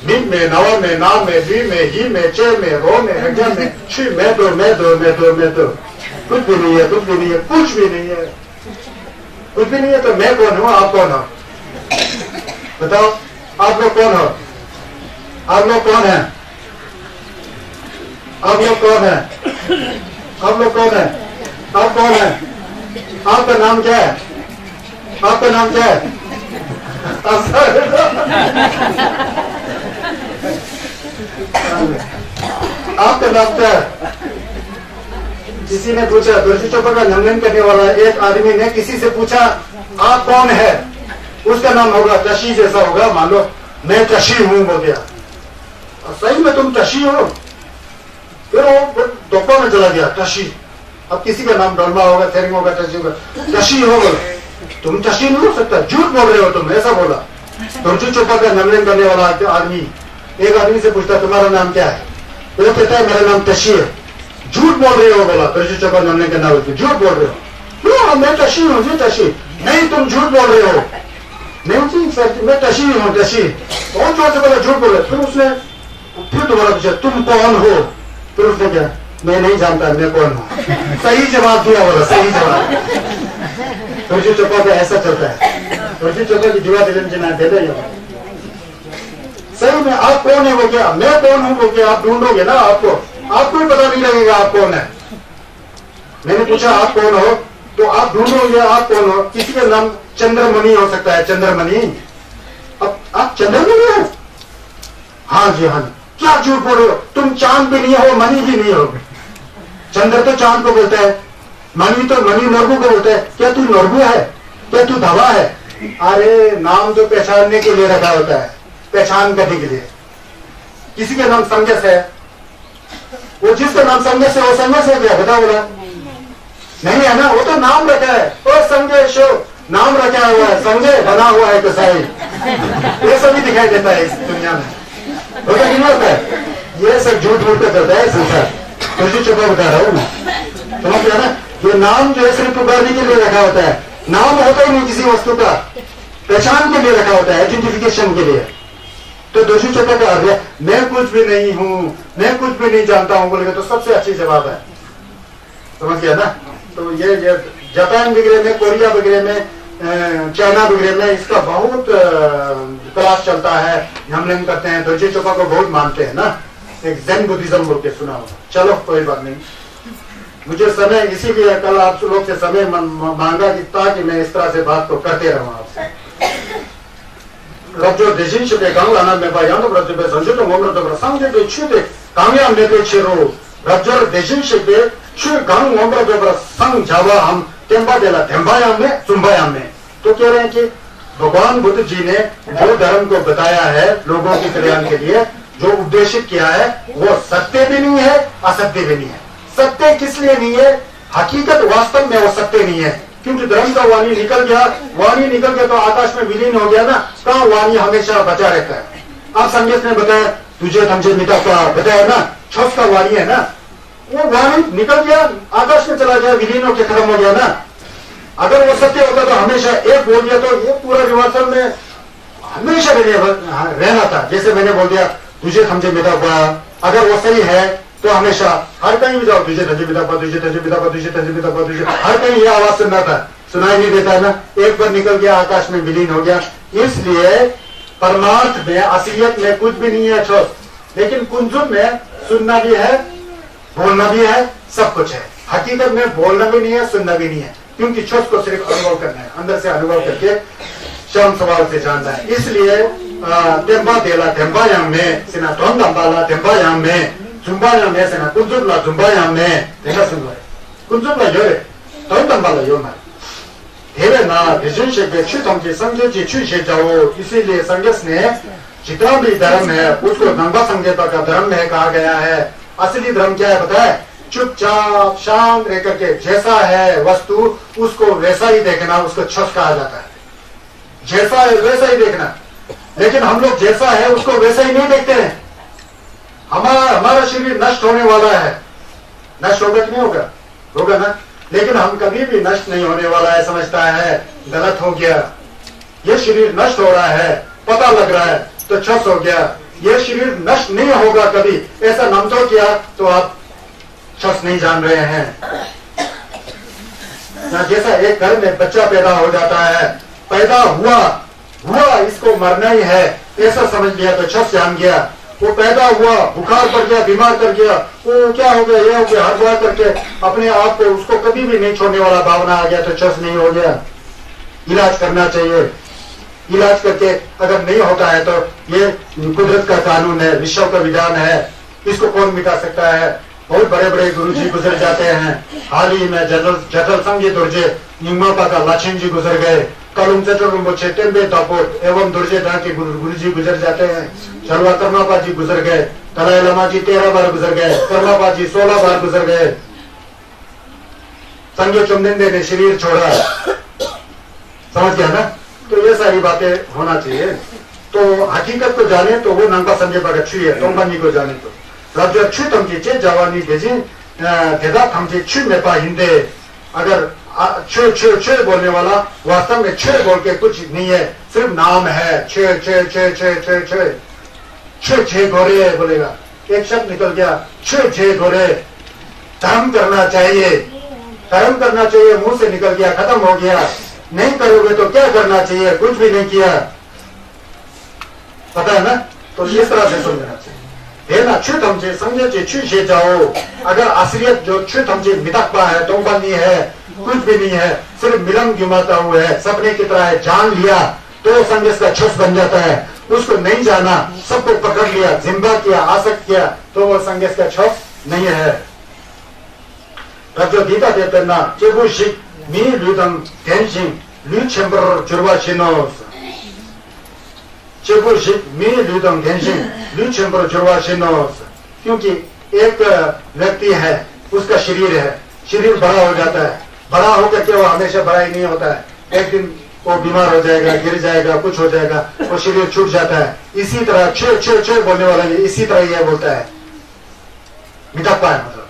मीक में नवा में नाम में बी में ही में चे में रो में हजा में छी मैं तो कुछ भी नहीं है, कुछ भी नहीं है, कुछ भी नहीं है, कुछ भी नहीं है। तो मैं कौन हूँ? आप कौन हो? बताओ आप लोग कौन हो? आप लोग कौन है? आप लोग कौन है? आप लोग कौन है? आप कौन है? आपका नाम क्या है? आपका नाम क्या है? आपका नाम क्या है? किसी ने पूछा तुलसी चौपर का नमन करने वाला एक आदमी ने किसी से पूछा आप कौन है? उसका नाम होगा तशी जैसा होगा, मान लो मैं तशी हूं बोल दिया, सही में तुम तशी हो? फिर वो दोपहर में चला गया तशी। अब किसी का नाम डोलमा होगा, थेरिंग होगा, तशी होगा, तशी हो बोला तुम तशी नहीं हो सकता, झूठ बोल रहे हो तुम, ऐसा बोला। तुलसी चौपर का नमन करने वाला आदमी एक आदमी से पूछता तुम्हारा नाम क्या है? वो कहता है मेरा नाम तशी है। झूठ बोल रहे हो बोला, तुलसी चौपर नमन करना हो, झूठ बोल रहे हो। मैं तशी हूँ जी, तशी नहीं, तुम झूठ बोल रहे हो। नहीं जी सर मैं तशी हूँ, तशी बहुत जोर से बोला, झूठ बोल रहे। फिर दोबारा पूछा तुम कौन हो? फिर उसने क्या मैं नहीं जानता मैं कौन हूँ, सही जवाब दिया बोला, सही जवाब। तुलसी चौपर का ऐसा चलता है, तुलसी चौपर की जुआ दे सही में आप कौन है वो क्या, मैं कौन हूं वो क्या आप ढूंढोगे ना, आपको ही पता नहीं लगेगा आप कौन है। मैंने पूछा आप कौन हो, तो आप ढूंढोगे आप कौन हो। किसी का नाम चंद्रमणि हो सकता है, चंद्रमणि। अब आप चंद्रमणि हो? हाँ जी हाँ जी। क्या झूठ बोल रहे हो? तुम चांद भी नहीं हो, मणि भी नहीं हो। चंद्र तो चांद को बोलता है, मणि तो मणि नरगु को बोलता है। क्या तू नरगु है? क्या तू धवा है? अरे नाम तो पहचानने के लिए रखा होता है, पहचान करने के लिए। किसी का नाम संजस है, वो जिसका नाम संजस है वो संजस है क्या? बताओ बोला नहीं है ना, वो तो नाम रखा है। वो संजय नाम रखा हुआ है, संजय बना हुआ है कसाई। ये सभी दिखाई देता है इस दुनिया में, होता नहीं होता है? ये सब झूठ मूठ पे करता है संसार। दर्जी चोपा बता रहा हूँ मैं, समझ गया ना। ये नाम जो है सिर्फ पुकारने के लिए रखा होता है, नाम होता ही नहीं किसी वस्तु का, पहचान के लिए रखा होता है, आइडेंटिफिकेशन के लिए। तो दोषी चोपा का अर्थ है मैं कुछ भी नहीं हूं, मैं कुछ भी नहीं जानता हूं बोलेगा तो सबसे अच्छी जवाब है, समझ गया ना। तो ये जापान वगैरह में, कोरिया वगैरह में, चाइना वगैरह में इसका बहुत क्लास चलता है, हमलिंग करते हैं, दोषी चोपा को बहुत मानते हैं ना, एक ज़ेन बुद्धिज्म बोल के सुना होगा। चलो कोई बात नहीं, मुझे समय इसीलिए कल आप लोग से समय मांगा कि ताकि मैं इस तरह से बात को करते रहूं आपसे। रज्जो 대신식의 강을 매바 양도 रज्जो सं주도 몸으로도 상대도 취대 강양 매배치로 रज्जो 대신식의 취강 몸으로도 상자와 함 템바데라 템바야 में जुम्बाया में। तो कह रहे हैं कि भगवान बुद्ध जी ने जो धर्म को बताया है लोगों के कल्याण के लिए, जो उद्देशित किया है, वो सत्य भी नहीं है, असत्य भी नहीं है। सत्य किस लिए नहीं है? हकीकत वास्तव में वो सत्य नहीं है, क्योंकि धर्म का वाणी निकल गया, वाणी निकल गया तो आकाश में विलीन हो गया ना, कहाँ वाणी हमेशा बचा रहता है। आप संदेश ने बताया तुझे थमझे मिटा का बताया ना, छस का वाणी है ना, वो वाणी निकल गया, आकाश में चला गया, विलीन होकर खत्म हो गया ना। अगर वो सत्य होता तो हमेशा एक बोल दिया तो ये पूरा हिमाचल में हमेशा रहना था। जैसे मैंने बोल दिया तुझे थमझे मिटा हुआ, अगर वो सही है तो हमेशा हर कहीं भी जाओ तुझे थमझे मिटा हुआ, तुझे थमझे मिटा हुआ, तुझे थमझे मिटा हुआ, तुझे हर कहीं ये आवाज सुनना था, सुनाई नहीं देता है ना, एक बार निकल गया आकाश में विलीन हो गया। इसलिए परमार्थ में, असलियत में कुछ भी नहीं है छोस, लेकिन कुंजुम में सुनना भी है, बोलना भी है, सब कुछ है। हकीकत में बोलना भी नहीं है, सुनना भी नहीं है, क्योंकि छोस को सिर्फ अनुभव करना है, अंदर से अनुभव करके शम स्वभाव से जानना है। इसलिए टेम्बा देला टेम्बायांग में सिना टोन दम्बाला टेम्बायांग में जुम्बायांग में सिना कुंजुमला जुम्बायांग में देखा सुन रहे कुंजुमला योरे टोन दम्बाला यो ना हेरे ना विजन से बेचू तमके संगे जी चू से जाओ। इसीलिए संगस ने जितना भी धर्म है उसको नंगा संगेता का धर्म में कहा गया है। असली धर्म क्या है पता है? चुपचाप शांत रह करके जैसा है वस्तु उसको वैसा ही देखना, उसको छस कहा जाता है। जैसा है वैसा ही देखना, लेकिन हम लोग जैसा है उसको वैसा ही नहीं देखते हैं। हमारा शरीर नष्ट होने वाला है, नष्ट होगा कि नहीं होगा? होगा ना, लेकिन हम कभी भी नष्ट नहीं होने वाला है समझता है, गलत हो गया। ये शरीर नष्ट हो रहा है, पता लग रहा है तो छस हो गया। ये शरीर नष्ट नहीं होगा कभी, ऐसा नामतो किया तो आप छस नहीं जान रहे हैं। जैसा एक घर में बच्चा पैदा हो जाता है, पैदा हुआ इसको मरना ही है ऐसा समझ लिया तो छस जान गया। वो पैदा हुआ, बुखार पड़ गया, बीमार कर गया, वो क्या हो गया, ये हो गया, हर बार करके अपने आप को उसको कभी भी नहीं छोड़ने वाला भावना आ गया तो छस नहीं हो गया। इलाज करना चाहिए, इलाज करके अगर नहीं होता है तो ये कुदरत का कानून है, विश्व का विधान है, इसको कौन मिटा सकता है? बहुत बड़े बड़े गुरुजी गुजर जाते हैं। हाल ही में जटल संघी दुर्जे निम्मापा का लाचिन जी गुजर गए, कलुम चतुर्मुचे टेम्बे तापोट एवं दुर्जे ढा के गुरुजी गुजर जाते हैं। शर्वा कर्मापा जी गुजर गए, दलाई लामा जी 13 बार गुजर गए, कर्मापा जी 16 बार गुजर गए। संजय चुमनिंदे ने शरीर छोड़ा, समझ गया ना। तो ये सारी बातें होना चाहिए। तो हकीकत को जाने तो वो नंगा संजय बाग अच्छी है, तोंबानी को जाने तो रब्जो अच्छी तमकी चे जवानी भेजी तेदा थमकी छु मेपा हिंदे। अगर छे छे छे बोलने वाला वास्तव में छे बोल के कुछ नहीं है, सिर्फ नाम है। छे छे छे छे छे छे छे छे गोरे बोलेगा, एक शब्द निकल गया, छे छे गोरे। धर्म करना चाहिए, धर्म करना चाहिए, मुंह से निकल गया, खत्म हो गया। नहीं करोगे तो क्या करना चाहिए? कुछ भी नहीं किया, पता है ना। तो इस तरह से समझना चाहिए। है ना, छुत हमसे समझे छुट से जाओ। अगर असलियत जो छुत हमसे मितकबा है, तोंबनी है, कुछ भी नहीं है, सिर्फ मिलम गिमाता हुआ है, सपने की तरह है, जान लिया तो संदेश का छस बन जाता है। उसको नहीं जाना, सबको पकड़ लिया, जिम्बा किया, आसक्त किया तो वो संदेश का छस नहीं है। रज्जो गीता देते ना चेबू शिक मिनी लुदम टेंशिंग लू चेंबर जुर्वा शिनोस। चेबू शिक मिनी लुदम टेंशिंग लू चेंबर जुर्वा शिनोस। क्योंकि एक व्यक्ति है, उसका शरीर है, शरीर बड़ा हो जाता है, बड़ा होकर के वो हमेशा बड़ा ही नहीं होता है। एक दिन वो बीमार हो जाएगा, गिर जाएगा, कुछ हो जाएगा, वो शरीर छूट जाता है। इसी तरह छे छे छे बोलने वाला इसी तरह यह बोलता है, मिटप्पा है मतलब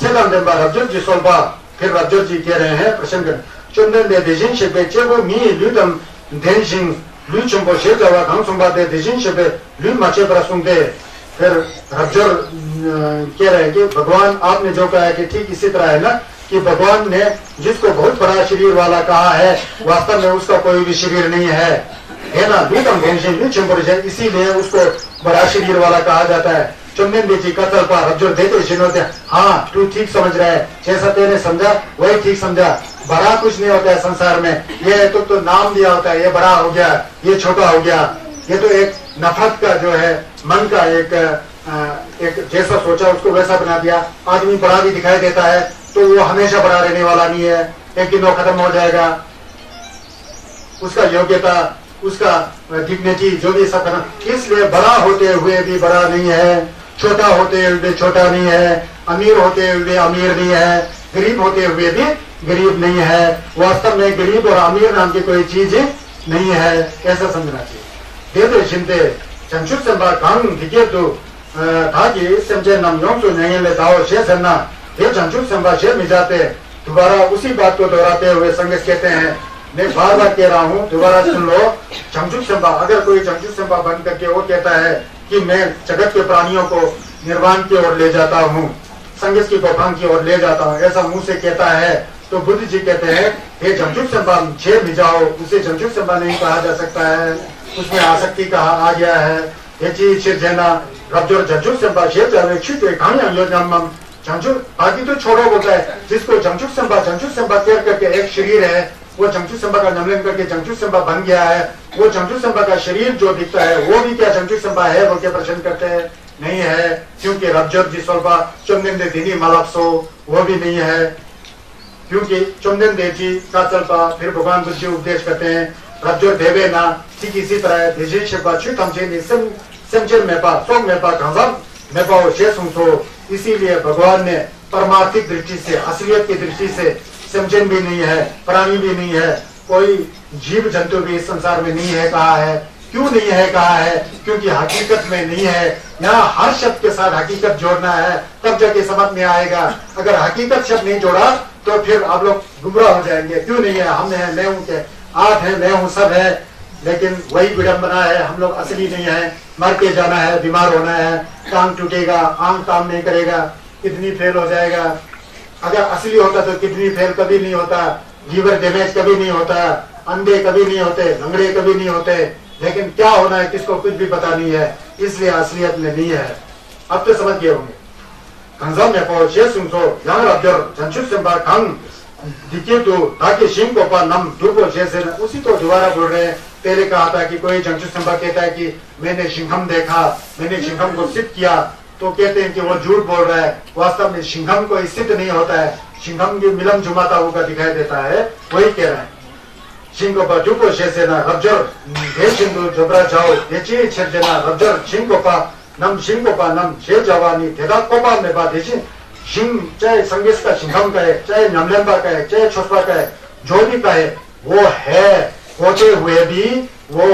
세단 된바 랍절 지솔바 फिर रब्जर जी कह रहे हैं प्रश्न कर चुंदन दे देजिन शेबे चेबो मी लुदम देजिन लु चंबो शे जावा खम संबा दे देजिन शेबे लु माचे प्रसुम दे फिर रब्जर कह रहे हैं कि भगवान आपने जो कहा है कि ठीक इसी तरह है ना कि भगवान ने जिसको बहुत बड़ा शरीर वाला कहा है वास्तव में उसका कोई भी शरीर नहीं है ना लुदम देजिन लु चंबो शे इसीलिए उसको बड़ा शरीर वाला कहा जाता है चुम्बन बेची कतल पर रब्जर देते चिन्होते हाँ तू ठीक समझ रहा है जैसा तेने समझा वही ठीक समझा बड़ा कुछ नहीं होता है संसार में ये तो नाम दिया होता है ये बड़ा हो गया ये छोटा हो गया ये तो एक नफरत का जो है मन का एक जैसा सोचा उसको वैसा बना दिया आदमी बड़ा भी दिखाई देता है तो वो हमेशा बड़ा रहने वाला नहीं है एक दिन वो खत्म हो जाएगा उसका योग्यता उसका डिग्निटी जो भी सब करना इसलिए बड़ा होते हुए भी बड़ा नहीं है छोटा होते हुए छोटा नहीं है अमीर होते हुए अमीर नहीं है गरीब होते हुए भी गरीब नहीं है वास्तव में गरीब और अमीर नाम की कोई चीज नहीं है ऐसा समझना चाहिए देते चिंते चंचुत संभा कांग दिखे तो ताकि समझे नम यों तो नहीं लेता हो शेष है ना ये चंचुत संभा शेर में जाते दोबारा उसी बात को दोहराते हुए संगत कहते हैं मैं बार बार कह रहा हूँ दोबारा सुन लो चंचुत संभा अगर कोई चंचुत संभा बन करके वो कहता है कि मैं जगत के प्राणियों को निर्वाण की ओर ले जाता हूँ संगत की पफांग की ओर ले जाता हूँ ऐसा मुंह से कहता है तो बुद्ध जी कहते हैं हे चंचुत संभा छे में जाओ उसे चंचुत संभा नहीं कहा जा सकता है उसमें आसक्ति कहा आ गया है ये चीज शिरजेना रब्जोर चंचुत संभा शेर जावे छुट योजना चंचुत बाकी तो छोड़ो बोलता है जिसको चंचुत संभा केयर करके एक शरीर है वो चंचुत संभा का नमलन करके चंचुत संभा बन गया है वो चंचुत संभा का शरीर जो दिखता है वो भी क्या चंचुत संभा है वो क्या प्रश्न करते हैं नहीं है क्योंकि रब्जर जी स्वल्पा चुमदिन दे दिनी मलाप्सो वो भी नहीं है क्योंकि चुमदिन देव जी का चलपा फिर भगवान बुद्ध जी उपदेश करते हैं रब्जर देवे ना ठीक इसी तरह देजी शिपा छुतमचे नि समचर मेपा सोम मेपा घंसम मेपा वो शेष उनको इसीलिए भगवान ने परमार्थिक दृष्टि से असलियत की दृष्टि से समझन भी नहीं है प्राणी भी नहीं है कोई जीव जंतु भी इस संसार में नहीं है कहा है क्यों नहीं है कहा है क्योंकि हकीकत में नहीं है यहाँ हर शब्द के साथ हकीकत जोड़ना है तब जाके समझ में आएगा अगर हकीकत शब्द नहीं जोड़ा तो फिर आप लोग गुमराह हो जाएंगे क्यों नहीं है हम है मैं हूँ के आप है मैं हूँ सब है लेकिन वही विडम्बना है हम लोग असली नहीं है मर के जाना है बीमार होना है टांग टूटेगा आंख काम नहीं करेगा किडनी फेल हो जाएगा अगर असली होता तो किडनी फेल कभी नहीं होता लीवर डैमेज कभी नहीं होता अंधे कभी नहीं होते लंगड़े कभी नहीं होते लेकिन क्या होना है किसको कुछ भी पता नहीं है इसलिए असलियत में नहीं है अब तो समझ गए होंगे कंजम में पहुंचे सुनसो यहाँ रब्जर चंचुत संभा खंग दिखे तो ताकि शिंग को पा नम डूबो जैसे उसी को दोबारा बोल रहे हैं पहले कहा था कि कोई चंचुत संभा कहता है कि मैंने सिंघम देखा मैंने सिंघम को सिद्ध किया तो कहते हैं कि वो झूठ बोल रहा है वास्तव में सिंघम कोई सिद्ध नहीं होता है सिंघम की मिलम जुमाता हुआ दिखाई देता है वही कह रहा है शिंगोपा डूबो जैसे ना रब्जर देशिंदु जबरा जाओ देची छेजना रब्जर शिंगोपा नम शे जवानी तेदा कोपा में बा देशी शिंग चाहे संगीत का सिंघम का है चाहे नमलेंबा का है चाहे छोटपा का है जो भी का है वो है होते हुए भी वो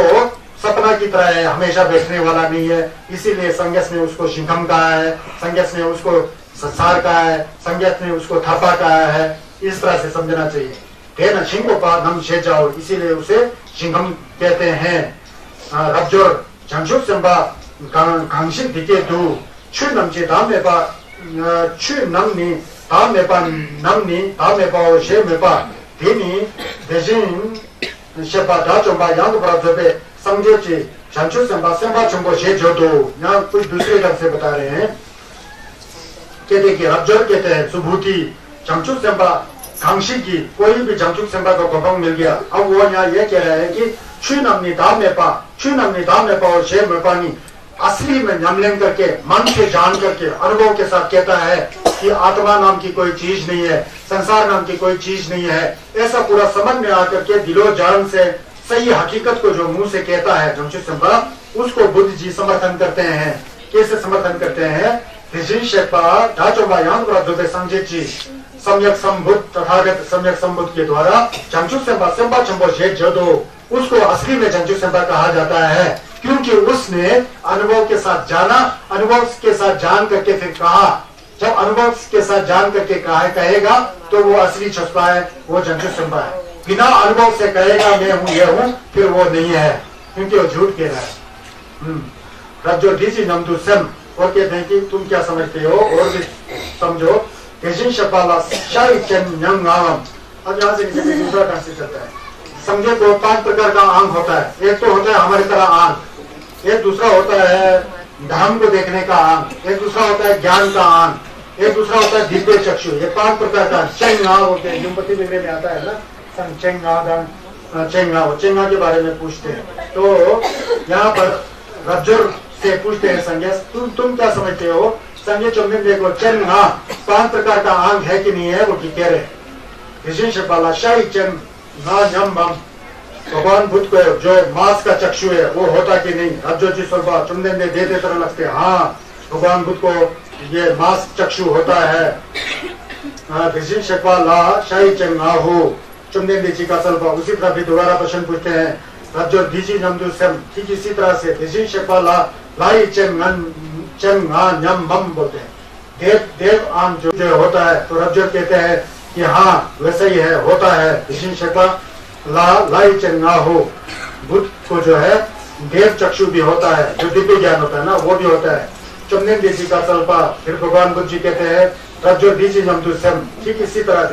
सपना की तरह है हमेशा बैठने वाला नहीं है इसीलिए संगत ने उसको सिंघम कहा है संगत ने उसको संसार कहा है संगत ने उसको थापा कहा है इस तरह से समझना चाहिए तेना शिंगोपा नम शे जाओ इसीलिए उसे सिंघम कहते हैं रब्जोर चंचुत संभा कांक्षित दिखे दो छु नमचे दाम में पा छु नमनी दाम में पा नमनी दाम में पा और शे में पा तेनी देजिन शेपा दाचोंबा यांग प्राप्त समझे ची चंचुत संभा संभा चुंबो शे जो दो यहाँ कुछ दूसरे ढंग से बता रहे हैं कहते कि रब्जोर कहते हैं सुभूति चंचुत संभा कांक्षी की कोई भी चंचुत संभा को पफंग मिल गया अब वो यहाँ ये कह रहे हैं कि छु नमनी दाम में पा और शे में पानी असली में नमलेन करके मन से जान करके अनुभव के साथ कहता है कि आत्मा नाम की कोई चीज नहीं है संसार नाम की कोई चीज नहीं है ऐसा पूरा समझ में आकर के दिलो जान से सही हकीकत को जो मुंह से कहता है चंचुत संभा उसको बुद्ध जी समर्थन करते हैं कैसे समर्थन करते हैं सम्यक संबुद्ध तथागत सम्यक संबुद्ध के द्वारा चंचुत संभा संभा चंबो शेख जदो उसको असली में चंचुत संभा कहा जाता है क्योंकि उसने अनुभव के साथ जाना अनुभव के साथ जान करके फिर कहा जब अनुभव के साथ जान करके कहेगा तो वो असली छुपा है, वो जंतु संपा है। बिना अनुभव से कहेगा मैं हूं ये हूं, फिर वो नहीं है, क्योंकि वो झूठ कह रहा है। रज्जो डीजी नमदू सम, और कहते हैं कि तुम क्या समझते हो और भी समझो। अब यहाँ से दूसरा ढंग से चलता है। समझे तो 5 प्रकार का आंख होता है। एक तो होता है हमारी तरह आंख, एक दूसरा होता है धर्म को देखने का आंख, एक दूसरा होता है ज्ञान का आंख, एक दूसरा होता है दिव्य चक्षु। ये 5 प्रकार का चेंगा होते हैं। युमपति बिगड़े में आता है ना, चेंगा के बारे में पूछते हैं। तो यहाँ पर रज्जुर से पूछते हैं संज्ञा, तुम क्या समझते हो? संज्ञा चुम्बन देखो चेंगा 5 प्रकार का आंख है कि नहीं है, वो कह रहे। भगवान बुद्ध को जो मांस का चक्षु है वो होता कि नहीं? रज्जो जी स्वल्पा चुम्बन में दे तरह लगते हैं। हाँ, भगवान बुद्ध को ये मांस चक्षु होता है। जी का सल्पा उसी तरह भी दोबारा प्रश्न पूछते हैं। रज्जो दीजी नमदू सम, ठीक इसी तरह से बोलते हैं। देव आम जो होता है, तो रज्जो कहते हैं कि हाँ वैसा ही है, होता है। हो बुद्ध को जो है देव चक्षु भी होता है, जो दिव्य ज्ञान होता है ना, वो भी होता है। चुम्बन जी का सल्पा, फिर भगवान बुद्ध जी कहते हैं रज्जो दीजी नमदू सम, ठीक इसी तरह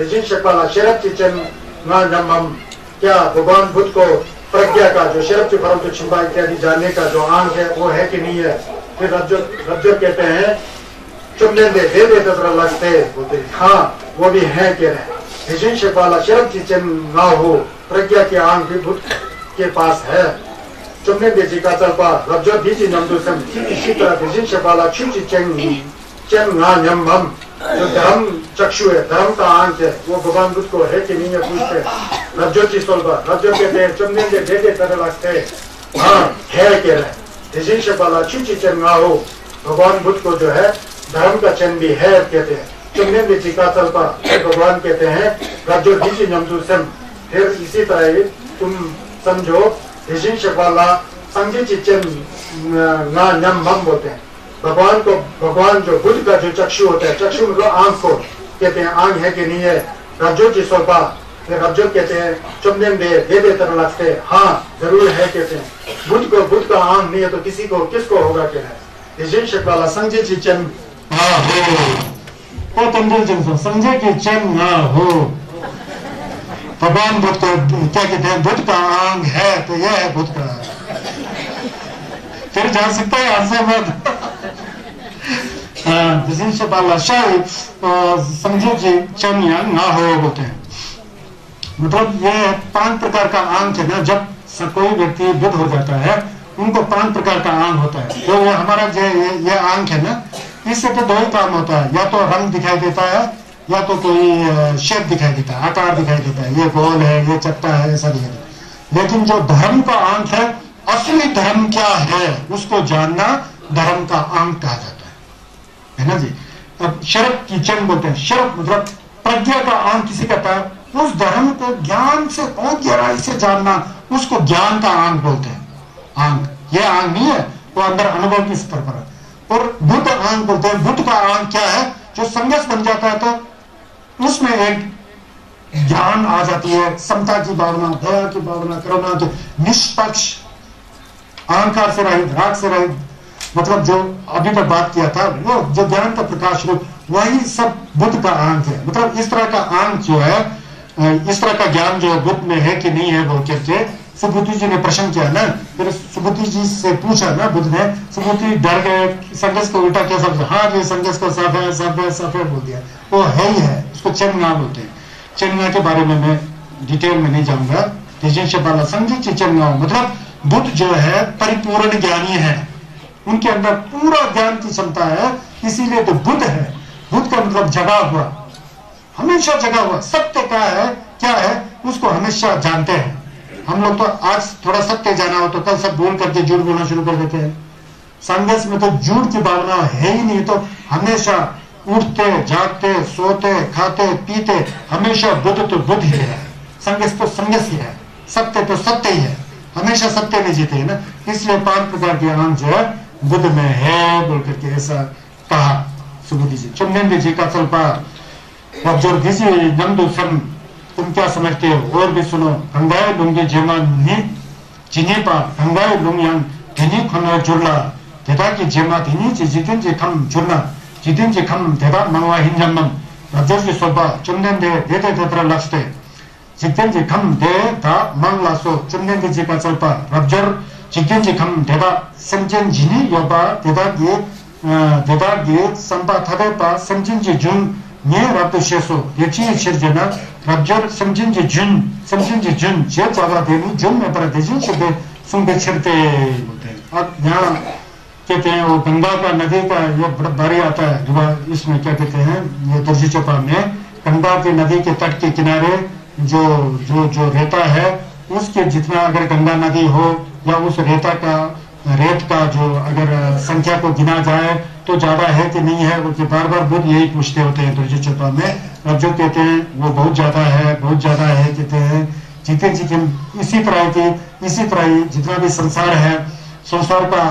क्या भगवान बुद्ध को प्रज्ञा का जो शरब परम तो छिपा इत्यादि जानने का जो आंख है वो है कि नहीं है? फिर रज्जो कहते हैं चुम्बन दे लगते बोलते हाँ वो भी है कह रहे। शरब ना हो, प्रज्ञा की आंख भी बुद्ध के पास है। चुम्बन जी का चलपा रज्जो दीजी नमदू सम, इसी तरह जो धर्म चक्षु है, धर्म का आंख है, वो भगवान बुद्ध को है कि नहीं है पूछते। रज्जो की सोलबा, रज्जो कहते हैं चुम्बन दे तरह लगते हाँ है कह रहे। हो भगवान बुद्ध को जो है धर्म का चिन्ह भी है कहते हैं। चुम्बन जी का चलपा, भगवान कहते हैं रज्जो दीजी नमदू सम, फिर इसी तरह तुम समझो बोलते हैं। भगवान जो बुद्ध का जो चक्षु होता है, चक्षु मतलब आंख को कहते हैं, आंख है कि नहीं है? रज्जो की सोपा, रज्जो कहते हैं चुम्बन दे तरह लगते हाँ जरूर है कहते हैं। बुद्ध का आंख नहीं है तो किसको होगा कहना है। संजय चिचन हो संजय की चन ना हो। भगवान बुद्ध को क्या कहते हैं? बुद्ध का आंख है तो यह है बुद्ध का। फिर जा सकता है आंसर मत। समझो जी चनिया ना हो बोलते हैं। मतलब ये 5 प्रकार का आंख है ना। जब कोई व्यक्ति बुद्ध हो जाता है उनको 5 प्रकार का आंख होता है। तो ये हमारा जो ये आंख है ना, इससे तो 2 ही काम होता है, या तो रंग दिखाई देता है या तो कोई शेप दिखाई देता है, आकार दिखाई देता है, ये गोल है, ये चपटा है, ऐसा दिखाई देता है। लेकिन जो धर्म का आंख है, असली धर्म क्या है उसको जानना धर्म का आंख कहा जाता है ना जी। अब शरब की चंद बोलते हैं। शरब मतलब प्रज्ञा का आंख किसी कहता है, उस धर्म को ज्ञान से बहुत गहराई से जानना, उसको ज्ञान का आंख बोलते हैं। आंख ये आंख नहीं है, वो अंदर अनुभव की स्तर पर है। और बुद्ध आंख बोलते हैं। बुद्ध का आंख क्या है? जो संघर्ष बन जाता है तो उसमें एक ज्ञान आ जाती है, समता की भावना, दया की भावना, करुणा की, निष्पक्ष, अहंकार से रहित, राग से रहित, मतलब जो अभी तक बात किया था वो जो ज्ञान का प्रकाश रूप, वही सब बुद्ध का आंख है। मतलब इस तरह का आंख जो है, इस तरह का ज्ञान जो बुद्ध में है कि नहीं है बोल करके सुबुद्धि जी ने प्रश्न किया ना। फिर सुबुद्धि जी से पूछा ना बुद्ध ने, सुबुद्धि डर गए, संघर्ष को उल्टा क्या समझा? हाँ ये संघर्ष को सफेद बोल दिया, वो है ही है, उसको चेंगना बोलते हैं। चेंगना के बारे में मैं डिटेल में नहीं जाऊंगा। मतलब बुद्ध जो है परिपूर्ण ज्ञानी है, उनके अंदर पूरा ज्ञान की क्षमता है, इसीलिए तो बुद्ध है। बुद्ध का मतलब जगा हुआ, हमेशा जगा हुआ। सत्य क्या है उसको हमेशा जानते हैं। हम लोग तो आज थोड़ा सत्य जाना हो तो कल सब बोल करके झूठ बोलना शुरू कर देते हैं। संघर्ष में तो झूठ की भावना है ही नहीं, तो हमेशा उठते जागते सोते खाते पीते हमेशा बुद्ध तो बुद्ध ही है, संघर्ष तो संघर्ष ही है, सत्य तो सत्य ही है, हमेशा सत्य में जीते है ना। इसलिए 5 प्रकार के आंख जो है बुद्ध में है बोल करके ऐसा कहा सुबह दीजिए चुमनेंदे जी का चलपा रब्जर दीजिए नंदू सन तुम क्या समझते हो और भी सुनो गंगाए लुंगे जेमा नी जिने पा गंगाए लुंग धनी खनो जुड़ला 대다 की जेमा धनी जितिन जी खम जुड़ना जितिन जी खम 대다 मंगवा हिंजमम रब्जर जी सोबा चुमनेंदे देते तेरा लक्ष्य जितिन जी खम देता मंगलासो चुमनेंदे जी का चलपा रब्जर जितिन जी खम देता संजन जिनी योबा देता की संपा थादेपा संजन जी जुन 네 라도 셰소 예치의 실제나 랍저 समझिंजे जुन जे जगह देनी जुन में पर देजिन से सुंदर छरते बोलते हैं अब यहाँ कहते हैं वो गंगा का नदी का ये बड़ा भारी आता है जो इसमें क्या कहते हैं ये दर्जी चौपा में गंगा की नदी के तट के किनारे जो जो जो रेता है उसके जितना अगर गंगा नदी हो या उस रेत का जो अगर संख्या को गिना जाए तो ज्यादा है कि नहीं है वो बार बार बुद्ध यही पूछते होते हैं दर्जी चौपा में अब जो कहते हैं वो बहुत ज्यादा है कहते हैं जीते इसी तरह ही जितना भी संसार है संसार का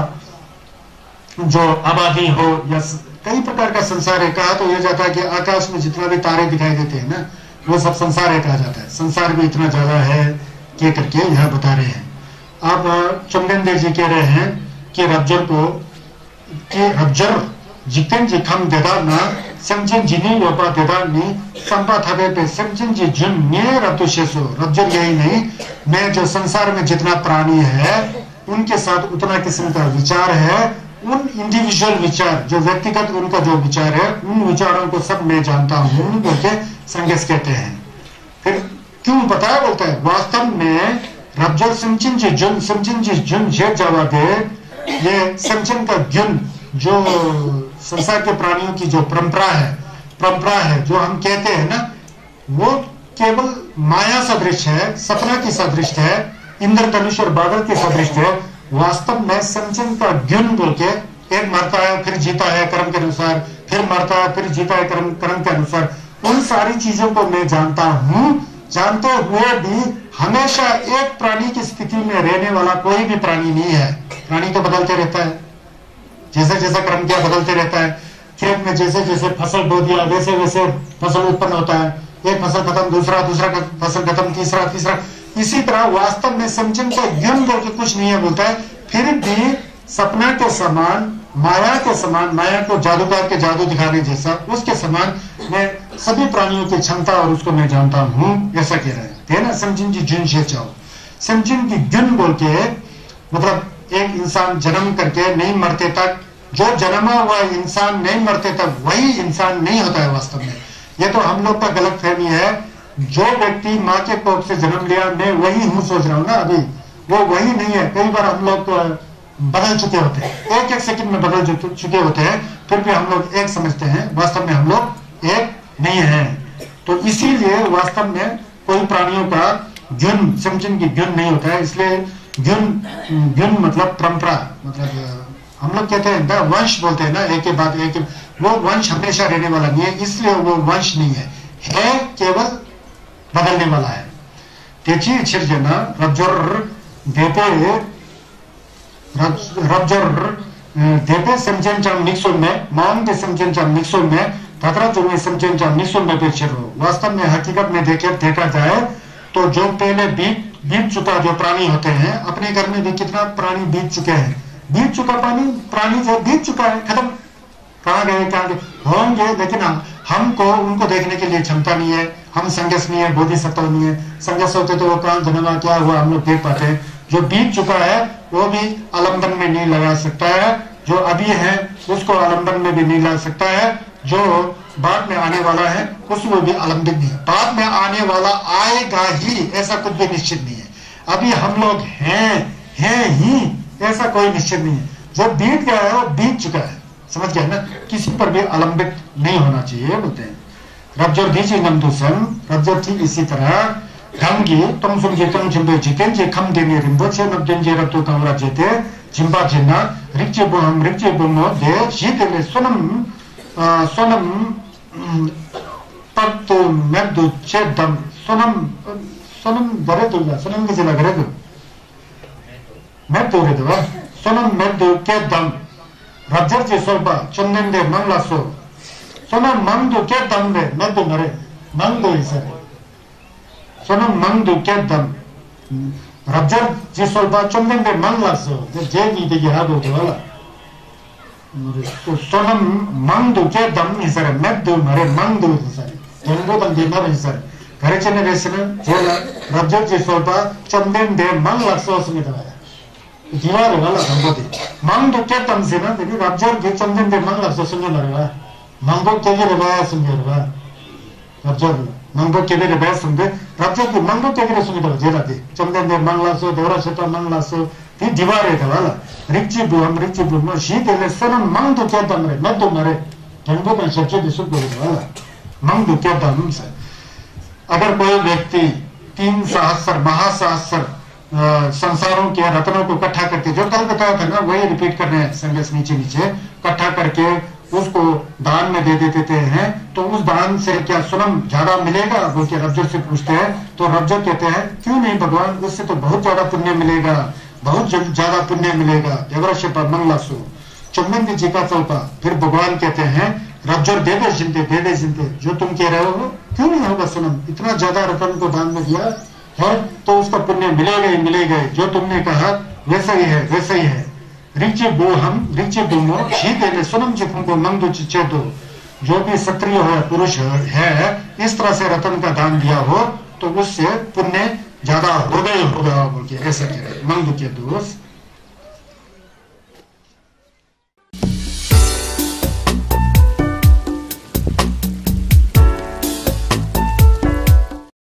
जो आबादी हो या कई प्रकार का संसार है कहा तो यह जाता है कि आकाश में जितना भी तारे दिखाई देते हैं ना वो सब संसार है कहा जाता है संसार भी इतना ज्यादा है के करके यहाँ बता रहे हैं अब चुमनेंदे जी कह रहे हैं कि रब्जर जितन जी खम देदा ना समझन जिनी योपा देदा नी संपा थाबे पे समझन जी जुन ने रब्दुशेसो रब्जर यही नहीं मैं जो संसार में जितना प्राणी है उनके साथ उतना किस्म का विचार है उन इंडिविजुअल विचार जो व्यक्तिगत उनका जो विचार है उन विचारों को सब मैं जानता हूँ बोलते संगेस कहते हैं फिर क्यों बताया बोलता है वास्तव में रब्जर समझन जी जुन जे जवाब दे ये समझन का गुण जो संसार के प्राणियों की जो परंपरा है जो हम कहते हैं ना वो केवल माया सदृश है सपना की सदृश है इंद्रधनुष और बादल के सदृश है वास्तव में समझन का गुण बोल के एक मरता है फिर जीता है कर्म के अनुसार फिर मरता है फिर जीता है कर्म के अनुसार उन सारी चीजों को मैं जानता हूं जानते हुए भी हमेशा एक प्राणी की स्थिति में रहने वाला कोई भी प्राणी नहीं है प्राणी तो बदलते रहता है जैसे जैसा कर्म किया बदलते रहता है खेत में जैसे जैसे फसल बो दिया वैसे वैसे फसल उत्पन्न होता है एक फसल खत्म दूसरा फसल खत्म तीसरा इसी तरह वास्तव में समझन का गुण बोल के कुछ नहीं है बोलता है फिर भी सपना के समान माया को जादूगर के जादू दिखाने जैसा उसके समान मैं सभी प्राणियों की क्षमता और उसको मैं जानता हूं ऐसा कह रहे हैं ना समझन जी जुन से चाहो समझन की गुण बोल के मतलब एक इंसान जन्म करके नहीं मरते तक जो जन्मा हुआ इंसान नहीं मरते तक वही इंसान नहीं होता है वास्तव में ये तो हम लोग का गलत फहमी है जो व्यक्ति माँ के कोख से जन्म लिया मैं वही हूं सोच रहा हूँ ना अभी वो वही नहीं है कई बार हम लोग बदल चुके होते हैं एक सेकंड में बदल चुके होते हैं फिर भी हम लोग एक समझते हैं वास्तव में हम लोग एक नहीं है तो इसीलिए वास्तव में कोई प्राणियों का गुण समझन की गुण नहीं होता है इसलिए गुण मतलब परंपरा मतलब हम लोग कहते हैं वंश बोलते हैं ना एक के बाद एक वो वंश हमेशा रहने वाला नहीं है इसलिए वो वंश नहीं है केवल बदलने वाला है तेची छिरजना रब्जर देते समझन चाम निक्सों में मान के समझन चाम निक्सों में तथा जो में समझन चाम निक्सों में पेश हो वास्तव में हकीकत में देखा जाए तो जो पहले बीत चुका जो प्राणी होते हैं अपने घर में भी कितना प्राणी बीत चुके हैं बीत चुका प्राणी जो बीत चुका है खत्म कहाँ गए होंगे लेकिन हमको उनको देखने के लिए क्षमता नहीं है हम संघर्ष नहीं है बोधिसत्व नहीं है संघर्ष होते तो वो कहाँ जन्मा क्या हुआ हम लोग देख पाते हैं जो बीत चुका है वो भी आलम्बन में नहीं लगा सकता है जो अभी है उसको आलम्बन में भी नहीं ला सकता है जो बाद में आने वाला है उसमें भी आलम्बित नहीं है बाद में आने वाला आएगा ही ऐसा कुछ भी निश्चित नहीं है अभी हम लोग हैं ही ऐसा कोई निश्चित नहीं है जो बीत गया है वो बीत चुका है समझ गया ना किसी पर भी आलम्बित नहीं होना चाहिए बोलते हैं रब्जर दीजिए नमदुसम रब्जर ठीक इसी तरह गंगी तुम सुन जे तुम जिम्बे जितें जे खम देने रिम्बो छे नब्दें जे रब्तो कामरा जेते जिम्बा जिन्ना रिक्चे बोमो दे शीतले सोनम पत्तो मेदु चेदम सोनम दरे दुला सोनम के जिला करे दो मेदु रे दो सोनम मेदु के दम रब्जर जे सोल्पा चुन्नंदे मंगलासो सोना मंग दो क्या दम रे मैं तो मरे मंग दो इसे सोना मंग दो क्या दम रब्जर जी सोल्बा चंदन दे मंग लासो जे नी दे या दो वाला तो सोना मंग दो क्या दम इसे मैं तो मरे मंग दो इसे जनबो दम दे मरे इसे घरे चने रेसना जोला रब्जर जी सोल्बा चंदन दे मंग लासो उसमें दवाया दीवार वाला संबोधि मंग दो क्या दम से ना देखिए रब्जर जी चंदन दे मंग लासो सुनने मरेगा मंगो के लिए रवाया सुनने रवा रब्जर मंगो के लिए रवाया सुनते रब्जर की मंगो के लिए सुनने दो जेला दे चंदन दे मंग लासो देवरा शता मंग लासो ती दीवार है वाला रिची बुम नो शीत ले सनम मंग दो क्या दम रे मैं तो मरे जनबो का सच्चे दिसु वाला मंग दो क्या दम से अगर कोई व्यक्ति 3 सहस्र महासहस्र संसारों के रत्नों को इकट्ठा करके जो कल बताया था ना वही रिपीट कर रहे हैं संदेश नीचे नीचे इकट्ठा करके उसको दान में दे देते हैं तो उस दान से क्या सुनम ज्यादा मिलेगा वो क्या रब्जर से पूछते हैं तो रब्जर कहते हैं क्यों नहीं भगवान उससे तो बहुत ज्यादा पुण्य मिलेगा बहुत ज्यादा पुण्य मिलेगा देवराशिपा मंगलासु चुम्बन जी का चौका फिर भगवान कहते हैं रब्जर दे दे जिंदे जो तुम कह रहे हो क्यों नहीं होगा सुनम इतना ज्यादा रकम को दान में दिया है तो उसका पुण्य मिलेगा जो तुमने कहा वैसा ही है रिचे बोमो शीते सुनम जी तुमको मंग दो चिच्चे दो जो भी क्षत्रिय हो पुरुष है इस तरह से रतन का दान दिया हो तो उससे पुण्य ज्यादा होगा बोल के ऐसा कह रहे मंग दो के दोस्त